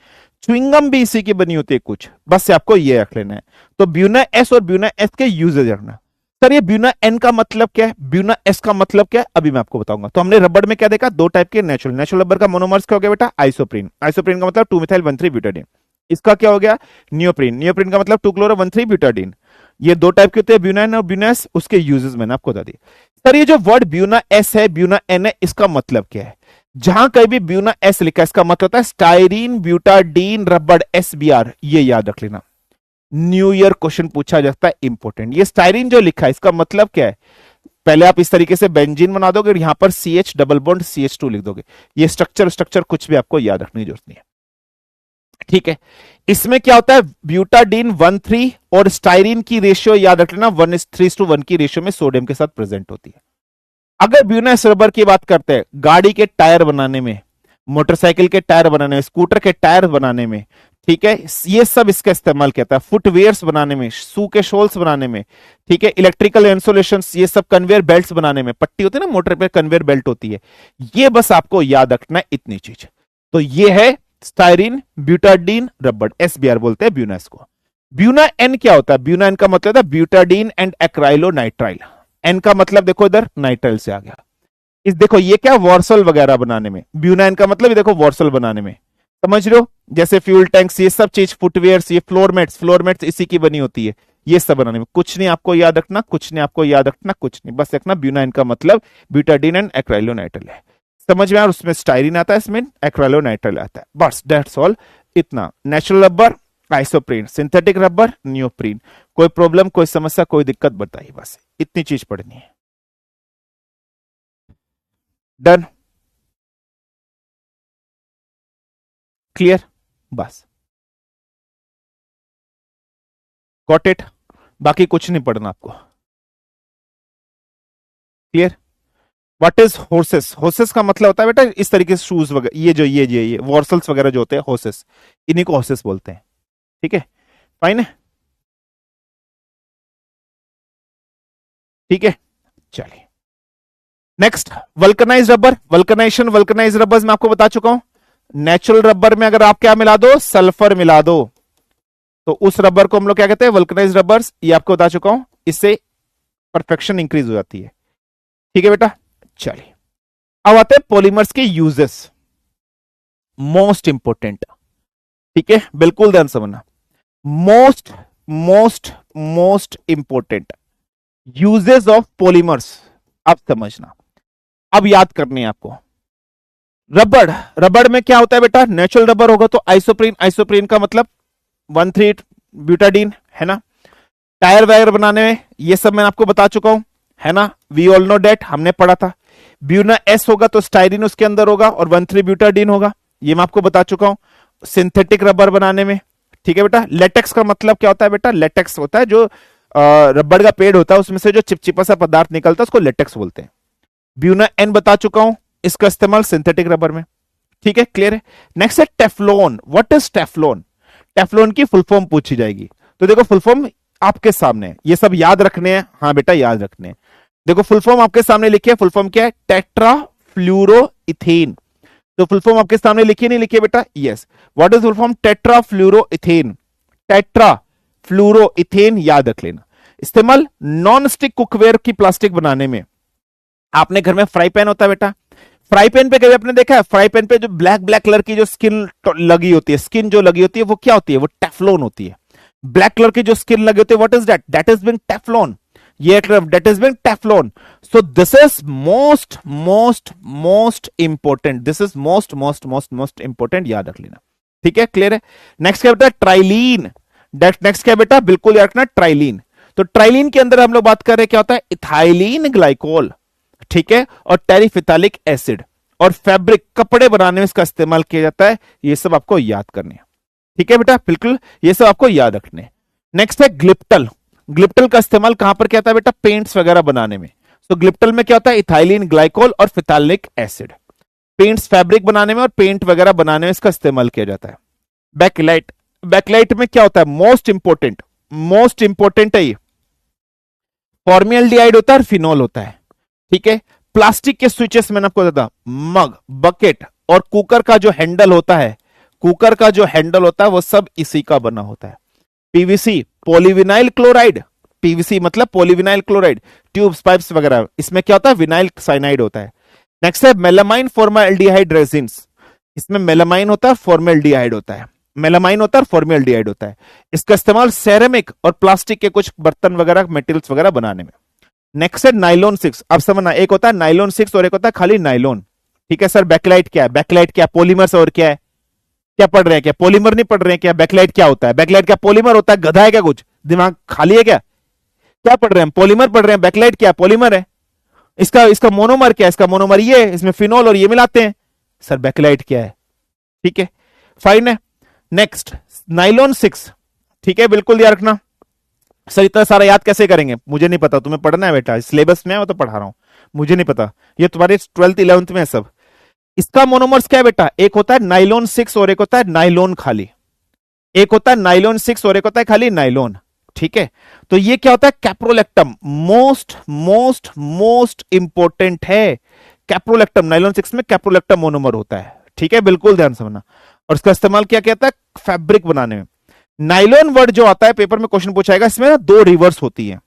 च्युइंगम भी इसी की बनी होती है कुछ, बस से आपको ये रख लेना है। तो ब्यूना एस और ब्यूना एस के यूजेज रखना। सर ये ब्यूना एन का मतलब क्या है, ब्यूना एस का मतलब क्या है, अभी मैं आपको बताऊंगा। तो हमने रबर में क्या देखा, दो टाइप के नेचुरल रबर का मोनोमर्स क्या हो गया बेटा? आइसोप्रीन। आइसोप्रीन का मतलब 2 मिथाइल 1,3-ब्यूटाडीन। इसका क्या हो गया? नियोप्रीन। नियोप्रीन का मतलब 2 क्लोरो 1,3-ब्यूटाडीन। ये दो टाइप के होते हैं, ब्यूना एन और ब्यूना एस, उसके यूजेस मैंने आपको बता दिए। सर ये जो वर्ड ब्यूना एस है, ब्यूना एन है, इसका मतलब क्या है? जहां कहीं भी ब्यूना एस लिखा है, इसका मतलब होता है स्टाइरीन ब्यूटाडीन रबर, एसबीआर, ये याद रख लेना। न्यू ईयर क्वेश्चन पूछा जाता है, इंपॉर्टेंट। ये स्टाइरीन जो लिखा है, इसका मतलब क्या है? पहले आप इस तरीके से बेंजीन बना दोगे और यहां पर CH डबल बॉन्ड CH2 लिख दोगे। ये स्ट्रक्चर कुछ भी आपको याद रखने की जरूरत नहीं है, ठीक है। इसमें क्या होता है, ब्यूटाडीन 1,3 और स्टाइरीन की रेशियो याद रख लेना, 1:3:1 की रेशियो में सोडियम के साथ प्रेजेंट होती है। अगर ब्यूना एस रबर की बात करते हैं, गाड़ी के टायर बनाने में, मोटरसाइकिल के टायर बनाने में, स्कूटर के टायर बनाने में, ठीक है, ये सब इसका इस्तेमाल किया था। फुटवेयर्स बनाने में, शू के शोल्स बनाने में, ठीक है, इलेक्ट्रिकल इंसुलेशन, ये सब कन्वेयर बेल्ट्स बनाने में, पट्टी होती है ना मोटर पे, कन्वेयर बेल्ट होती है, ये बस आपको याद रखना है, इतनी चीज। तो ये है स्टाइरीन ब्यूटाडीन रबर, एसबीआर बोलते हैं ब्यूना एस को। ब्यूना एन क्या होता है? ब्यूना एन का मतलब है ब्यूटाडीन एंड एक्राइलोनाइट्राइल। एन का मतलब देखो इधर नाइट्राइल से आ गया। इस देखो ये क्या, वॉर्सल वगैरह बनाने में, ब्यूना एन का मतलब ये देखो वॉर्सल बनाने में, समझ रहे हो? जैसे फ्यूल टैंक्स, ये सब चीज, फुटवेयर्स, ये फ्लोरमेट्स इसी की बनी होती है, ये सब बनाने में। कुछ नहीं आपको याद रखना, कुछ नहीं आपको याद रखना, कुछ नहीं, बस रखना ब्यूना एन का मतलब ब्यूटाडीन एंड एक्राइलोनाइट्राइल है, समझ में? और उसमें स्टाइरीन आता है, इसमें एक्राइलोनाइट्राइल आता है, बस दैट्स ऑल, इतना। Natural rubber isoprene, synthetic rubber neoprene. कोई प्रॉब्लम, कोई समस्या, कोई दिक्कत बताइए, बस इतनी चीज पढ़नी है। डन, क्लियर, बस गॉट इट, बाकी कुछ नहीं पढ़ना आपको, clear. What is horses? Horses का मतलब होता है बेटा इस तरीके से शूज वगैरह, ये जो ये वॉर्सल्स वगैरह जो होते हैं, हॉर्सेस, इन्हीं को हॉर्सेस बोलते हैं, ठीक है, फाइन है, ठीक है, चलिए next. Vulcanize rubber, vulcanization, vulcanize rubber मैं आपको बता चुका हूं। नेचुरल रबर में अगर आप क्या मिला दो, सल्फर मिला दो, तो उस रबर को हम लोग क्या कहते हैं, वल्कनाइज रबर्स, ये आपको बता चुका हूं। इससे परफेक्शन इंक्रीज हो जाती है, ठीक है बेटा। चलिए अब आते हैं पॉलीमर्स के यूजेस, मोस्ट इंपोर्टेंट, ठीक है, बिल्कुल ध्यान समझना। Most most most important uses of polymers, अब समझना, अब याद करनी है आपको। रबड़, रबड़ में क्या होता है बेटा, नेचुरल रबर होगा तो आइसोप्रीन, आइसोप्रीन का मतलब 1,3-ब्यूटाडीन है ना। टायर वायर बनाने में, ये सब मैं आपको बता चुका हूं, है ना, वी ऑल नो डेट, हमने पढ़ा था। ब्यूना एस होगा तो स्टाइरिन उसके अंदर होगा और 1,3-ब्यूटाडीन होगा, ये मैं आपको बता चुका हूं। सिंथेटिक रबर बनाने में, ठीक है बेटा। लेटेक्स का मतलब क्या होता है बेटा, लेटेक्स होता है जो रबड़ का पेड़ होता है, उसमें से जो चिपचिपा सा पदार्थ निकलता है उसको लेटेक्स बोलते हैं। ब्यूना एन बता चुका हूं, इसका इस्तेमाल सिंथेटिक रबर में, ठीक है, क्लियर है। नेक्स्ट है Teflon. What is Teflon? Teflon की फुल फॉर्म पूछी जाएगी। तो देखो फुल फॉर्म आपके सामने है, ये सब याद रखने हैं। हाँ बेटा याद रखने हैं। देखो फुल फॉर्म आपके सामने लिखी है। फुल फॉर्म क्या है? Tetra fluoro ethane. तो फुल फॉर्म आपके सामने लिखी नहीं लिखी है बेटा? Yes. What is full form? Tetra fluoro ethane. Tetra fluoro ethane याद रख लेना। इस्तेमाल नॉन स्टिक कुकवेयर की प्लास्टिक बनाने में। आपने घर में फ्राई पैन होता है बेटा, फ्राई पैन पे कभी आपने देखा है? फ्राई पैन पे जो ब्लैक ब्लैक कलर की जो स्किन लगी होती है, स्किन जो लगी होती है वो क्या होती है? वो टेफ्लॉन होती है। ब्लैक कलर की जो स्किन लगी होती है, what is that? That is being Teflon. ये that is being Teflon. So this is most most most important. This is most most most most important, याद रख लेना। ठीक है, क्लियर है। नेक्स्ट क्या बेटा? ट्राइलीन। नेक्स्ट क्या बेटा? बिल्कुल याद रखना, ट्राइलीन। तो ट्राइलीन के अंदर हम लोग बात कर रहे हैं क्या होता है? इथाइलिन ग्लाइकोल, ठीक है, और टेरिफिथालिक एसिड, और फैब्रिक कपड़े बनाने में इसका इस्तेमाल किया जाता है। ये सब आपको याद करने हैं। ठीक है बेटा, बिल्कुल ये सब आपको याद रखने हैं। नेक्स्ट है ग्लिप्टल। ग्लिप्टल का इस्तेमाल कहां पर किया जाता है बेटा? पेंट्स वगैरह बनाने में। तो ग्लिप्टल में क्या होता है? इथाइलिन ग्लाइकोल और फिथालिक एसिड। पेंट्स, फैब्रिक बनाने में और पेंट वगैरह बनाने में इसका इस्तेमाल किया जाता है। बैकलाइट। बैकलाइट में क्या होता है? मोस्ट इंपोर्टेंट है ये। फॉर्मल्डिहाइड होता है और फिनोल होता है। ठीक है। प्लास्टिक के स्विचेस मैंने आपको बताया, मग, बकेट और कुकर का जो हैंडल होता है, कुकर का जो हैंडल होता है वो सब इसी का बना होता है। PVC, polyvinyl chloride. पीवीसी मतलब पॉलीविनाइल क्लोराइड। ट्यूब्स, पाइप्स वगैरह, इसमें क्या होता है? विनाइल साइनाइड होता है। नेक्स्ट है मेलामाइन फॉर्मल्डिहाइड रेजिन्स। इसमें मेलामाइन होता है, फॉर्मल्डिहाइड होता है। मेलामाइन होता है और फॉर्मल्डिहाइड होता है। इसका इस्तेमाल सेरेमिक और प्लास्टिक के कुछ बर्तन वगैरह, मटेरियल्स वगैरह बनाने में। नेक्स्ट है नाइलॉन 6। अब समझना, एक होता है नाइलॉन 6 और एक होता है खाली नाइलॉन। ठीक है सर, बैकलाइट क्या है? बैकलाइट क्या? पॉलीमर्स और क्या है? क्या पढ़ रहे हैं? क्या पॉलीमर नहीं पढ़ रहे हैं क्या? बैकलाइट क्या होता है? बैकलाइट क्या पॉलीमर होता है? गधा है क्या? कुछ दिमाग खाली है क्या? क्या पढ़ रहे हैं? पॉलीमर पढ़ रहे हैं। बैकलाइट क्या? पॉलीमर है। इसका इसका मोनोमर क्या है? इसका मोनोमर ये है, इसमें फिनोल और ये मिलाते हैं। सर बैकलाइट क्या है? ठीक है, फाइन है। Next nylon 6। ठीक है, बिल्कुल याद रखना। सर इतना सारा याद कैसे करेंगे? मुझे नहीं पता, तुम्हें पढ़ना है बेटा, सिलेबस में है वो तो पढ़ा रहा हूं, मुझे नहीं पता, ये तुम्हारे 12th 11th में है सब। इसका मोनोमर्स क्या है बेटा? एक होता है नाइलॉन 6 और एक होता है नाइलॉन खाली। एक होता है नाइलॉन 6 और एक होता है खाली नाइलॉन। ठीक है, तो ये क्या होता है? Caprolactam. Most most most important है कैप्रोलेक्टम। नाइलॉन 6 में कैप्रोलेक्टम मोनोमर होता है। ठीक है, बिल्कुल ध्यान समझना। और इसका इस्तेमाल क्या कहता है? फैब्रिक बनाने में। नाइलॉन वर्ड जो आता है पेपर में क्वेश्चन पूछाएगा, इसमें ना 2 रिवर्स होती है।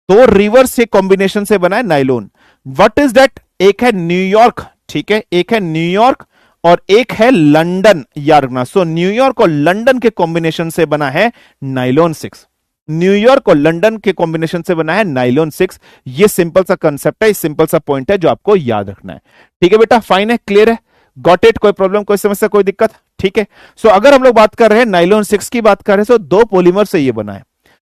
2 रिवर्स के कॉम्बिनेशन से बना है नाइलॉन। What is that? एक है न्यूयॉर्क, ठीक है, एक है न्यूयॉर्क और एक है लंदन, याद रखना। सो न्यूयॉर्क और लंदन के कॉम्बिनेशन से बना है नाइलॉन 6। न्यूयॉर्क और लंदन के कॉम्बिनेशन से बना है नाइलॉन 6। ये सिंपल सा कंसेप्ट है, सिंपल सा पॉइंट है जो आपको याद रखना है। ठीक है बेटा, फाइन है, क्लियर है, गॉट इट? कोई प्रॉब्लम, कोई समस्या, कोई दिक्कत? ठीक है। सो अगर हम लोग बात कर रहे हैं नाइलॉन 6 की बात कर रहे हैं, तो 2 पॉलीमर से ये बना है,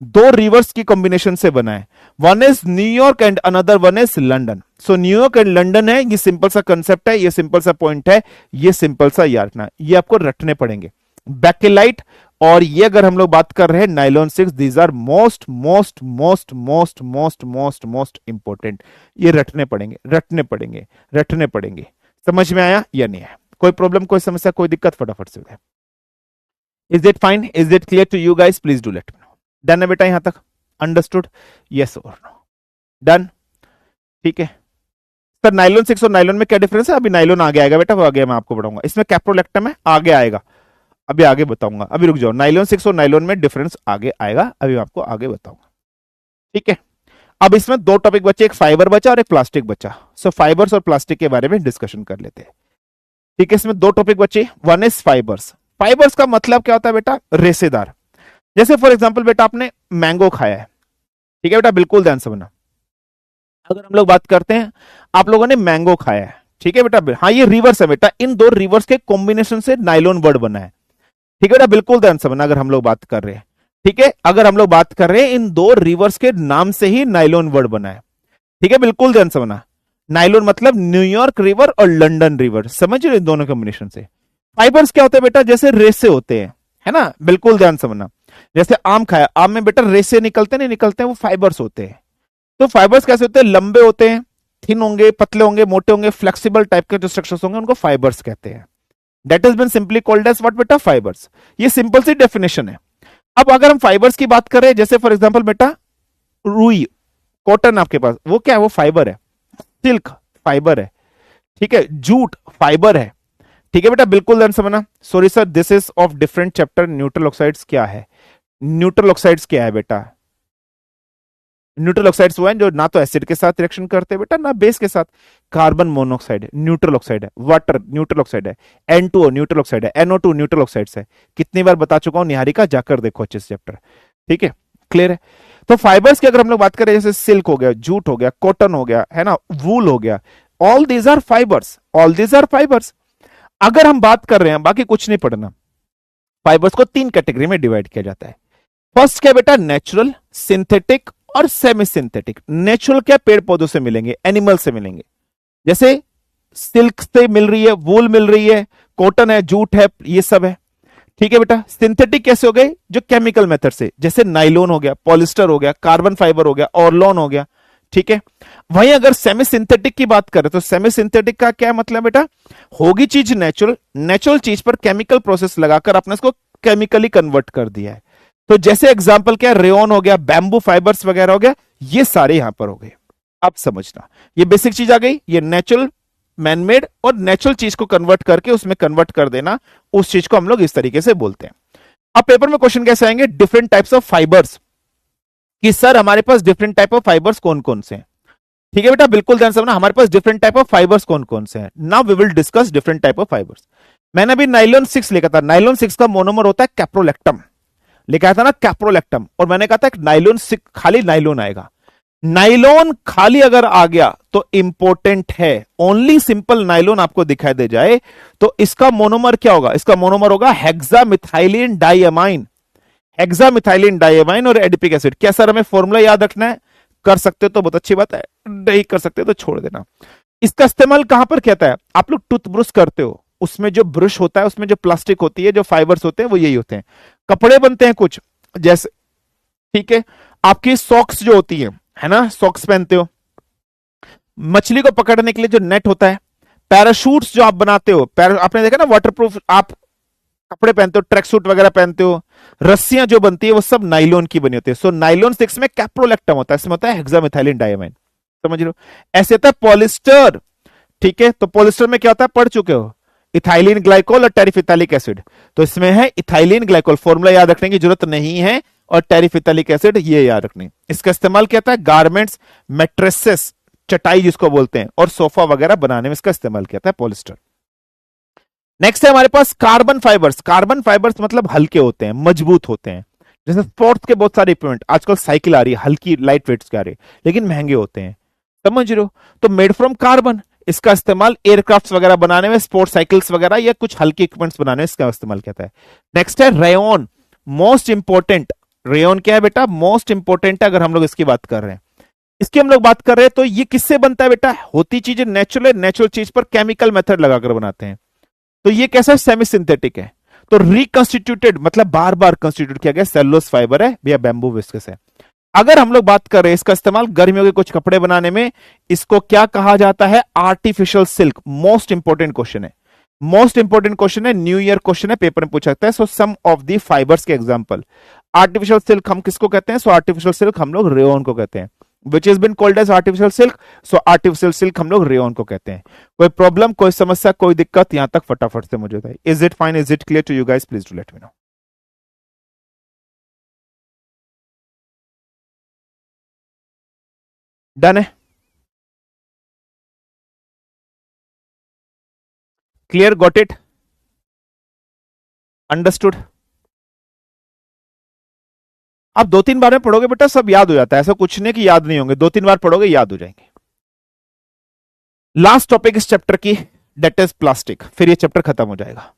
2 रिवर्स की कॉम्बिनेशन से बना है। One is New York and another one is London. So New York and London है, ये सिंपल सा कंसेप्ट है, ये सिंपल सा पॉइंट है, ये सिंपल सा याद रखना, ये आपको रटने पड़ेंगे। बैकेलाइट और ये अगर हम लोग बात कर रहे हैं nylon 6, these are most most most most most most most important. ये रटने पड़ेंगे, रटने पड़ेंगे, रटने पड़ेंगे। समझ में आया या नहीं आया? कोई प्रॉब्लम, कोई समस्या, कोई दिक्कत? फटाफट से बताएं। Is it fine? Is it clear to you guys? Please do let me know. Done है बेटा यहां तक? अंडरस्टूड? यस और नो? डन? ठीक है सर। नाइलॉन 6 और नाइलॉन में क्या डिफरेंस है? अभी नाइलॉन आगे आएगा बेटा, वो आगे मैं आपको बताऊंगा। इसमें कैप्रोलेक्टम है, आगे आएगा, अभी आगे बताऊंगा। अभी रुक जाओ, नाइलॉन 6 और नाइलॉन में डिफरेंस आगे आएगा, अभी मैं आपको आगे बताऊंगा। ठीक है, अब इसमें 2 टॉपिक बचे, एक फाइबर बचा और एक प्लास्टिक बचा। सो फाइबर्स और प्लास्टिक के बारे में डिस्कशन कर लेते हैं। ठीक है, इसमें 2 टॉपिक बचे। One is fibres. फाइबर्स का मतलब क्या होता है बेटा? रेशेदार। जैसे फॉर एग्जांपल बेटा आपने मैंगो खाया है, ठीक है बेटा, बिल्कुल ध्यान समझना। अगर हम लोग बात करते हैं, आप लोगों ने मैंगो खाया है, ठीक है बेटा, हाँ ये रिवर्स है बेटा, इन 2 रिवर्स के कॉम्बिनेशन से नाइलॉन वर्ड बना है। ठीक है बेटा, बिल्कुल ध्यान समझना। अगर हम लोग बात कर रहे हैं, ठीक है, अगर हम लोग बात कर रहे हैं, इन 2 रिवर्स के नाम से ही नाइलॉन वर्ड बना है। ठीक है, बिल्कुल ध्यान समझना। नाइलॉन मतलब न्यूयॉर्क रिवर और लंदन रिवर, समझ रहे हो? इन दोनों कॉम्बिनेशन से। फाइबर्स क्या होते हैं बेटा? जैसे रेसे होते हैं, है ना, बिल्कुल ध्यान समझना। जैसे आम खाया, आम में बेटा रेसे निकलते नहीं निकलते हैं, वो फाइबर्स होते हैं। तो फाइबर्स कैसे होते हैं? लंबे होते हैं, थिन होंगे, पतले होंगे, मोटे होंगे, फ्लेक्सिबल टाइप के जो स्ट्रक्चर्स होंगे उनको फाइबर्स कहते हैं। That is been simply called as what बेटा, फाइबर्स। ये सिंपल सी डेफिनेशन है। अब अगर हम फाइबर्स की बात करें, जैसे फॉर एग्जांपल बेटा रुई, कॉटन आपके पास, वो क्या है, वो फाइबर है। सिल्क फाइबर है, ठीक है। जूट फाइबर है, ठीक है बेटा, बिल्कुल ध्यान समझना। Sorry sir, this is of different chapter. Neutral oxides क्या है, न्यूट्रल ऑक्साइड्स क्या है बेटा? न्यूट्रल ऑक्साइड्स वो हैं जो ना तो एसिड के साथ रिएक्शन करते हैं बेटा, ना बेस के साथ। कार्बन मोनोऑक्साइड न्यूट्रल ऑक्साइड है, वाटर न्यूट्रल ऑक्साइड है, N2O न्यूट्रल ऑक्साइड है, NO2 न्यूट्रल ऑक्साइड्स है। कितनी बार बता चुका हूं, निहारिका जाकर देखो अच्छे से चैप्टर, ठीक है, क्लियर है। तो फाइबर्स की अगर हम लोग बात करें, जैसे सिल्क हो गया, जूट हो गया, कॉटन हो गया, है ना, वूल हो गया, all these are fibres, all these are fibres. अगर हम बात कर रहे हैं, बाकी कुछ नहीं पढ़ना, फाइबर्स को 3 कैटेगरी में डिवाइड किया जाता है। फर्स्ट क्या बेटा, नेचुरल, सिंथेटिक और सेमी सिंथेटिक। नेचुरल क्या, पेड़ पौधों से मिलेंगे, एनिमल से मिलेंगे, जैसे सिल्क से मिल रही है, वूल मिल रही है, कॉटन है, जूट है, ये सब है, ठीक है बेटा। सिंथेटिक कैसे हो गए, जो केमिकल मेथड से, जैसे नाइलोन हो गया, पॉलिस्टर हो गया, कार्बन फाइबर हो गया, ऑर्लोन हो गया, ठीक है। वहीं अगर सेमी सिंथेटिक की बात करें, तो सेमी सिंथेटिक का क्या मतलब बेटा, होगी चीज नेचुरल, नेचुरल चीज पर केमिकल प्रोसेस लगाकर आपने इसको केमिकली कन्वर्ट कर दिया है। तो जैसे एग्जांपल क्या, रेयन हो गया, बैम्बू फाइबर्स वगैरह हो गया, ये सारे यहां पर हो गए। अब समझना, ये बेसिक चीज आ गई, ये नेचुरल, मैनमेड और नेचुरल चीज को कन्वर्ट करके उसमें कन्वर्ट कर देना, उस चीज को हम लोग इस तरीके से बोलते हैं। अब पेपर में क्वेश्चन कैसे आएंगे, डिफरेंट टाइप्स ऑफ फाइबर्स, कि सर हमारे पास डिफरेंट टाइप ऑफ फाइबर्स कौन कौन से हैं। ठीक है बेटा, बिल्कुल ध्यान से सुनना, हमारे पास डिफरेंट टाइप ऑफ फाइबर्स कौन कौन से हैं। Now we will discuss different type of fibres. मैंने अभी नाइलॉन 6 लिखा था, नाइलॉन 6 का मोनोमर होता है कैप्रोलेक्टम, लिखा था ना कैप्रोलेक्टम, और मैंने कहा था नाइलॉन 6 खाली नाइलॉन आएगा। नाइलॉन खाली अगर आ गया तो इंपॉर्टेंट है, ओनली सिंपल नाइलॉन आपको दिखाई दे जाए तो इसका मोनोमर क्या होगा, इसका मोनोमर होगा हेक्सामिथाइलिन डाइअमाइन, हेक्सामिथाइलिन डाइअमाइन और एडिपिक एसिड। क्या सर हमें फॉर्मूला याद रखना है, कर सकते हो तो बहुत अच्छी बात है, नहीं कर सकते तो छोड़ देना। इसका इस्तेमाल कहां पर कहता है, आप लोग टूथब्रश करते हो, उसमें जो ब्रश होता है उसमें जो प्लास्टिक होती है, जो फाइबर्स होते हैं वो यही होते हैं। कपड़े बनते हैं कुछ जैसे, ठीक है, आपकी सॉक्स जो होती है ना, सॉक्स पहनते हो, मछली को पकड़ने के लिए जो नेट होता है, पैराशूट्स जो आप बनाते हो, आपने देखा ना वाटरप्रूफ आप कपड़े पहनते हो, ट्रैक सूट वगैरह पहनते हो, रस्सियां जो बनती है वो सब नाइलॉन की बनी होती है। सो नाइलॉन 6 में कैप्रोलेक्टम होता है, इसमें होता है हेक्सामिथाइलिन डाइअमाइन, समझ रहे हो। ऐसे होता है पॉलिस्टर, ठीक है, तो पॉलिस्टर में क्या होता है, पढ़ चुके हो, इथाइलिन ग्लाइकोल और टेरिफिथालिक एसिड, तो इसमें है इथाइलिन ग्लाइकोल, फॉर्मूला याद रखने की जरूरत नहीं है, और टेरिफिथालिक एसिड ये याद रखने। इसका इस्तेमाल क्या होता है, गारमेंट्स, मैट्रेसेस, चटाई जिसको बोलते हैं, और सोफा वगैरह बनाने में इसका इस्तेमाल किया जाता है पॉलिस्टर। नेक्स्ट है हमारे पास कार्बन फाइबर्स। कार्बन फाइबर्स मतलब हल्के होते हैं, मजबूत होते हैं, जैसे स्पोर्ट्स के बहुत सारे इक्विपमेंट, आजकल साइकिल आ रही है हल्की लाइट वेट्स की आ रही है, लेकिन महंगे होते हैं, समझ रहे हो, तो मेड फ्रॉम कार्बन। इसका इस्तेमाल एयरक्राफ्ट वगैरह बनाने में, स्पोर्ट्स साइकिल्स वगैरह या कुछ हल्के इक्विपमेंट्स बनाने में इसका इस्तेमाल किया जाता है। नेक्स्ट है रेयन, मोस्ट इंपॉर्टेंट। रेयन क्या है बेटा, मोस्ट इंपॉर्टेंट है अगर हम लोग इसकी बात कर रहे हैं। इसकी हम लोग बात कर रहे हैं तो ये किससे बनता है बेटा, होती चीजें नेचुरल है, नेचुरल चीज पर केमिकल मेथड लगाकर बनाते हैं, तो ये कैसा है, सेमी सिंथेटिक है। तो रिकंस्टिट्यूटेड मतलब बार बार कंस्टिट्यूट किया गया सेलुलोज फाइबर है या बैम्बू विस्कस है। अगर हम लोग बात कर रहे हैं इसका इस्तेमाल गर्मियों के कुछ कपड़े बनाने में, इसको क्या कहा जाता है, artificial silk. Most important question है, मोस्ट इंपोर्टेंट क्वेश्चन है, न्यू ईयर क्वेश्चन है, पेपर में पूछा जाता है। सो सम ऑफ दी फाइबर्स के एग्जांपल, आर्टिफिशियल सिल्क हम किसको कहते हैं, सो आर्टिफिशियल सिल्क हम लोग रेयन को कहते हैं, which is been called as artificial silk. So artificial silk हम लोग रेयन को कहते हैं। कोई प्रॉब्लम, कोई समस्या, कोई दिक्कत यहां तक फटाफट से मुझे बताइए। Is it fine, is it clear to you guys, please do let me know. Done है, क्लियर, गॉट इट, अंडरस्टूड। आप 2-3 बार में पढ़ोगे बेटा सब याद हो जाता है, ऐसा कुछ नहीं कि याद नहीं होंगे, 2-3 बार पढ़ोगे याद हो जाएंगे। लास्ट टॉपिक इस चैप्टर की, डेट इज प्लास्टिक, फिर ये चैप्टर खत्म हो जाएगा।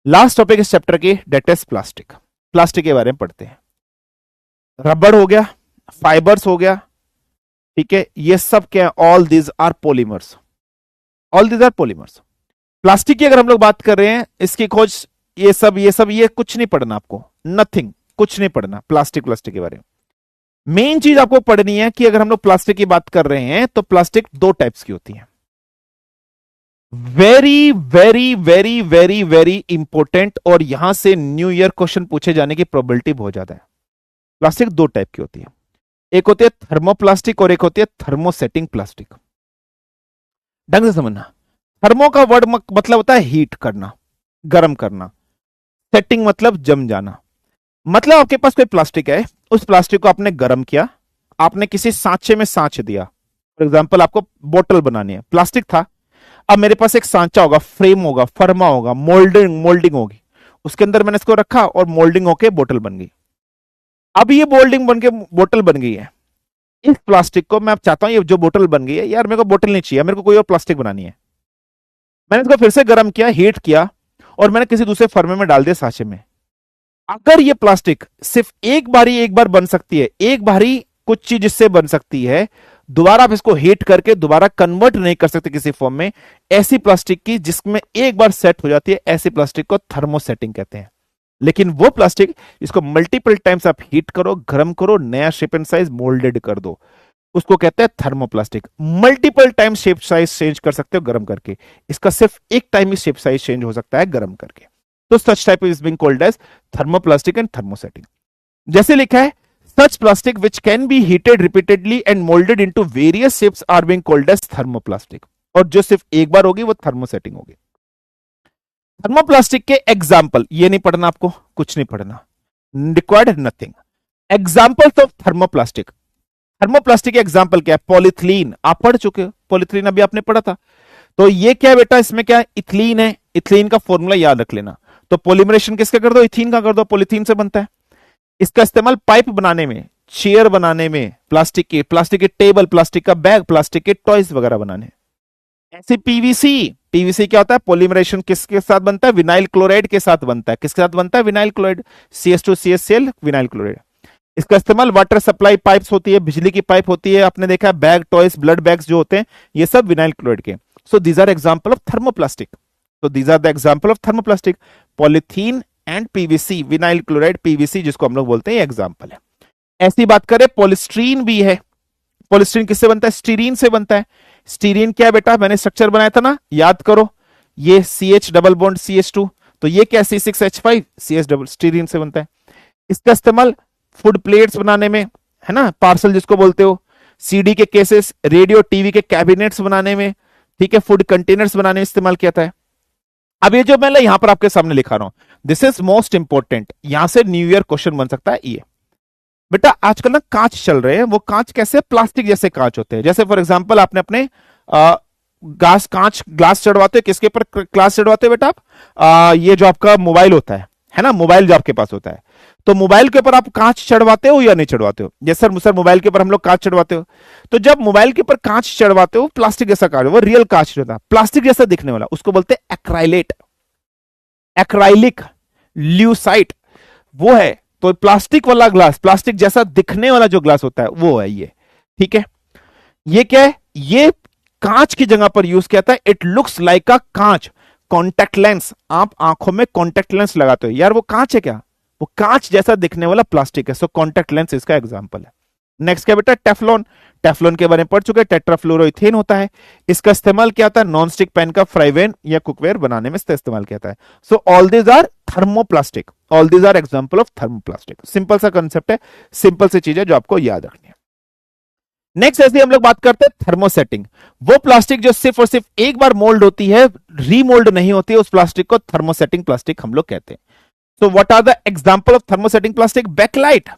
लास्ट टॉपिक इस चैप्टर की, डेट इज प्लास्टिक। प्लास्टिक के बारे में पढ़ते हैं। रबड़ हो गया, फाइबर्स हो गया, ठीक है, ये सब क्या है, all these are polymers, all these are polymers. Plastic की अगर हम लोग बात कर रहे हैं, इसकी खोज, ये कुछ नहीं पढ़ना आपको, नथिंग, कुछ नहीं पढ़ना प्लास्टिक के बारे में। मेन चीज आपको पढ़नी है कि अगर हम लोग प्लास्टिक की बात कर रहे हैं तो प्लास्टिक 2 टाइप्स की होती है। Very very very very very important, और यहां से न्यू ईयर क्वेश्चन पूछे जाने की प्रोबेबिलिटी बहुत ज्यादा है। प्लास्टिक दो टाइप की होती है, एक होती है थर्मोप्लास्टिक और एक होती है थर्मोसेटिंग प्लास्टिक। ढंग से समझना, थर्मो का वर्ड मतलब होता है हीट करना, गर्म करना। सेटिंग मतलब जम जाना। मतलब आपके पास कोई प्लास्टिक है, उस प्लास्टिक को आपने गर्म किया, आपने किसी सांचे में सांच दिया। फॉर एग्जाम्पल आपको बोतल बनानी है, प्लास्टिक था, अब मेरे पास एक सांचा होगा, फ्रेम होगा, फर्मा होगा, मोल्डिंग मोल्डिंग होगी, उसके अंदर मैंने इसको रखा और मोल्डिंग होके बोतल बन गई। अब ये मोल्डिंग बन के बोतल बन गई है, इस प्लास्टिक को मैं अब चाहता हूं, ये जो बोतल बन गई है यार, मेरे को बोतल नहीं चाहिए, मेरे को कोई और प्लास्टिक बनानी है। मैंने इसको फिर से गर्म किया, हीट किया, और मैंने किसी दूसरे फर्मे में डाल दिया, सांचे में। अगर ये प्लास्टिक सिर्फ एक बार बन सकती है, एक बारी कुछ चीज इससे बन सकती है, दोबारा आप इसको हीट करके दोबारा कन्वर्ट नहीं कर सकते किसी फॉर्म में, ऐसी प्लास्टिक की जिसमें एक बार सेट हो जाती है, ऐसी प्लास्टिक को थर्मोसेटिंग कहते हैं। लेकिन वो प्लास्टिक इसको मल्टीपल टाइम्स आप हीट करो, गर्म करो, नया शेप एंड साइज मोल्डेड कर दो, उसको कहते हैं thermoplastic. Multiple time shape size change कर सकते हो गर्म करके, इसका सिर्फ एक टाइम ही शेप साइज चेंज हो सकता है गर्म करके। तो such type is being called as thermoplastic and thermosetting. जैसे लिखा है, such plastic which can be heated repeatedly and molded into various shapes are being called as thermoplastic। और जो सिर्फ एक बार होगी वो थर्मोसेटिंग होगी। थर्मोप्लास्टिक के एग्जाम्पल, ये नहीं पढ़ना आपको, कुछ नहीं पढ़ना, required nothing. Examples of thermoplastic, thermoplastic example क्या है? पॉलीथीन, आप पढ़ चुके हो, पॉलीथीन अभी आपने पढ़ा था। तो ये क्या है बेटा, इसमें क्या इथिलीन है, इथिलीन का फॉर्मूला याद रख लेना। तो पॉलीमरेशन किसका कर दो, इथीन का कर दो, पॉलीथीन से बनता है। इसका इस्तेमाल पाइप बनाने में, चेयर बनाने में, प्लास्टिक के टेबल, प्लास्टिक का बैग, प्लास्टिक के टॉयज वगैरह बनाने। ऐसे पीवीसी, पीवीसी क्या होता है, पॉलीमरेशन किसके साथ बनता है, विनाइल क्लोराइड के साथ बनता है। किसके साथ बनता है, vinyl chloride, CH2CHCl, vinyl chloride. इसका इस्तेमाल वाटर सप्लाई पाइप्स होती है, बिजली की पाइप होती है, आपने देखा बैग, टॉयज, ब्लड बैग्स जो होते हैं, ये सब विनाइल क्लोराइड के। So these are example of thermoplastic. तो these are the example of thermoplastic, polythene and PVC, vinyl chloride, PVC जिसको हम लोग बोलते हैं, ये एग्जांपल है। ऐसी बात करें, पॉलिस्ट्रीन भी है। पॉलिस्ट्रीन किससे बनता है, स्टीरीन से बनता है। स्टीरीन क्या है बेटा, मैंने स्ट्रक्चर बनाया था ना, याद करो, ये CH डबल बॉन्ड CH2, तो ये क्या C6H5, CH डबल, स्टीरीन से बनता है। इसका इस्तेमाल फूड प्लेट्स बनाने में, है ना, पार्सल जिसको बोलते हो, CD के केसेस, रेडियो टीवी के कैबिनेट्स बनाने में, ठीक है, फूड कंटेनर्स बनाने में इस्तेमाल किया था। अब ये जो मैं यहां पर आपके सामने लिखा रहा हूं, दिस इज मोस्ट इंपॉर्टेंट, यहां से न्यू ईयर क्वेश्चन बन सकता है। ये बेटा आजकल ना कांच चल रहे हैं, वो कांच कैसे, प्लास्टिक जैसे कांच होते हैं। जैसे फॉर एग्जांपल आपने अपने ग्लास चढ़वाते हो, किसके ऊपर ग्लास चढ़वाते हो बेटा आप, ये जो आपका मोबाइल होता है ना, मोबाइल जो आपके पास होता है, तो मोबाइल के ऊपर आप कांच चढ़वाते हो या नहीं चढ़वाते हो? जैसे सर मोबाइल के ऊपर हम लोग कांच चढ़वाते हो। तो जब मोबाइल के ऊपर कांच चढ़वाते हो, प्लास्टिक जैसा कांच, वो रियल कांच होता है, प्लास्टिक जैसा दिखने वाला, उसको बोलते हैं एक्राइलेट, एक्राइलिक, ल्यूसाइट, वो है। तो प्लास्टिक वाला ग्लास, प्लास्टिक जैसा दिखने वाला जो ग्लास होता है वो है ये, ठीक है। ये क्या है, ये कांच की जगह पर यूज किया था, इट लुक्स लाइक अ कांच। कॉन्टेक्ट लेंस, आप आंखों में कॉन्टेक्ट लेंस लगाते हो यार, वो कांच है क्या, वो कांच जैसा दिखने वाला प्लास्टिक है। सो कॉन्टेक्ट लेंस इसका एग्जांपल है। नेक्स्ट क्या बेटा, टेफ्लॉन, टेफ्लॉन के बारे में पढ़ चुके, टेट्राफ्लोरोइथेन होता है। इसका इस्तेमाल क्या होता है, नॉन स्टिक पैन का फ्राइवेन या कुकवेयर बनाने में इसका इस्तेमाल किया जाता है। So all these are thermoplastic, all these are example of thermoplastic. Simple सा कंसेप्ट है, सिंपल सी चीज है जो आपको याद रखनी है। नेक्स्ट ऐसे हम लोग बात करते हैं थर्मोसेटिंग, वो प्लास्टिक जो सिर्फ और सिर्फ एक बार मोल्ड होती है, रीमोल्ड नहीं होती है, उस प्लास्टिक को थर्मोसेटिंग प्लास्टिक हम लोग कहते हैं। So what are the example of thermosetting plastic, Bakelite.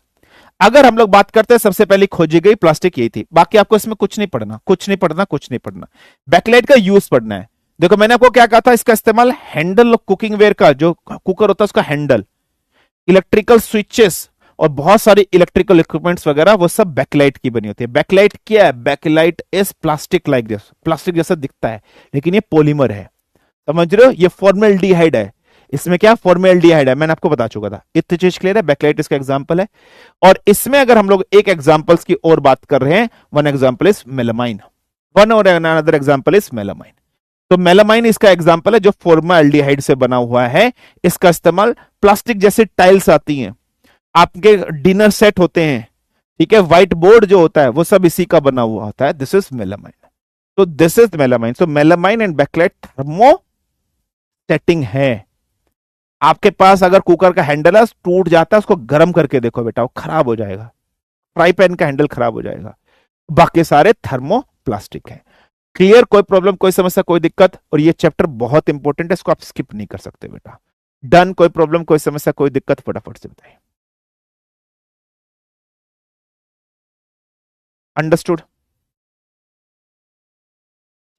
अगर हम लोग बात करते हैं, सबसे पहले खोजी गई प्लास्टिक यही थी, बाकी आपको इसमें कुछ नहीं पढ़ना, कुछ नहीं पढ़ना, कुछ नहीं पढ़ना, बैकलाइट का यूज पढ़ना है। देखो मैंने आपको क्या कहा था, इसका इस्तेमाल हैंडल कुकिंग वेयर का, जो कुकर होता है उसका हैंडल, इलेक्ट्रिकल स्विचेस और बहुत सारे इलेक्ट्रिकल इक्विपमेंट्स वगैरह, वो सब बैकलाइट की बनी होती है। बैकलाइट क्या है, Bakelite is plastic like this, plastic जैसा दिखता है लेकिन ये पॉलीमर है, समझ रहे हो, ये फॉर्मेल्डिहाइड है। इसमें क्या फॉर्मेल्डिहाइड है, मैंने आपको बता चुका था। इतनी चीज क्लियर है, बैकलाइट इसका एग्जांपल है। और इसमें अगर हम लोग एक एग्जांपल्स की और बात कर रहे हैं, one example is melamine, one और अनदर एग्जांपल इज मेलामाइन। तो मेलामाइन इसका एग्जांपल है जो फॉर्मेल्डिहाइड से बना हुआ है। इसका इस्तेमाल प्लास्टिक जैसे टाइल्स आती हैं, आपके डिनर सेट होते हैं, ठीक है, व्हाइट बोर्ड जो होता है वो सब इसी का बना हुआ होता है, दिस इज मेलामाइन। तो this is melamine. So melamine and Bakelite thermosetting है। आपके पास अगर कुकर का हैंडल है टूट जाता है, उसको गर्म करके देखो बेटा, वो खराब हो जाएगा। फ्राई पैन का हैंडल खराब हो जाएगा। बाकी सारे थर्मोप्लास्टिक है। क्लियर? कोई प्रॉब्लम, कोई समस्या, कोई दिक्कत? और ये चैप्टर बहुत इंपॉर्टेंट है, इसको आप स्किप नहीं कर सकते बेटा। डन? कोई प्रॉब्लम, कोई समस्या, कोई दिक्कत? फटाफट से बताइए। अंडरस्टूड?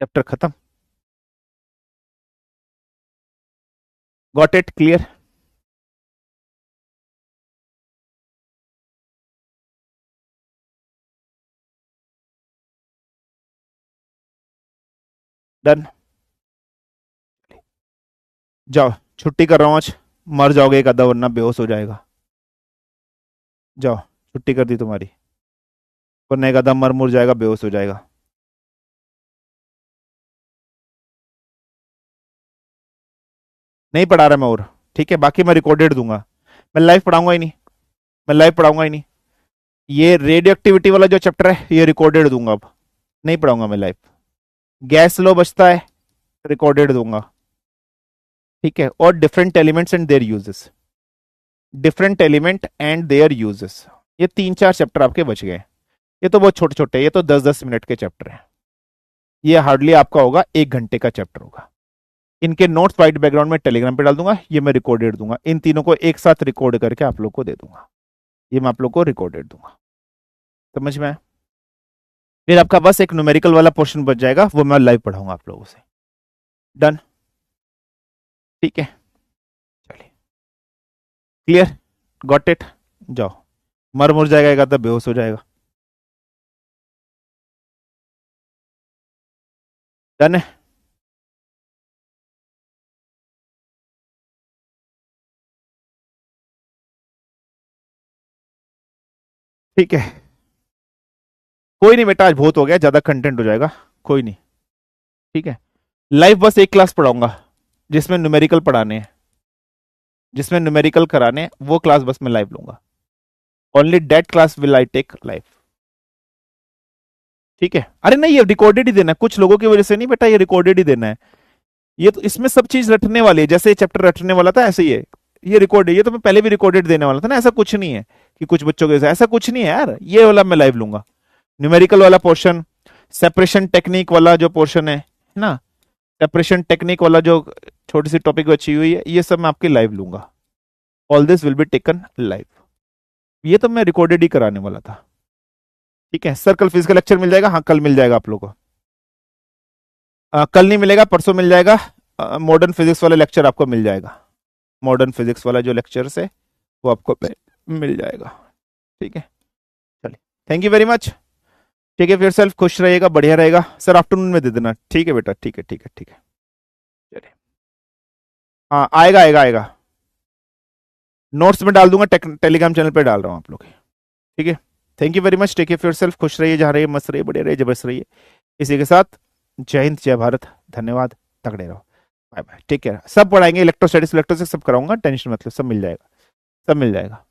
चैप्टर खत्म? Got it? क्लियर? डन? जाओ, छुट्टी कर रहा हूं आज। मर जाओगे एक आधा, वरना बेहोश हो जाएगा। जाओ, छुट्टी कर दी तुम्हारी, वरना एक आधा मर मुर जाएगा, बेहोश हो जाएगा। नहीं पढ़ा रहा मैं और, ठीक है? बाकी मैं रिकॉर्डेड दूंगा, मैं लाइव पढ़ाऊंगा ही नहीं। मैं लाइव पढ़ाऊंगा ही नहीं। ये रेडियो एक्टिविटी वाला जो चैप्टर है ये रिकॉर्डेड दूंगा, अब नहीं पढ़ाऊंगा मैं लाइव। गैस लो बचता है, रिकॉर्डेड दूंगा, ठीक है? और different elements and their uses, different element and their uses, ये 3-4 चैप्टर आपके बच गए। ये तो बहुत छोटे छोटे, ये तो 10-10 मिनट के चैप्टर हैं। ये हार्डली आपका होगा 1 घंटे का चैप्टर होगा। इनके नोट्स वाइट बैकग्राउंड में टेलीग्राम पे डाल दूंगा, ये मैं रिकॉर्डेड दूंगा। इन तीनों को एक साथ रिकॉर्ड करके आप लोग को दे दूंगा, ये मैं आप लोग को रिकॉर्डेड दूंगा। समझ में आया? फिर आपका बस एक न्यूमेरिकल वाला पोर्शन बच जाएगा, वो मैं लाइव पढ़ाऊंगा आप लोगों से। डन? ठीक है, चलिए। क्लियर? Got it? जाओ, मर मुर जाएगा एक आधा, बेहोश हो जाएगा। डन है? ठीक है, कोई नहीं बेटा, आज बहुत हो गया, ज्यादा कंटेंट हो जाएगा, कोई नहीं। ठीक है, लाइव बस एक क्लास पढ़ाऊंगा जिसमें न्यूमेरिकल पढ़ाने हैं, जिसमें न्यूमेरिकल कराने हैं, वो क्लास बस मैं लाइव लूंगा। Only that class will I take live. ठीक है? अरे नहीं, ये रिकॉर्डेड ही देना है, कुछ लोगों की वजह से नहीं बेटा, ये रिकॉर्डेड ही देना है। ये तो इसमें सब चीज रटने वाली है, जैसे चैप्टर रटने वाला था ऐसे ही है। ये रिकॉर्ड है, ये तो मैं पहले भी रिकॉर्डेड देने वाला था ना, ऐसा कुछ नहीं है कि कुछ बच्चों के, ऐसा कुछ नहीं है यार। ये वाला मैं लाइव लूंगा, न्यूमेरिकल वाला पोर्शन, सेपरेशन टेक्निक वाला जो पोर्शन है ना, सेपरेशन टेक्निक वाला जो छोटी सी टॉपिक बची हुई है, ये सब मैं आपके लाइव लूंगा। All this will be taken live. ये तो मैं रिकॉर्डेड ही कराने वाला था। ठीक है सर, कल फिजिकल लेक्चर मिल जाएगा? हाँ कल मिल जाएगा आप लोगों को। कल नहीं मिलेगा, परसों मिल जाएगा। मॉडर्न फिजिक्स वाला लेक्चर आपको मिल जाएगा। मॉडर्न फिजिक्स वाला जो लेक्चर है वो आपको मिल जाएगा। ठीक है, चलिए, थैंक यू वेरी मच। ठीक है, फिर सेल्फ खुश रहिएगा, बढ़िया रहेगा। सर आफ्टरनून में दे देना, ठीक है बेटा? ठीक है, ठीक है, ठीक है, चलिए। हाँ आएगा आएगा आएगा, नोट्स में डाल दूंगा, टेलीग्राम चैनल पे डाल रहा हूँ आप लोग। ठीक है, thank you very much, take care of yourself, खुश रहिए, जहाँ रहिए मस्त रहिए, बढ़िया रहिए, जबरदस्त रहिए। इसी के साथ जय हिंद, जय भारत, धन्यवाद, तगड़े रहो, बाय बाय, टेक केयर। सब पढ़ाएंगे, इलेक्ट्रोस्टैटिक्स, इलेक्ट्रोस्टैटिक्स सब कराऊंगा, टेंशन मत लो, सब मिल जाएगा, सब मिल जाएगा।